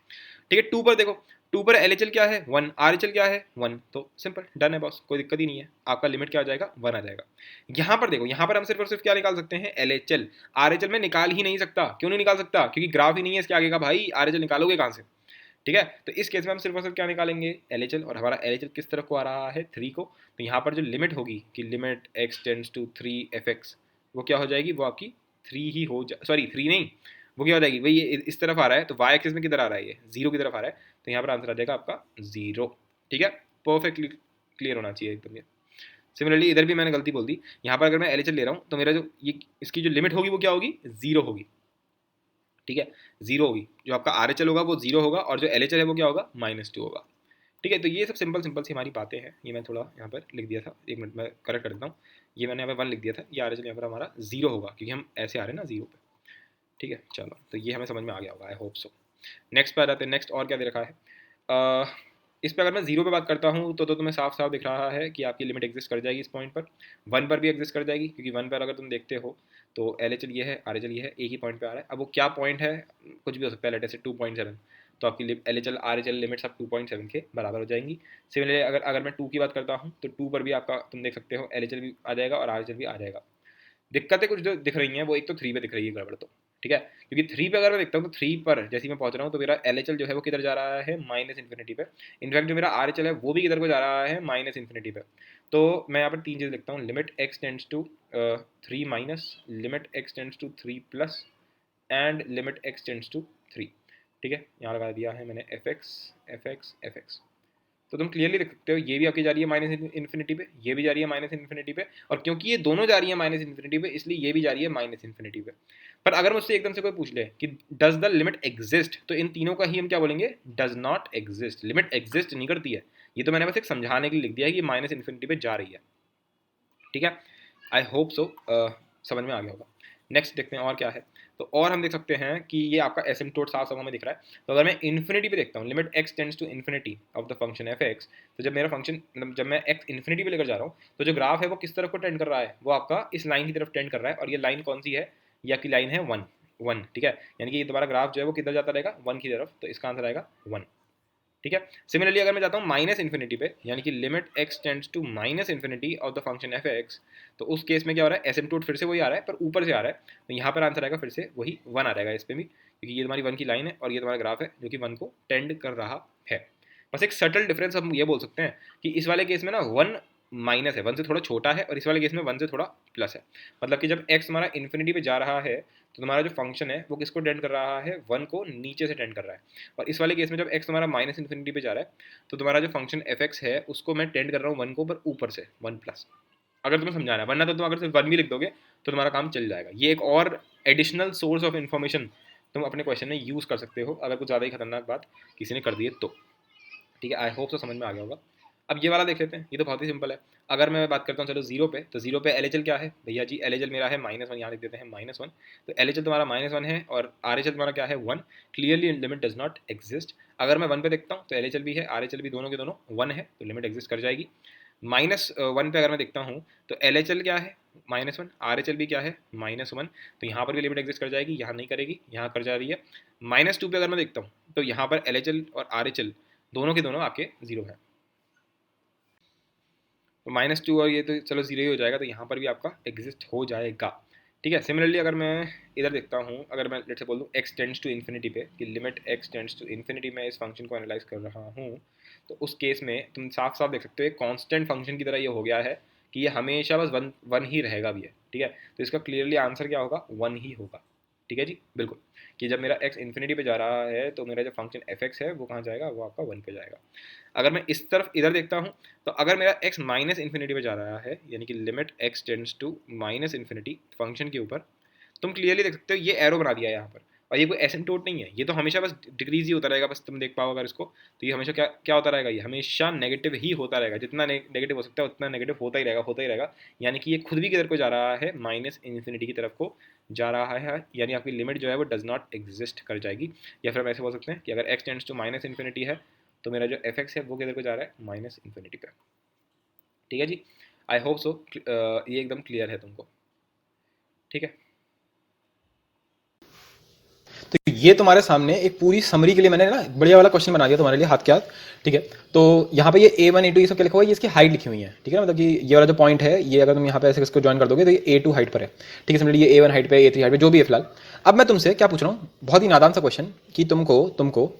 ठीक है। टू पर देखो, टू पर एल क्या है 1, आर क्या है 1, तो सिंपल डन है बॉस, कोई दिक्कत ही नहीं है, आपका लिमिट क्या आ जाएगा 1 आ जाएगा। यहाँ पर देखो, यहाँ पर हम सिर्फ और सिर्फ क्या निकाल सकते हैं, LHL। RHL में निकाल ही नहीं सकता, क्यों नहीं निकाल सकता, क्योंकि ग्राफ ही नहीं है इसके आगे का भाई, RHL निकालोगे कहाँ से, ठीक है। तो इस केस में हम सिर्फ और सिर्फ क्या निकालेंगे, LHL, और हमारा LHL किस तरफ को आ रहा है 3 को। तो यहाँ पर जो लिमिट होगी कि limit x tends to 3 f x, वो क्या हो जाएगी, वो आपकी 3 ही हो जा, सॉरी 3 नहीं, वो क्या हो जाएगी भाई, ये इस तरफ आ रहा है तो वाई एक्सिस में किधर आ रहा है, ये जीरो की तरफ आ रहा है, तो यहाँ पर आंसर आ जाएगा आपका 0, ठीक है। परफेक्टली क्लियर होना चाहिए एकदम ये। सिमिलरली इधर भी मैंने गलती बोल दी, यहाँ पर अगर मैं LHL ले रहा हूँ तो मेरा जो ये इसकी जो लिमिट होगी वो क्या होगी, 0 होगी, ठीक है, 0 होगी। जो आपका RHL होगा वो 0 होगा और जो LHL है वो क्या होगा, -2 होगा। ठीक है, तो ये सब सिंपल सिंपल सी हमारी बातें हैं। ये मैं थोड़ा यहाँ पर लिख दिया था, एक मिनट में करेक्ट कर देता हूँ। ये मैंने यहाँ पर 1 लिख दिया था, ये आर एच एल यहाँ पर हमारा 0 होगा क्योंकि हम ऐसे आ रहे हैं ना 0 पे। ठीक है, चलो तो ये हमें समझ में आ गया होगा, आई होप सो। नेक्स्ट पे आ जाते हैं। नेक्स्ट और क्या दे रखा है, इस पर अगर मैं 0 पे बात करता हूँ तो तुम्हें साफ साफ दिख रहा है कि आपकी लिमिट एग्जिस्ट कर जाएगी इस पॉइंट पर। 1 पर भी एग्जिस्ट कर जाएगी क्योंकि 1 पर अगर तुम देखते हो तो एल एच एल ये है, आर एच एल ये है, एक ही पॉइंट पे आ रहा है। अब वो क्या पॉइंट है, कुछ भी हो सकता है, लेट से 2.7, तो आपकी L H L R H L limit सब 2.7 के बराबर हो जाएंगी। सिमिलरली अगर मैं 2 की बात करता हूँ तो 2 पर भी आपका तुम देख सकते हो एल एच एल भी आ जाएगा और आर एच एल भी आ जाएगा। दिक्कतें कुछ जो दिख रही हैं वो एक तो 3 पे दिख रही है गड़बड़, तो ठीक है, क्योंकि 3 पे अगर मैं देखता हूँ तो 3 पर जैसे ही मैं पहुंच रहा हूँ तो मेरा एल एच एल जो है वो किधर जा रहा है, माइनस इन्फिनिटी पे। इनफैक्ट जो मेरा आर एच एल है वो भी किधर को जा रहा है, माइनस इन्फिनिटी पे। तो मैं यहाँ पर 3 चीज़ लिखता हूँ, limit x tends to 3 minus, limit x tends to 3 plus, and limit x tends to 3। ठीक है, यहाँ लगा दिया है मैंने f x f x f x. तो तुम क्लियरली देख सकते हो ये भी आपकी जा रही है माइनस इन्फिनिटी पे, ये भी जा रही है माइनस इन्फिनिटी पे, और क्योंकि ये दोनों जा रही है माइनस इन्फिनिटी पे इसलिए ये भी जा रही है माइनस इन्फिनिटी पे। पर अगर मुझसे एकदम से कोई पूछ ले कि डज द लिमिट एग्जिस्ट, तो इन तीनों का ही हम क्या बोलेंगे, does not exist. Limit exist नहीं करती है, ये तो मैंने बस एक समझाने के लिए लिख दिया है कि माइनस इन्फिनिटी पे जा रही है। ठीक है, आई होप सो समझ में आ गया होगा। नेक्स्ट देखते हैं और क्या है। तो और हम देख सकते हैं कि ये आपका एसिम्पटोट साफ साफ हमें दिख रहा है। तो अगर मैं इन्फिनिटी पे देखता हूँ, limit x tends to infinity of the function f x, तो जब मेरा फंक्शन मतलब जब मैं एक्स इन्फिनिटी पे लेकर जा रहा हूँ तो जो ग्राफ है वो किस तरफ को टेंड कर रहा है, वो आपका इस लाइन की तरफ टेंड कर रहा है। और ये लाइन कौन सी है, ये आपकी लाइन है 1 1। ठीक है, यानी कि ये तुम्हारा ग्राफ जो है वो किधर जाता रहेगा, 1 की तरफ, तो इसका आंसर आएगा 1। ठीक है, सिमिलरली अगर मैं जाता हूँ माइनस इन्फिनिटी पे, यानी कि limit x tends to minus infinity of the function f x, तो उस केस में क्या हो रहा है, एसिम्पटोट फिर से वही आ रहा है पर ऊपर से आ रहा है, तो यहाँ पर आंसर आएगा फिर से वही 1 आ जाएगा इस पर भी, क्योंकि ये तुम्हारी 1 की लाइन है और ये तुम्हारा ग्राफ है जो कि 1 को टेंड कर रहा है। बस एक सटल डिफरेंस हम ये बोल सकते हैं कि इस वाले केस में ना 1 माइनस है, 1 से थोड़ा छोटा है, और इस वाले केस में 1 से थोड़ा प्लस है। मतलब कि जब x हमारा इन्फिनिटी पे जा रहा है तो तुम्हारा जो फंक्शन है वो किसको टेंड कर रहा है, 1 को नीचे से टेंड कर रहा है। और इस वाले केस में जब x तुम्हारा माइनस इन्फिनिटी पे जा रहा है तो तुम्हारा जो फंक्शन एफ एक्स है उसको मैं टेंड कर रहा हूँ 1 को, पर ऊपर से 1 प्लस। अगर तुम्हें समझाना है, वरना तो तुम अगर सिर्फ 1 भी लिख दोगे तो तुम्हारा काम चल जाएगा। ये एक और एडिशनल सोर्स ऑफ इन्फॉर्मेशन तुम अपने क्वेश्चन में यूज़ कर सकते हो अगर कुछ ज़्यादा ही खतरनाक बात किसी ने कर दी है तो। ठीक है, आई होप तो समझ में आ गया होगा। अब ये वाला देख लेते हैं, ये तो बहुत ही सिंपल है। अगर मैं बात करता हूँ चलो 0 पे, तो 0 पे एल एच एल क्या है भैया जी, एल एच एल मेरा है -1, यहाँ लिख देते हैं -1। तो एल एच एल तुम्हारा -1 है और आर एच एल तुम्हारा क्या है 1। Clearly limit does not exist. अगर मैं 1 पे देखता हूँ तो एल एच एल भी है, आर एच एल भी, दोनों के दोनों 1 है, तो लिमिट एग्जिस्ट कर जाएगी। -1 पे अगर मैं देखता हूँ तो एल एच एल क्या है -1, आर एच एल भी क्या है -1, तो यहाँ पर भी लिमिट एग्जिस्ट कर जाएगी, यहाँ नहीं करेगी, यहाँ कर जा रही है। -2 पे अगर मैं देखता हूँ तो यहाँ पर एल एच एल और आर एच एल दोनों के दोनों आपके 0 हैं, तो -2 और ये तो चलो 0 ही हो जाएगा, तो यहाँ पर भी आपका एग्जिस्ट हो जाएगा। ठीक है, सिमिलरली अगर मैं इधर देखता हूँ, अगर मैं लेट से बोल दूँ x टेंड्स टू इन्फिनिटी पे, कि limit x tends to infinity में इस फंक्शन को एनालाइज कर रहा हूँ, तो उस केस में तुम साफ साफ देख सकते हो एक कांस्टेंट फंक्शन की तरह ये हो गया है कि ये हमेशा बस 1 ही रहेगा भी है। ठीक है, तो इसका क्लियरली आंसर क्या होगा, 1 ही होगा। ठीक है जी, बिल्कुल, कि जब मेरा x इन्फिनिटी पे जा रहा है तो मेरा जो फंक्शन एफ एक्स है वो कहाँ जाएगा, वो आपका 1 पे जाएगा। अगर मैं इस तरफ इधर देखता हूँ तो अगर मेरा x माइनस इन्फिनिटी पे जा रहा है, यानी कि limit x tends to minus infinity function के ऊपर, तुम क्लियरली देख सकते हो ये एरो बना दिया है यहाँ पर, और ये कोई एसिम्पटोट नहीं है, ये तो हमेशा बस डिक्रीज ही होता रहेगा। बस तुम देख पाओ अगर इसको, तो ये हमेशा क्या क्या होता रहेगा, ये हमेशा नेगेटिव ही होता रहेगा, जितना नेगेटिव हो सकता है उतना नेगेटिव होता ही रहेगा, होता ही रहेगा। यानी कि ये खुद भी किधर को जा रहा है, माइनस इन्फिनिटी की तरफ को जा रहा है, यानी आपकी लिमिट जो है वो डज नॉट एग्जिस्ट कर जाएगी। या फिर हम ऐसे बोल सकते हैं कि अगर x tends to minus infinity है तो मेरा जो एफ एक्स है वो किधर को जा रहा है, माइनस इन्फिनिटी पे। ठीक है जी, आई होप सो ये एकदम क्लियर है तुमको। ठीक है, तो ये तुम्हारे सामने एक पूरी समरी के लिए मैंने ना बढ़िया वाला क्वेश्चन बना दिया तुम्हारे लिए हाथ के हाथ। ठीक है, तो यहाँ पे ये A1 A2 ये सब क्या लिखा हुआ है, ये इसकी हाइट लिखी हुई है। ठीक है, मतलब कि ये वाला जो पॉइंट है, ये अगर तुम यहाँ पे ऐसे इसको ज्वाइन कर दोगे तो ये A2 हाइट पर है। ठीक है, सिमिलरली ये A1 हाइट पे, A3 हाइट पे, जो भी है फिलहाल। अब मैं तुमसे क्या पूछ रहा हूँ, बहुत ही नादान सा क्वेश्चन, कि तुमको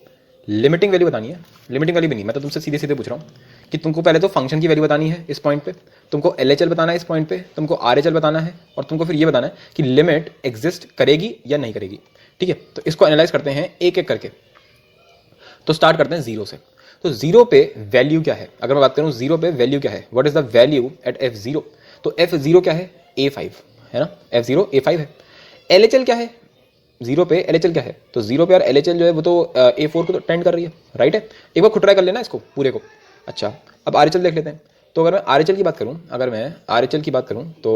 लिमिटिंग वैल्यू बतानी है। लिमिटिंग वैल्यू भी नहीं, मैं तो तुमसे सीधे सीधे पूछ रहा हूँ कि तुमको पहले तो फंक्शन की वैल्यू बतानी है इस पॉइंट पे, तुमको LHL बताना है इस पॉइंट पे, तुमको RHL बताना है, और तुमको फिर ये बताना है कि लिमिट एग्जिस्ट करेगी या नहीं करेगी। ठीक है, तो इसको एनालाइज करते हैं एक एक करके। तो स्टार्ट करते हैं 0 से। तो 0 पे वैल्यू क्या है, अगर मैं बात करूं 0 पे वैल्यू क्या है, what is the value at f0। तो f0 क्या है, A5 है ना, f0 A5 है। LHL क्या है, जीरो पे LHL क्या है, तो जीरो पे यार LHL जो है वो तो A4 को तो टेंड कर रही है, राइट है। एक बार खुद ट्राई कर लेना इसको पूरे को। अच्छा अब RHL देख लेते हैं। तो अगर मैं RHL की बात करूं, अगर मैं RHL की बात करूं तो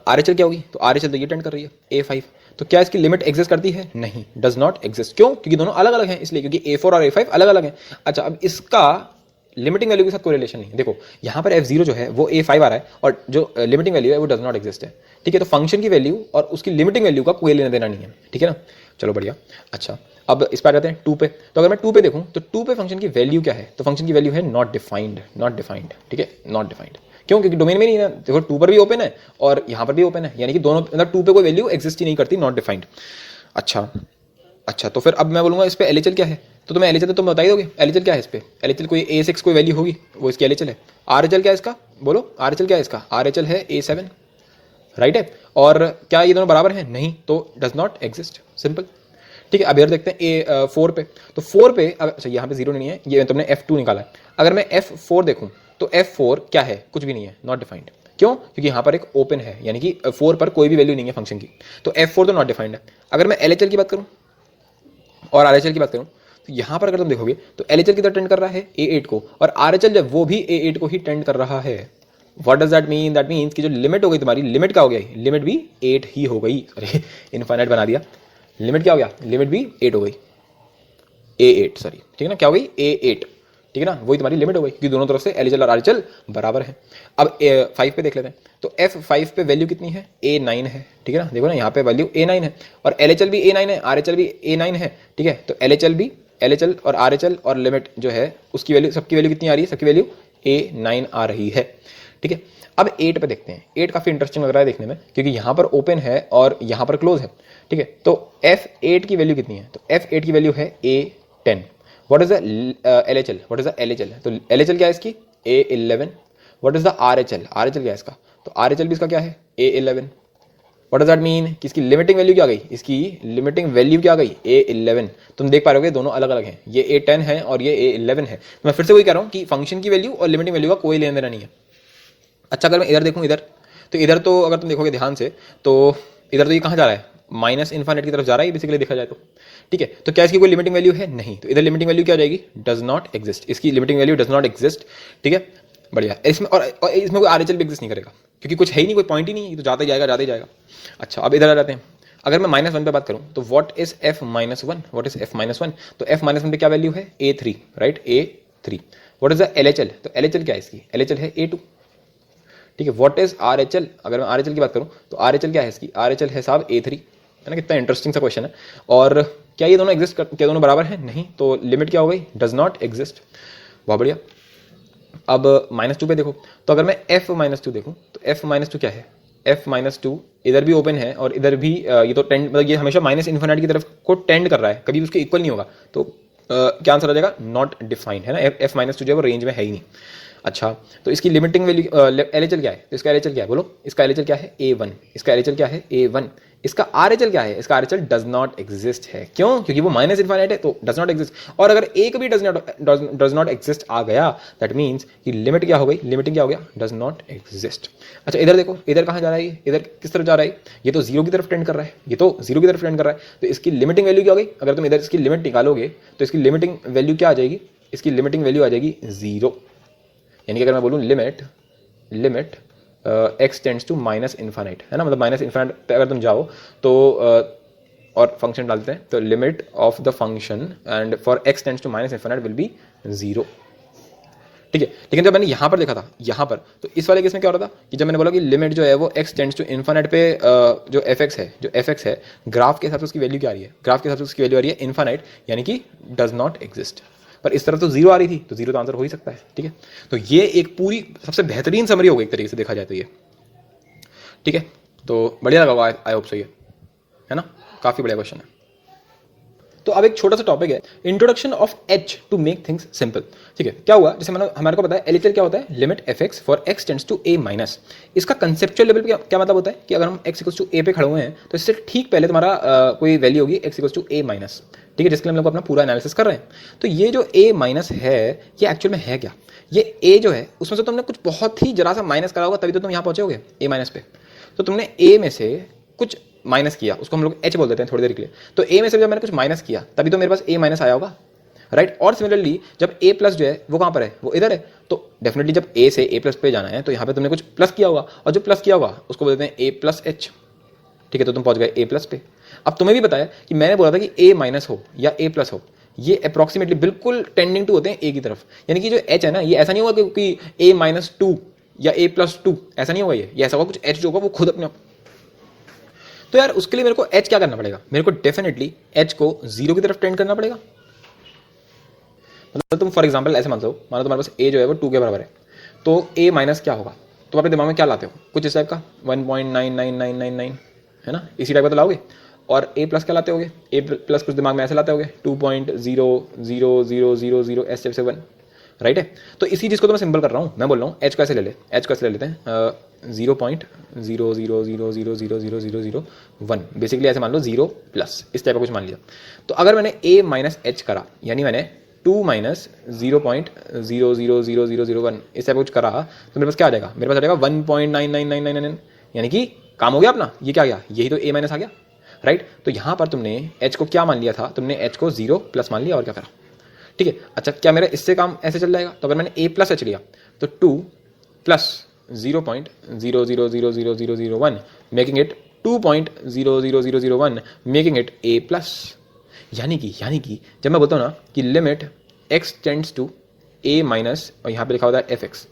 RHL क्या होगी, तो RHL तो ये टेंड कर रही है A5। तो क्या इसकी लिमिट एग्जिस्ट करती है, नहीं, डज नॉट एग्जिस्ट। क्यों, क्योंकि दोनों अलग अलग हैं इसलिए, क्योंकि A4 और A5 अलग अलग हैं। अच्छा अब इसका लिमिटिंग वैल्यू के साथ कोई रिलेशन नहीं है। देखो यहाँ पर F0 जो है वो A5 आ रहा है और जो लिमिटिंग वैल्यू है वो डज नॉट एग्जिस्ट है, ठीक है। तो फंक्शन की वैल्यू और उसकी लिमिटिंग वैल्यू का कोई लेना देना नहीं है, ठीक है ना। चलो बढ़िया। अच्छा अब इस पर आ जाते हैं 2 पे। तो अगर मैं 2 पे देखूं तो 2 पे फंक्शन की वैल्यू क्या है, तो फंक्शन की वैल्यू है नॉट डिफाइंड, नॉट डिफाइंड, ठीक है, नॉट डिफाइंड। क्यों, क्योंकि डोमेन में नहीं है। देखो 2 पर भी ओपन है और यहाँ पर भी ओपन है, यानी कि दोनों मतलब 2 पे कोई वैल्यू एग्जिस्ट ही नहीं करती, नॉट डिफाइंड। अच्छा तो फिर अब मैं बोलूंगा इस पे LHL क्या है, तो तुम्हें LHL तो तुम बता ही दोगे। LHL क्या है इस पे, LHL कोई A6 कोई वैल्यू होगी, वो इसकी LHL है। RHL क्या है इसका, बोलो RHL क्या है इसका, RHL है A7, राइट है। और क्या ये दोनों बराबर हैं, नहीं, तो डज नॉट एग्जिस्ट, सिंपल, ठीक है। अब इधर देखते हैं A4 पे। तो 4 पे अच्छा यहाँ पे जीरो नहीं है, ये तुमने F2 निकाला है। अगर मैं F4 देखूँ तो F4 क्या है, कुछ भी नहीं है, नॉट डिफाइंड। क्यों, क्योंकि यहाँ पर एक ओपन है, यानी कि 4 पर कोई भी वैल्यू नहीं है फंक्शन की, तो F4 तो नॉट डिफाइंड है। अगर मैं LHL की बात करूँ और RHL की बात करूँ तो यहाँ पर अगर तुम देखोगे तो LHL की तरफ टेंड कर रहा है A8 को, और RHL जब वो भी A8 को ही टेंड कर रहा है। What does that mean, that means कि जो लिमिट हो गई तुम्हारी, लिमिट क्या हो गया, लिमिट भी 8 ही हो गई। अरे इनफाइनाइट बना दिया, लिमिट क्या हो गया, लिमिट भी 8 हो गई, A8 सॉरी, ठीक है ना, क्या हो गई A8, ठीक है ना, वही तुम्हारी लिमिट हो गई, क्योंकि दोनों तरफ से LHL और RHL बराबर है। अब 5 पे देख लेते हैं। तो F5 पे वैल्यू कितनी है, A9 है, ठीक है ना। देखो ना यहाँ पे वैल्यू A9 है और LHL भी A9 है, RHL भी A9 है, ठीक है। तो LHL और RHL और लिमिट जो है उसकी वैल्यू, सबकी वैल्यू कितनी आ रही है, सबकी वैल्यू A9 आ रही है, ठीक है। अब 8 पे देखते हैं। 8 काफी इंटरेस्टिंग लग रहा है देखने में, क्योंकि यहाँ पर ओपन है और यहाँ पर क्लोज है, ठीक है। तो F8 की वैल्यू कितनी है, तो F8 की वैल्यू है A10। What is the LHL, what is the LHL, तो LHL क्या है इसकी A11। What is the RHL, RHL क्या है इसका, तो RHL भी इसका क्या है A11। What does that mean कि इसकी लिमिटिंग वैल्यू क्या गई, इसकी लिमिटिंग वैल्यू क्या गई A11। तुम देख पा रहे हो दोनों अलग अलग हैं, ये A10 है और ये A11 है। तो मैं फिर से वही कह रहा हूँ कि फंक्शन की वैल्यू और लिमिटिंग वैल्यू का कोई लेना देना नहीं है। अच्छा अगर मैं इधर देखूँ, इधर तो इधर तो अगर तुम देखोगे ध्यान से तो इधर तो ये कहाँ जा रहा है, माइनस इन्फाइनाइट की तरफ जा रहा है बेसिकली देखा जाए तो, ठीक है। तो क्या इसकी कोई लिमिटिंग वैल्यू है, नहीं, तो इधर लिमिटिंग वैल्यू क्या आ जाएगी, डज नॉट एग्जिस्ट, इसकी limiting value does not exist, ठीक है, बढ़िया। इसमें और इसमें कोई RHL भी एग्जिस्ट नहीं करेगा, क्योंकि कुछ है ही नहीं, कोई पॉइंट ही नहीं, तो जाते जाएगा जाते जाएगा। अच्छा अब इधर आ जाते हैं। अगर मैं -1 पे बात करूं तो what is F-1, what is F-1, तो F-1 पे क्या वैल्यू है A3, right, A3। What is the LHL, तो LHL क्या है इसकी, LHL है A2, ठीक है। व्हाट इज RHL, अगर मैं RHL की बात करूं तो RHL क्या है इसकी, RHL है साहब A3, है ना। कितना इंटरेस्टिंग सा क्वेश्चन है। और क्या ये दोनों एग्जिस्ट क्या दोनों बराबर हैं, नहीं, तो लिमिट क्या हो गई, डज नॉट एग्जिस्ट, बहुत बढ़िया। अब -2 पे देखो, तो अगर मैं F-2 देखूं तो F-2 क्या है, F-2 इधर भी ओपन है और इधर भी ये तो टेंड, मतलब ये हमेशा माइनस इन्फिनिटी की तरफ को टेंड कर रहा है, कभी उसके इक्वल नहीं होगा, तो क्या आंसर आ जाएगा, नॉट डिफाइंड, है ना। F-2 जो है वो रेंज में है ही नहीं। अच्छा तो इसकी लिमिटिंग वैल्यू LHL क्या है, तो इसका LHL क्या है, बोलो इसका LHL क्या है A1, इसका LHL क्या है A1। इसका RHL क्या है, इसका RHL डज नॉट एग्जिस्ट है, क्यों, क्योंकि वो माइनस इन्फाइनाइट है, तो डज नॉट एग्जिस्ट। और अगर एक भी डज नॉट एग्जिस्ट आ गया, दैट मीन्स कि लिमिट क्या हो गई, लिमिटिंग क्या हो गया, डज नॉट एग्जिस्ट। अच्छा इधर देखो, इधर कहाँ जा रहा है ये, इधर किस तरफ जा रहा है, ये तो जीरो की तरफ टेंड कर रहा है, ये तो जीरो की तरफ टेंड कर रहा है, तो इसकी लिमिटिंग वैल्यू क्या हो गई, अगर तुम इधर इसकी लिमिट निकालोगे तो इसकी लिमिटिंग वैल्यू क्या आ जाएगी, इसकी लिमिटिंग वैल्यू आ जाएगी 0। यानी कि अगर मैं बोलूँ limit x tends to minus infinite, है ना, मतलब माइनस इन्फाइनाइट पे अगर तुम जाओ तो और फंक्शन डालते हैं तो limit of the function and for x tends to minus infinite will be 0, ठीक है। लेकिन जब मैंने यहाँ पर देखा था, यहाँ पर तो इस वाले केस में क्या हो रहा था कि जब मैंने बोला कि लिमिट जो है वो x टेंड्स टू इन्फाइनाइट पे जो fx है ग्राफ के हिसाब से उसकी वैल्यू क्या आ रही है, ग्राफ के हिसाब से उसकी वैल्यू आ रही है इन्फाइनाइट, यानी कि डज नॉट एग्जिस्ट। पर इस तरफ तो 0 आ रही थी, तो 0 तो आंसर हो ही सकता है, ठीक है। तो ये एक पूरी सबसे बेहतरीन समरी हो गई एक तरीके से देखा जाए तो ये, ठीक है। तो बढ़िया लगा, आई होप सो ये, है ना, काफी बढ़िया क्वेश्चन है। तो अब एक छोटा सा टॉपिक है, introduction of H to make things simple, ठीक है। क्या हुआ, जैसे हमारे को पता है LHL क्या होता है, limit fx for x tends to a minus. इसका कंसेप्चुअल लेवल पे क्या मतलब होता है कि अगर हम x इक्वल्स टू a पे खड़े हुए हैं तो इससे ठीक पहले तुम्हारा कोई वैल्यू होगी x equals to a minus, ठीक है, जिसके लिए हम लोग अपना पूरा एनालिसिस कर रहे हैं। तो ये जो a माइनस है ये एक्चुअल में है क्या, ये a जो है उसमें से तुमने कुछ बहुत ही जरा सा माइनस करा होगा तभी तो तुम यहाँ पहुंचे होगे a माइनस पे। तो तुमने a में से कुछ माइनस किया उसको हम लोग एच बोल देते हैं थोड़ी देर के लिए, तो ए में से जब मैंने कुछ माइनस किया तभी तो मेरे पास ए माइनस आया होगा, राइट। और सिमिलरली जब ए प्लस जो है वो कहाँ पर है, वो इधर है, तो डेफिनेटली जब ए से ए प्लस पे जाना है तो यहाँ पे तुमने कुछ प्लस किया होगा, और जो प्लस किया होगा उसको बोलते हैं ए प्लस एच, ठीक है। तो तुम पहुंच गए ए प्लस पे। अब तुम्हें भी पता है कि मैंने बोला था कि ए माइनस हो या ए प्लस हो, ये अप्रोक्सीमेटली बिल्कुल टेंडिंग टू होते हैं ए की तरफ, यानी कि जो एच है ना ये ऐसा नहीं होगा कि ए माइनस टू या ए प्लस टू, ऐसा नहीं होगा, ये ऐसा होगा कुछ एच जो होगा वो खुद अपने आप। तो यार उसके लिए मेरे को एच क्या करना पड़ेगा, मेरे को डेफिनेटली एच को जीरो की तरफ टेंड करना पड़ेगा। मतलब तुम फॉर एग्जाम्पल ऐसे मान लो, मानो तुम्हारे पास ए जो है वो 2 के बराबर है, तो ए माइनस क्या होगा, तुम अपने दिमाग में क्या लाते हो, कुछ इस टाइप का 1.99999 है ना, इसी टाइप का तो लाओगे। और ए प्लस क्या लाते होगे, ए प्लस कुछ दिमाग में ऐसे लाते होगे 2.00000 ऐसे से 1, राइट है। तो इसी चीज़ को तो मैं सिंपल कर रहा हूँ, मैं बोल रहा हूँ एच को ऐसे ले ले, एच को ऐसे ले लेते हैं 0.000000001, बेसिकली ऐसे मान लो 0 प्लस इस टाइप का कुछ मान लिया। तो अगर मैंने ए माइनस एच करा, यानी मैंने 2 माइनस 0.0000001 इस टाइप का कुछ करा, तो मेरे पास क्या आ जाएगा, मेरे पास आ जाएगा 1.99999, यानी कि काम हो गया अपना, ये क्या गया, यही तो ए माइनस आ गया, राइट। तो यहाँ पर तुमने एच को क्या मान लिया था, तुमने एच को 0 प्लस मान लिया और क्या करा, ठीक है। अच्छा क्या मेरा इससे काम ऐसे चल जाएगा, तो अगर मैंने ए प्लस एच लिया तो 2 plus 0.0000001 making it 2.00001 making it a plus. यानी कि जब मैं बोलता हूँ ना कि limit x tends to a minus, और यहाँ पे लिखा होता है एफ एक्स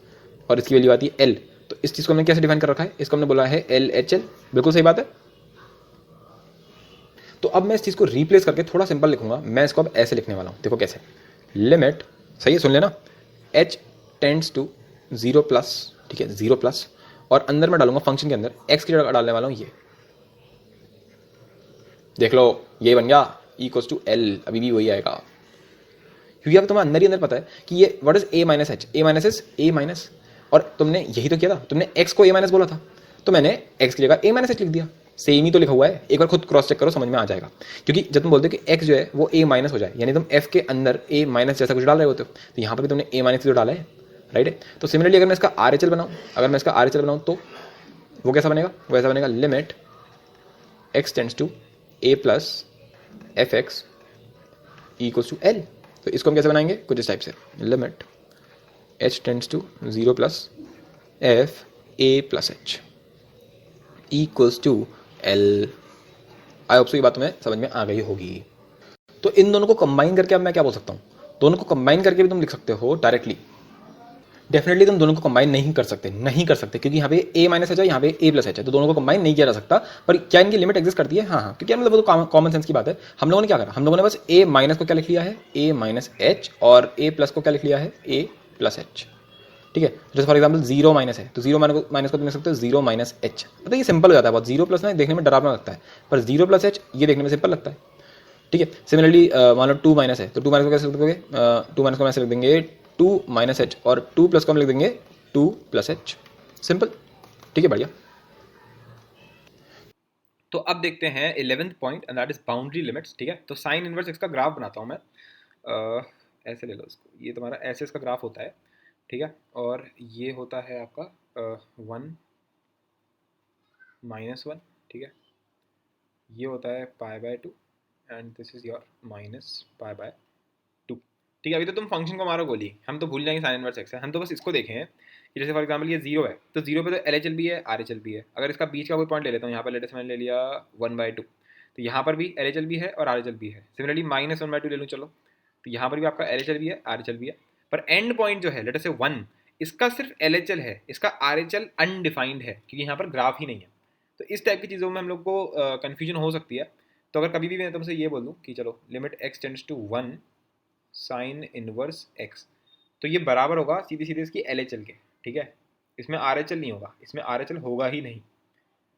और इसकी वैल्यू आती है l, तो इस चीज़ को हमने कैसे डिफाइन कर रखा है, इसको हमने बोला है एल एच एल, बिल्कुल सही बात है। तो अब मैं इस चीज़ को रिप्लेस करके थोड़ा सिंपल लिखूंगा, मैं इसको अब ऐसे लिखने वाला हूँ, देखो कैसे, लिमिट, सही है सुन लेना, h टेंड्स टू 0 प्लस, ठीक है 0 प्लस, और अंदर मैं डालूंगा फंक्शन के अंदर x की जगह डालने वाला हूँ ये, देख लो ये बन गया इक्वल्स टू एल, अभी भी वही आएगा, क्योंकि अब तुम्हें अंदर ही अंदर पता है कि ये what is a minus H, A minus is a minus, और तुमने यही तो किया था, तुमने x को ए माइनस बोला था, तो मैंने x की जगह ए माइनस एच लिख दिया, सेम ही तो लिखा हुआ है, एक बार खुद क्रॉस चेक करो समझ में आ जाएगा। क्योंकि जब तुम बोलते हो कि x जो है वो a माइनस हो जाए, यानी तुम f के अंदर a माइनस जैसा कुछ डाल रहे होते हो, तो यहाँ पर भी तुमने a माइनस जो डाला है, राइट है। तो सिमिलरली अगर मैं इसका आर एच एल बनाऊँ, अगर मैं इसका आर एच एल बनाऊँ तो वो कैसा बनेगा, वो ऐसा बनेगा limit x tends to a plus f x equals to L. तो इसको हम कैसे बनाएंगे, कुछ इस टाइप से, limit h tends to 0 plus f a plus h equals to L. I hope so ये बात तुम्हें समझ में आ गई होगी। तो इन दोनों को कंबाइन करके अब मैं क्या बोल सकता हूँ, दोनों को कंबाइन करके भी तुम लिख सकते हो डायरेक्टली, डेफिनेटली तुम दोनों को कंबाइन नहीं कर सकते, क्योंकि यहाँ पे a माइनस एच है, यहाँ पे a प्लस एच है, तो दोनों को कंबाइन नहीं किया जा सकता। पर क्या इनकी लिमिट एग्जिस्ट करती है, हाँ हाँ, क्योंकि मतलब वो तो कॉमन सेंस की बात है। हम लोगों ने क्या करा, हम लोगों ने बस a माइनस को क्या लिख लिया है, a माइनस एच, और a प्लस को क्या लिख लिया है, a प्लस एच, ठीक है। जैसे फॉर एग्जाम्पल 0 माइनस है, तो 0 माइनस को तुम लिख सकते हो 0 माइनस एच, मतलब ये सिंपल हो जाता है बहुत, 0 प्लस ना देखने में डरावना लगता है, पर 0 प्लस एच ये देखने में सिंपल लगता है, ठीक है। सिमिलरली मान लो 2 माइनस है, तो 2 माइनस को कैसे लिख दोगे, 2 माइनस को ऐसे लिख देंगे 2 माइनस एच, और 2 प्लस को हम लिख देंगे 2 प्लस एच, सिंपल, ठीक है, बढ़िया। तो अब देखते हैं 11th point and that is boundary limits, ठीक है। तो साइन इनवर्स एक्स का ग्राफ बनाता हूँ मैं, ऐसे ले लो इसको, ये तुम्हारा ऐसे इसका ग्राफ होता है, ठीक है। और ये होता है आपका 1 माइनस 1, ठीक है। ये होता है pi by 2 and this is your minus pi by 2, ठीक है। अभी तो तुम फंक्शन को मारो गोली, हम तो भूल जाएंगे साइन इनवर्स एक्स है, हम तो बस इसको देखें कि जैसे फॉर एग्जांपल ये 0 है, तो 0 पे तो एल एच एल भी है, आर एच एल भी है। अगर इसका बीच का कोई पॉइंट ले लेता हूँ, यहाँ पर लेटेस्ट मैंने ले लिया 1/2, तो यहाँ पर भी एल एच एल भी है और आर एच एल भी है। सिमिलरली माइनस 1/2 ले लूँ, चलो, तो यहाँ पर भी आपका एल एच एल भी है, आर एच एल भी है, पर एंड पॉइंट जो है लेटेस्ट से 1, इसका सिर्फ एल एच एल है, इसका आर एच एल अनडिफाइंड है, क्योंकि यहाँ पर ग्राफ ही नहीं है। तो इस टाइप की चीज़ों में हम लोग को कन्फ्यूजन हो सकती है। तो अगर कभी भी मैं तुमसे ये बोल दूँ कि चलो limit x tends to 1 sine inverse x, तो ये बराबर होगा सीधे सीधे इसकी एल एच एल के, ठीक है। इसमें आर एच एल नहीं होगा, इसमें आर एच एल होगा ही नहीं,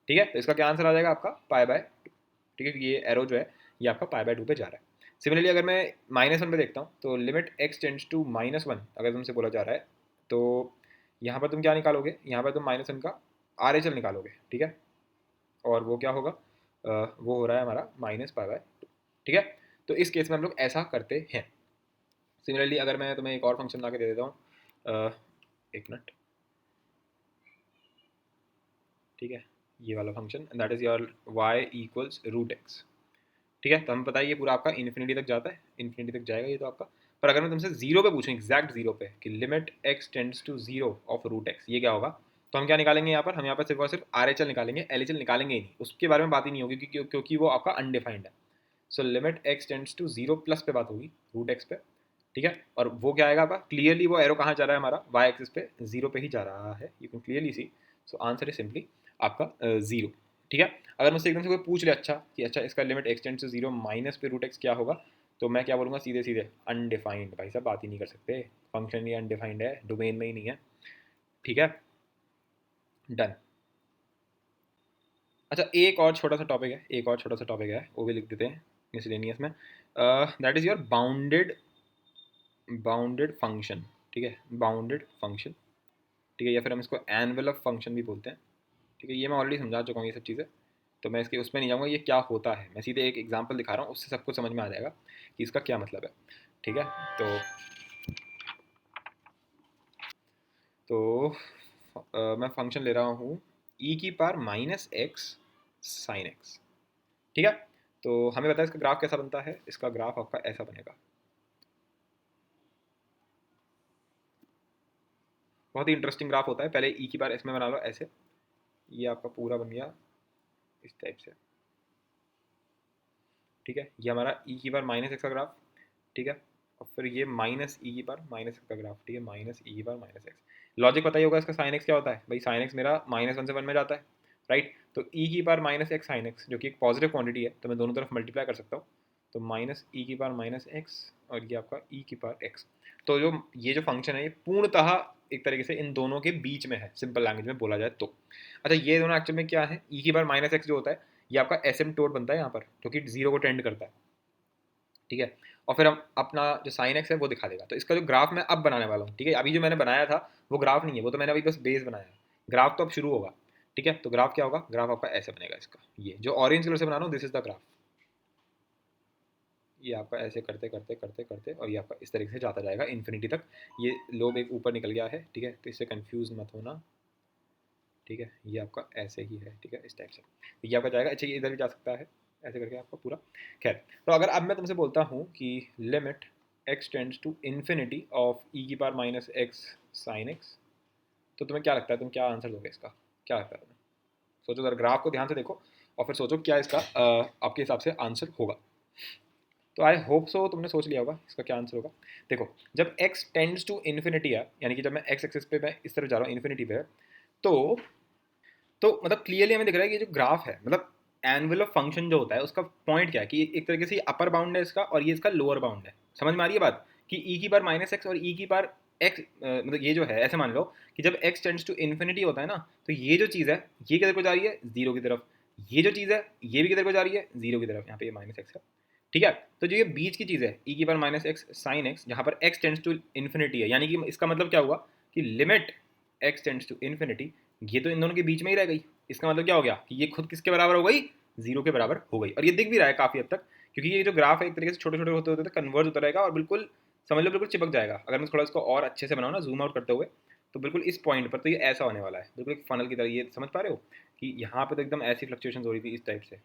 ठीक है। तो इसका क्या आंसर आ जाएगा आपका पाई बाय 2, ठीक है। ये एरो जो है ये आपका पाई बाय 2 पे जा रहा है। सिमिलरली अगर मैं -1 पे देखता हूँ, तो लिमिट एक्स टेंड्स टू -1 अगर तुमसे बोला जा रहा है, तो यहाँ पर तुम क्या निकालोगे, यहाँ पर तुम -1 का आर एच एल निकालोगे, ठीक है। और वो क्या होगा, वो हो रहा है हमारा माइनस पाई बाय 2, ठीक है। तो इस केस में हम लोग ऐसा करते हैं। सिमिलरली अगर मैं तुम्हें एक और फंक्शन ला के दे देता हूँ, एक मिनट, ठीक है, ये वाला function, that is your y equals root x. ठीक है, तो हमें पता है ये पूरा आपका इन्फिनिटी तक जाता है, इन्फिनिटी तक जाएगा ये तो आपका। पर अगर मैं तुमसे जीरो पे पूछूं, एग्जैक्ट जीरो पे, कि limit x tends to zero of root x, ये क्या होगा, तो हम क्या निकालेंगे यहाँ पर, हम यहाँ पर सिर्फ और सिर्फ आर एच एल निकालेंगे, एल एच एल निकालेंगे ही नहीं, उसके बारे में बात ही नहीं होगी क्योंकि वो आपका अनडिफाइंड है। So limit x tends to zero plus पे बात होगी, रूट एक्स पे। ठीक है, और वो क्या आएगा आपका, क्लियरली वो एरो कहाँ जा रहा है हमारा, y एक्सिस पे जीरो पे ही जा रहा है, you can clearly see. So answer is simply आपका जीरो। ठीक है, अगर मुझसे एकदम से कोई पूछ ले अच्छा कि अच्छा इसका limit x tends to zero minus पे रूट एक्स क्या होगा, तो मैं क्या बोलूँगा, सीधे सीधे अनडिफाइंड। भाई साहब बात ही नहीं कर सकते, फंक्शन ही अनडिफाइंड है, डोमेन में ही नहीं है। ठीक है, डन। अच्छा एक और छोटा सा टॉपिक है, एक और छोटा सा टॉपिक है, वो भी लिख देते हैं मिसलेनियस में। That is your bounded bounded function. ठीक है, बाउंडेड फंक्शन। ठीक है, या फिर हम इसको एनवेलप फंक्शन भी बोलते हैं। ठीक है, ये मैं ऑलरेडी समझा चुका हूँ ये सब चीज़ें, तो मैं इसके उसमें नहीं जाऊँगा, ये क्या होता है, मैं सीधे एक एग्जांपल दिखा रहा हूँ, उससे सब कुछ समझ में आ जाएगा कि इसका क्या मतलब है। ठीक है, तो मैं फंक्शन ले रहा हूँ ई की power minus x sine x. ठीक है, तो हमें पता है इसका ग्राफ कैसा बनता है, इसका ग्राफ आपका ऐसा बनेगा, बहुत ही इंटरेस्टिंग ग्राफ होता है। पहले ई की पावर इसमें बना लो ऐसे, ये आपका पूरा बन गया इस टाइप से। ठीक है, ये हमारा ई की पावर माइनस एक्स का ग्राफ। ठीक है, और फिर ये माइनस ई की पावर माइनस एक्स का ग्राफ। ठीक है, माइनस ई की पावर माइनस एक्स। लॉजिक पता ही होगा इसका, साइन एक्स क्या होता है भाई, साइन एक्स मेरा माइनस वन से वन में जाता है, राइट। तो ई की power minus x sine x जो कि एक पॉजिटिव क्वांटिटी है, तो मैं दोनों तरफ मल्टीप्लाई कर सकता हूँ। तो माइनस ई की पावर माइनस एक्स और ये आपका ई की पावर एक्स। तो जो ये जो फंक्शन है ये पूर्णतः एक तरीके से इन दोनों के बीच में है, सिंपल लैंग्वेज में बोला जाए तो। अच्छा ये दोनों एक्चुअल में क्या है, ई की पावर माइनस एक्स जो होता है ये आपका एसिम्प्टोट बनता है यहाँ पर, जो कि जीरो को टेंड करता है। ठीक है, और फिर हम अपना जो साइन एक्स है वो दिखा देगा। तो इसका जो ग्राफ मैं अब बनाने वाला हूँ, ठीक है, अभी जो मैंने बनाया था वो ग्राफ नहीं है, वो तो मैंने अभी बस बेस बनाया है, ग्राफ तो अब शुरू होगा। ठीक है, तो ग्राफ क्या होगा, ग्राफ आपका ऐसे बनेगा इसका, ये जो ऑरेंज कलर से बना रहा हूँ दिस इज द ग्राफ। ये आपका ऐसे करते करते करते करते और ये आपका इस तरीके से जाता जाएगा इन्फिनिटी तक। ये लोब एक ऊपर निकल गया है, ठीक है, तो इससे कंफ्यूज मत होना। ठीक है, ये आपका ऐसे ही है, ठीक है, इस टाइप से ये आपका जाएगा। अच्छा ये इधर भी जा सकता है ऐसे करके आपका पूरा। खैर, तो अगर अब मैं तुमसे बोलता हूँ कि limit x tends to infinity of e की power minus x sine x, तो तुम्हें क्या लगता है, तुम क्या आंसर दोगे इसका, क्या लगता है तुम्हें? सोचो जरा, ग्राफ को ध्यान से देखो और फिर सोचो क्या इसका आपके हिसाब से आंसर होगा। तो आई होप सो तुमने सोच लिया होगा इसका क्या आंसर होगा। देखो, जब x टेंड्स टू इन्फिनिटी है, यानी कि जब मैं x एक्सिस पे मैं इस तरफ जा रहा हूँ इन्फिनिटी पे, तो मतलब क्लियरली हमें दिख रहा है कि ये जो ग्राफ है, मतलब एनवेलप फंक्शन जो होता है उसका पॉइंट क्या है, कि एक तरीके से ये अपर बाउंड है इसका और ये इसका लोअर बाउंड है। समझ में आ रही है बात, कि ई की बार माइनस एक्स और ई की बार एक्स, मतलब ये जो है ऐसे मान लो कि जब एक्स टेंड्स टू इन्फिनिटी होता है ना, तो ये जो चीज़ है ये किधर को जा रही है, जीरो की तरफ। ये जो चीज़ है ये भी किधर को जा रही है, जीरो की तरफ, यहाँ पे ये माइनस एक्स है। ठीक है, तो जो ये बीच की चीज़ है ई की बार माइनस एक्स साइन एक्स, जहाँ पर एक्स टेंड्स टू इन्फिनिटी है, यानी कि इसका मतलब क्या हुआ कि limit x tends to infinity, ये तो इन दोनों के बीच में ही रह गई। इसका मतलब क्या हो गया कि ये खुद किसके बराबर हो गई, जीरो के बराबर हो गई। और ये दिख भी रहा है काफ़ी हद तक, क्योंकि ये जो ग्राफ है एक तरीके से छोटे छोटे होते होते कन्वर्ज होता रहेगा और बिल्कुल समझ लो बिल्कुल चिपक जाएगा। अगर मैं थोड़ा इसको और अच्छे से बनाऊँ ना, जूम आउट करते हुए, तो बिल्कुल इस पॉइंट पर तो ये ऐसा होने वाला है, बिल्कुल एक फनल की तरह। ये समझ पा रहे हो कि यहाँ पे तो एकदम ऐसी फ्लक्चुएशन हो रही थी इस टाइप से।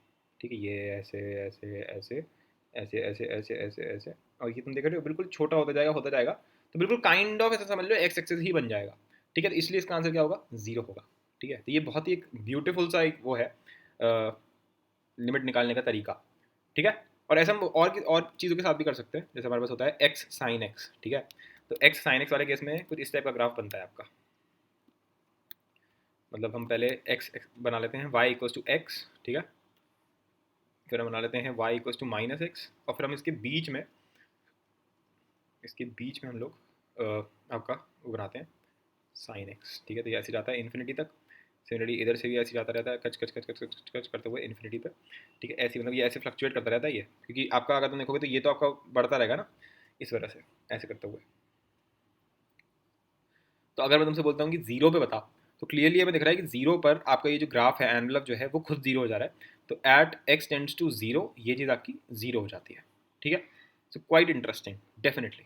ठीक है, ये ऐसे ऐसे ऐसे ऐसे ऐसे ऐसे ऐसे ऐसे, और ये तुम देख रहे हो बिल्कुल छोटा होता जाएगा होता जाएगा। तो बिल्कुल काइंड ऑफ ऐसा समझ लो एक्स एक्सेस ही बन जाएगा। ठीक है, तो इसलिए इसका आंसर क्या होगा, जीरो होगा। ठीक है, तो ये बहुत ही एक ब्यूटीफुल सा एक वो है लिमिट निकालने का तरीका। ठीक है, और ऐसा हम और चीज़ों के साथ भी कर सकते हैं, जैसे हमारे पास होता है एक्स साइन एक्स। ठीक है, तो एक्स साइन एक्स वाले केस में कुछ इस टाइप का ग्राफ बनता है आपका। मतलब हम पहले एक्स बना लेते हैं, वाई इक्वल्स टू एक्स। ठीक है, फिर हम बना लेते हैं y equals to minus x, और फिर हम इसके बीच में हम लोग आपका वो बनाते हैं साइन एक्स। ठीक है, तो ये ऐसे जाता है इन्फिनिटी तक। सिमिलरली इधर से भी ऐसे जाता रहता है, कच कच कच कच कच कच करते हुए इन्फिनिटी पे। ठीक है, ऐसे मतलब ये ऐसे फ्लक्चुएट करता रहता है ये, क्योंकि आपका अगर तुम देखोगे तो ये तो आपका बढ़ता रहेगा ना, इस वजह से ऐसे करते हुए। तो अगर मैं तुमसे बोलता हूँ कि जीरो पे बता, तो क्लियरली हमें दिख रहा है कि जीरो पर आपका ये जो ग्राफ है एनवलप जो है वो खुद जीरो हो जा रहा है। तो at x tends to zero ये चीज़ आपकी जीरो हो जाती है। ठीक है, सो क्वाइट इंटरेस्टिंग डेफिनेटली।